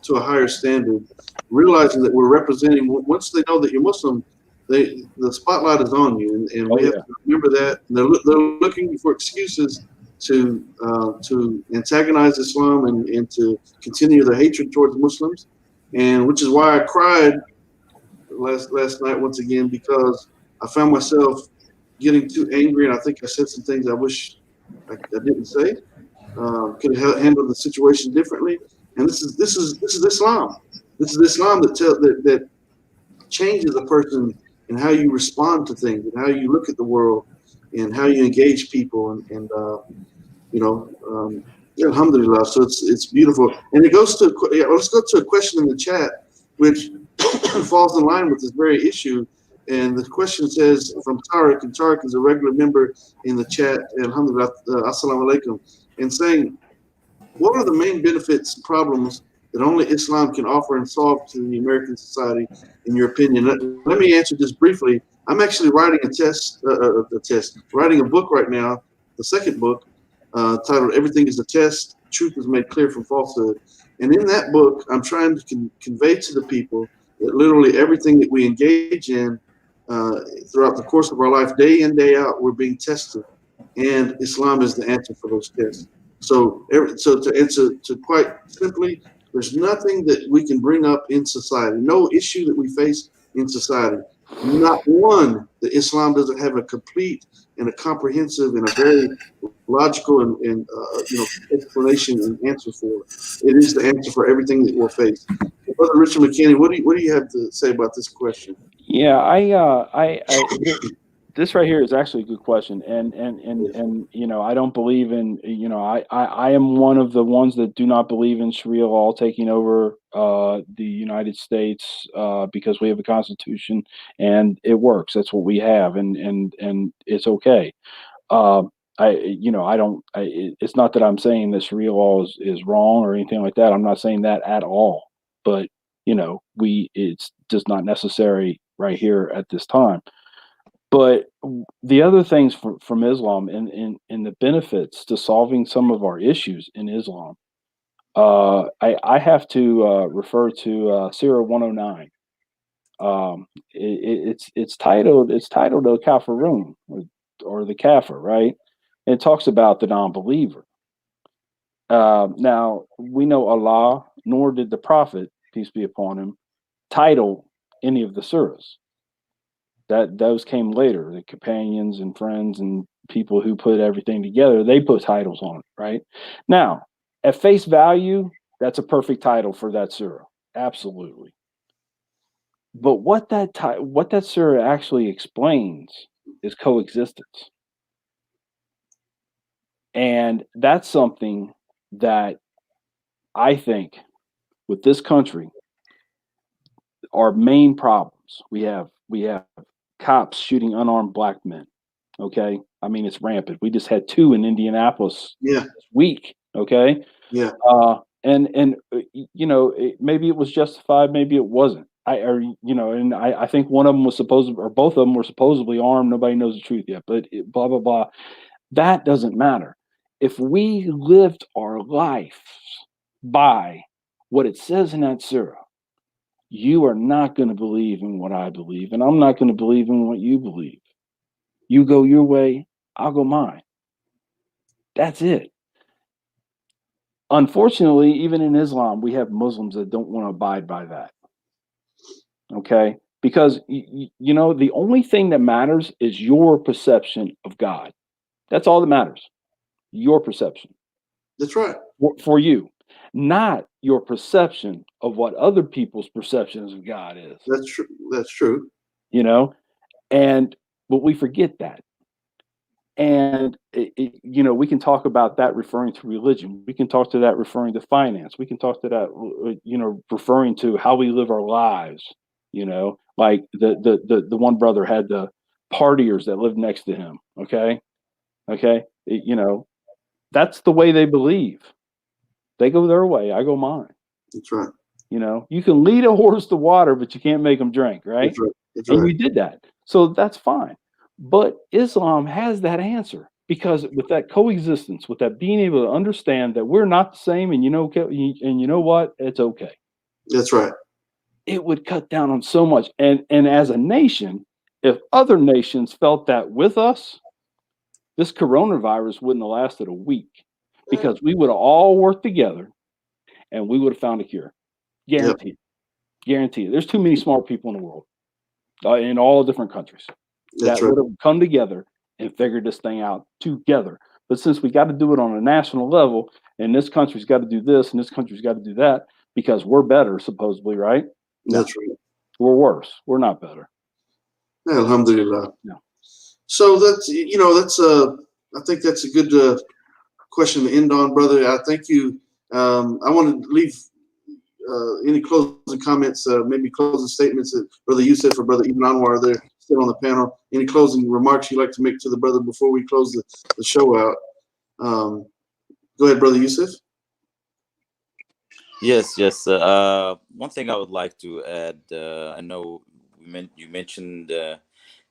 to a higher standard, realizing that we're representing. Once they know that you're Muslim, the spotlight is on you, and we have to remember that. And they're looking for excuses to antagonize Islam and to continue their hatred towards Muslims, and which is why I cried last night once again, because I found myself getting too angry, and I think I said some things I wish I didn't say. Could have handled the situation differently. And this is Islam. This is Islam that changes a person and how you respond to things and how you look at the world and how you engage people and alhamdulillah. So it's beautiful. And it goes to let's go to a question in the chat which falls in line with this very issue. And the question says from Tariq, and Tariq is a regular member in the chat, alhamdulillah, assalamu alaikum, and saying, what are the main benefits and problems that only Islam can offer and solve to the American society, in your opinion? Let me answer this briefly. I'm actually writing writing a book right now, the second book, titled Everything is a Test, Truth is Made Clear from Falsehood. And in that book, I'm trying to convey to the people that literally everything that we engage in throughout the course of our life, day in, day out, we're being tested. And Islam is the answer for those tests. So to answer to quite simply, there's nothing that we can bring up in society, no issue that we face in society, not one that Islam doesn't have a complete and a comprehensive and a very logical and explanation and answer for. It is the answer for everything that we'll face. Brother Richard McKinney, what do you have to say about this question? Yeah, this right here is actually a good question, and you know, I don't believe in, you know, I am one of the ones that do not believe in Sharia law taking over the United States because we have a constitution and it works. That's what we have, and it's okay. I don't. It's not that I'm saying that Sharia law is wrong or anything like that. I'm not saying that at all. But you know, it's just not necessary right here at this time. But the other things from Islam and the benefits to solving some of our issues in Islam, I have to refer to Surah 109. It's titled Al Kafirun, or the Kafir, right? It talks about the non-believer. Now we know Allah, nor did the Prophet, peace be upon him, title any of the surahs. Those came later. The companions and friends and people who put everything together, they put titles on it, right? Now, at face value, that's a perfect title for that surah. Absolutely. But what that surah actually explains is coexistence. And that's something that I think with this country, our main problems. We have cops shooting unarmed black men. Okay, I mean it's rampant. We just had two in Indianapolis Yeah. this week. Okay, Yeah. maybe it was justified, maybe it wasn't. I think one of them was or both of them were supposedly armed. Nobody knows the truth yet, but blah blah blah. That doesn't matter. If we lived our life by what it says in that surah, you are not going to believe in what I believe, and I'm not going to believe in what you believe. You go your way, I'll go mine. That's it. Unfortunately, even in Islam, we have Muslims that don't want to abide by that. Okay? Because, the only thing that matters is your perception of God. That's all that matters. Your perception. That's right. For you, not your perception of what other people's perceptions of God is. That's true. That's true. But we forget that. And, we can talk about that referring to religion. We can talk to that referring to finance. We can talk to that, referring to how we live our lives. Like the one brother had the partiers that lived next to him. Okay. That's the way they believe. They go their way. I go mine. That's right. You can lead a horse to water, but you can't make them drink. Right. That's right. That's And right. you did that. So that's fine. But Islam has that answer because with that coexistence, with that being able to understand that we're not the same, and you know what, it's okay. That's right. It would cut down on so much. And as a nation, if other nations felt that with us, this coronavirus wouldn't have lasted a week because we would have all worked together and we would have found a cure. Guaranteed. Yep. Guaranteed. There's too many smart people in the world, in all different countries. That's that right. would have come together and figured this thing out together. But since we got to do it on a national level, and this country's got to do this, and this country's got to do that, because we're better, supposedly, right? No, that's right. We're worse. We're not better. Alhamdulillah. No. So that's I think that's a good question to end on, brother. I thank you. I want to leave any closing comments, maybe closing statements that Brother Yusuf or Brother Ibn Anwar there still on the panel. Any closing remarks you'd like to make to the brother before we close the show out? Go ahead, Brother Yusuf. Yes. One thing I would like to add, I know you mentioned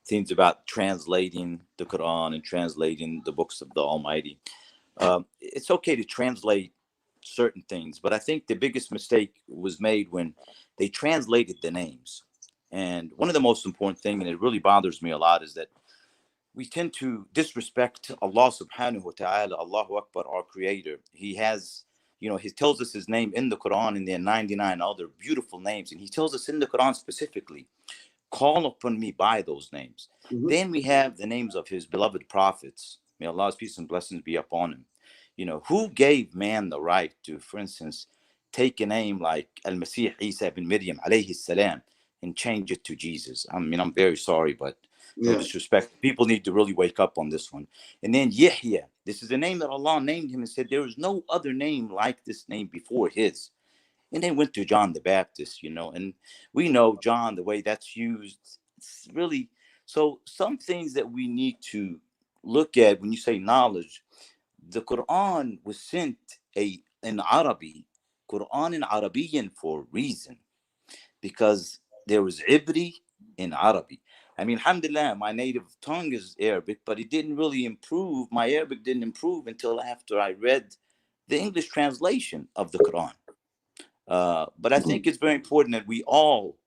things about translating the Quran and translating the books of the Almighty. It's okay to translate certain things, but I think the biggest mistake was made when they translated the names. And one of the most important things, and it really bothers me a lot, is that we tend to disrespect Allah subhanahu wa ta'ala, Allahu Akbar, our creator. He has, he tells us his name in the Quran, and there are 99 other beautiful names. And he tells us in the Quran specifically, call upon me by those names. Mm-hmm. Then we have the names of his beloved prophets. May Allah's peace and blessings be upon him. Who gave man the right to, for instance, take a name like Al-Masih Isa ibn Maryam alayhi salam and change it to Jesus? I mean, I'm very sorry, but no disrespect. People need to really wake up on this one. And then Yahya, this is a name that Allah named him and said there is no other name like this name before his. And they went to John the Baptist, and we know John, the way that's used, it's really, so some things that we need to look at when you say knowledge. The Quran was sent in Arabic, Quran in Arabian for a reason, because there was Ibri in Arabic. I mean, alhamdulillah, my native tongue is Arabic, but it didn't really improve. My Arabic didn't improve until after I read the English translation of the Quran. But I think it's very important that we all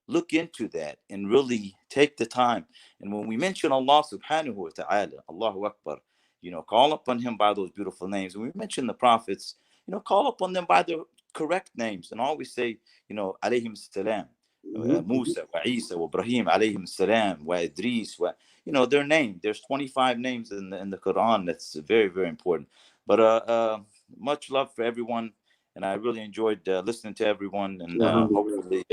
look into that and really take the time. And when we mention Allah subhanahu wa ta'ala, Allahu Akbar, call upon him by those beautiful names. When we mention the prophets, call upon them by their correct names and always say, alayhim salam. Musa, Isa, Ibrahim alayhim salam, Idris, their name. There's 25 names in the Quran. That's very, very important. But much love for everyone, and I really enjoyed listening to everyone, and hopefully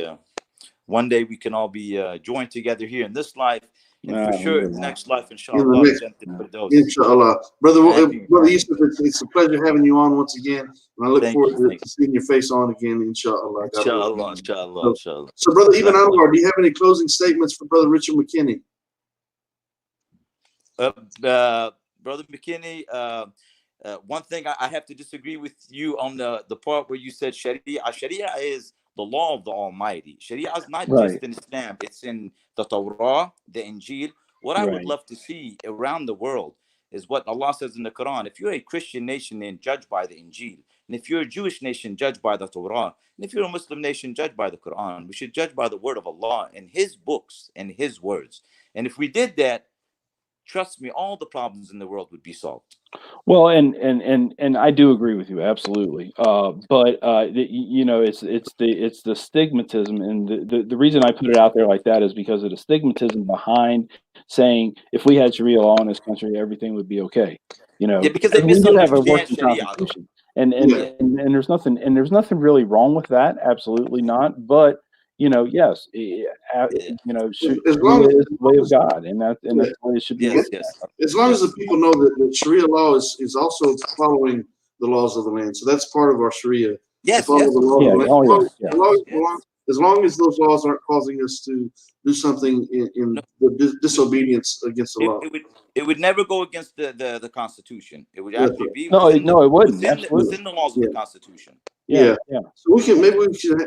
one day we can all be joined together here in this life, and for sure in the next life, inshallah. Inshallah. Brother Yusuf, it's a pleasure having you on once again. And I look forward to seeing your face on again, inshallah. Inshallah. So, Brother Ibn Anwar, do you have any closing statements for Brother Richard McKinney? Brother McKinney, one thing I have to disagree with you on the part where you said Sharia. Sharia is the law of the Almighty. Sharia is not just in Islam. It's in the Torah, the Injil. What I would love to see around the world is what Allah says in the Quran. If you're a Christian nation, then judge by the Injil. And if you're a Jewish nation, judge by the Torah. And if you're a Muslim nation, judge by the Quran. We should judge by the word of Allah and His books and His words. And if we did that, trust me, all the problems in the world would be solved. Well, and I do agree with you absolutely. But it's the stigmatism, and the reason I put it out there like that is because of the stigmatism behind saying if we had Sharia law in this country, everything would be okay. Because they we do have a misunderstand working Sharia. constitution, and there's nothing really wrong with that. Absolutely not. But yes, Sharia is the way of God, and that's the way it should be. Yes. As long as the people know that Sharia law is also following the laws of the land, so that's part of our Sharia. Yes. As long as those laws aren't causing us to do something in disobedience against the law. It would never go against the Constitution. It would actually be it wouldn't. Within the laws of the Constitution. Yeah. So we should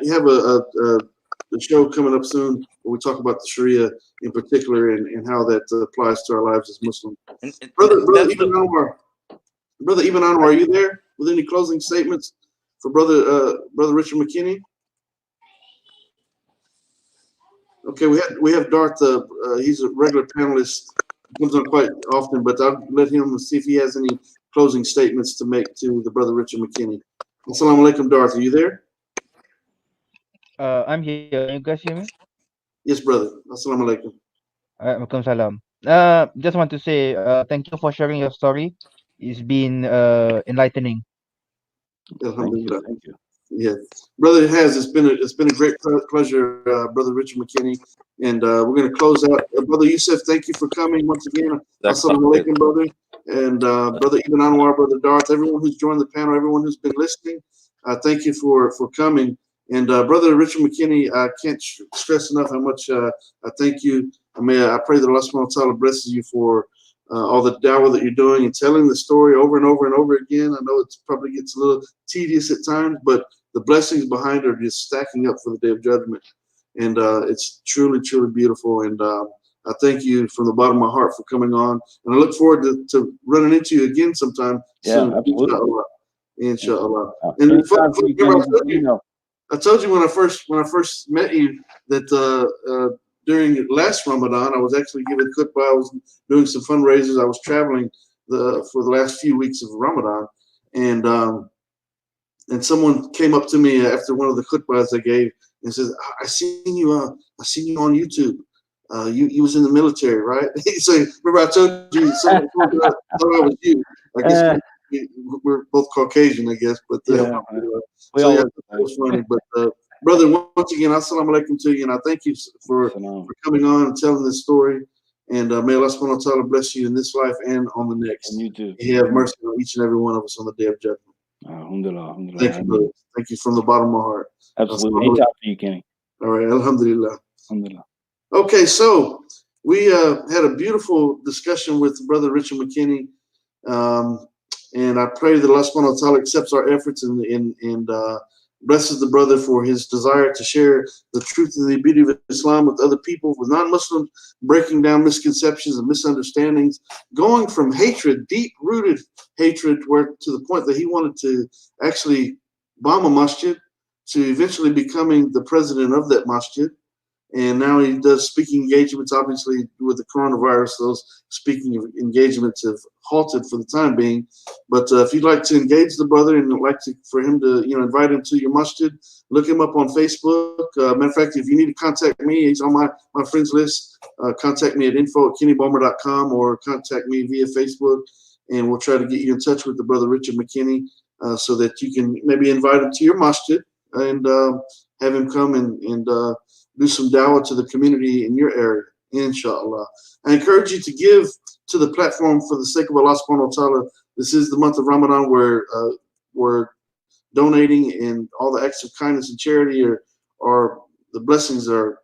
have a show coming up soon where we talk about the Sharia in particular and how that applies to our lives as Muslims. Brother Ibn Anwar, are you there with any closing statements for Brother Richard McKinney? Okay, we have Darth. He's a regular panelist. He comes on quite often, but I'll let him see if he has any closing statements to make to the Brother Richard McKinney. Assalamu alaikum, Darth. Are you there? I'm here. Can you guys hear me? Yes, brother. Assalamu alaikum. Alaikum salam. Just want to say thank you for sharing your story. It's been enlightening. Alhamdulillah. Thank you. Yeah, brother, it's been a great pleasure, Brother Richard McKinney, and we're going to close out. Brother Yusuf, thank you for coming once again. Assalamu alaikum, brother, and Brother Ibn Anwar, Brother Darth, everyone who's joined the panel, everyone who's been listening, thank you for coming. And Brother Richard McKinney, I can't stress enough how much I thank you. I pray that Allah subhanahu wa ta'ala blesses you for all the dawah that you're doing and telling the story over and over and over again. I know it probably gets a little tedious at times, but the blessings behind it are just stacking up for the Day of Judgment. And it's truly, truly beautiful. And I thank you from the bottom of my heart for coming on. And I look forward to running into you again sometime soon. Absolutely. Inshallah. And I told you when I first met you that during last Ramadan, I was actually giving khutbah. I was doing some fundraisers. I was traveling for the last few weeks of Ramadan, and someone came up to me after one of the khutbahs I gave and says, "I seen you on YouTube. You was in the military, right?" So remember I told you someone thought I was you. I guess we're both Caucasian, I guess, but that was funny. But brother, once again, assalamu alaikum to you, and I thank you for coming on and telling this story. And may Allah subhanahu wa ta'ala bless you in this life and on the next. And you too. He have mercy on each and every one of us on the Day of Judgment. Alhamdulillah. Thank you, brother. Thank you from the bottom of my heart. Absolutely. Anytime for you, Kenny. All right. Alhamdulillah. Alhamdulillah. Okay, so we had a beautiful discussion with Brother Richard McKinney. And I pray that Allah subhanahu wa ta'ala accepts our efforts and blesses the brother for his desire to share the truth and the beauty of Islam with other people, with non-Muslims, breaking down misconceptions and misunderstandings, going from hatred, deep-rooted hatred, to the point that he wanted to actually bomb a masjid, to eventually becoming the president of that masjid, And now he does speaking engagements. Obviously, with the coronavirus, those speaking engagements have halted for the time being. But if you'd like to engage the brother and like for him to, invite him to your masjid, look him up on Facebook. Matter of fact, if you need to contact me, he's on my friends list. Contact me at info@kennybomer.com or contact me via Facebook, and we'll try to get you in touch with the brother Richard McKinney so that you can maybe invite him to your masjid and have him come and do some dawah to the community in your area, inshallah. I encourage you to give to the platform for the sake of Allah subhanahu wa ta'ala. This is the month of Ramadan where we're donating, and all the acts of kindness and charity are the blessings are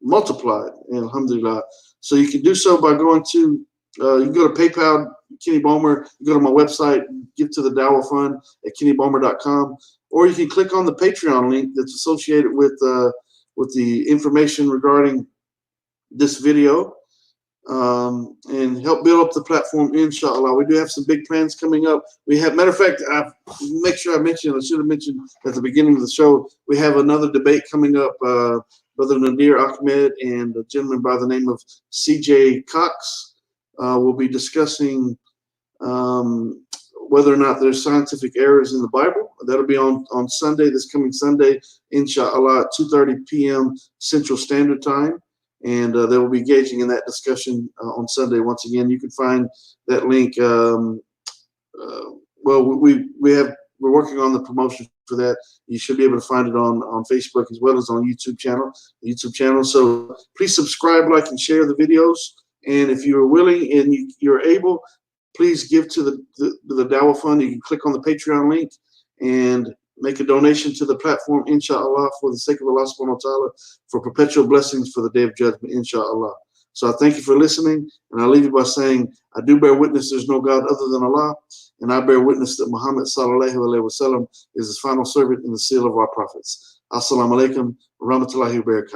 multiplied, alhamdulillah. So you can do so by going to, you can go to PayPal, Kenny Bomer, you go to my website, give to the Dawah Fund at kennybomer.com, or you can click on the Patreon link that's associated with the information regarding this video, and help build up the platform, inshallah. We do have some big plans coming up. We have, matter of fact, I should have mentioned at the beginning of the show, we have another debate coming up. Brother Nadir Ahmed and a gentleman by the name of CJ Cox will be discussing whether or not there's scientific errors in the Bible. That'll be on Sunday, this coming Sunday, inshallah, at 2:30 p.m. Central Standard Time. And they will be engaging in that discussion on Sunday. Once again, you can find that link. We're working on the promotion for that. You should be able to find it on Facebook as well as on YouTube channel. So please subscribe, like, and share the videos. And if you're willing and you're able, please give to the Dawah Fund. You can click on the Patreon link and make a donation to the platform, inshallah, for the sake of Allah subhanahu wa ta'ala, for perpetual blessings for the day of judgment, inshallah. So I thank you for listening, and I'll leave you by saying, I do bear witness there's no God other than Allah, and I bear witness that Muhammad sallallahu alaihi wasallam is his final servant and the seal of our prophets. Assalamu alaikum wa rahmatullahi wa barakatuh.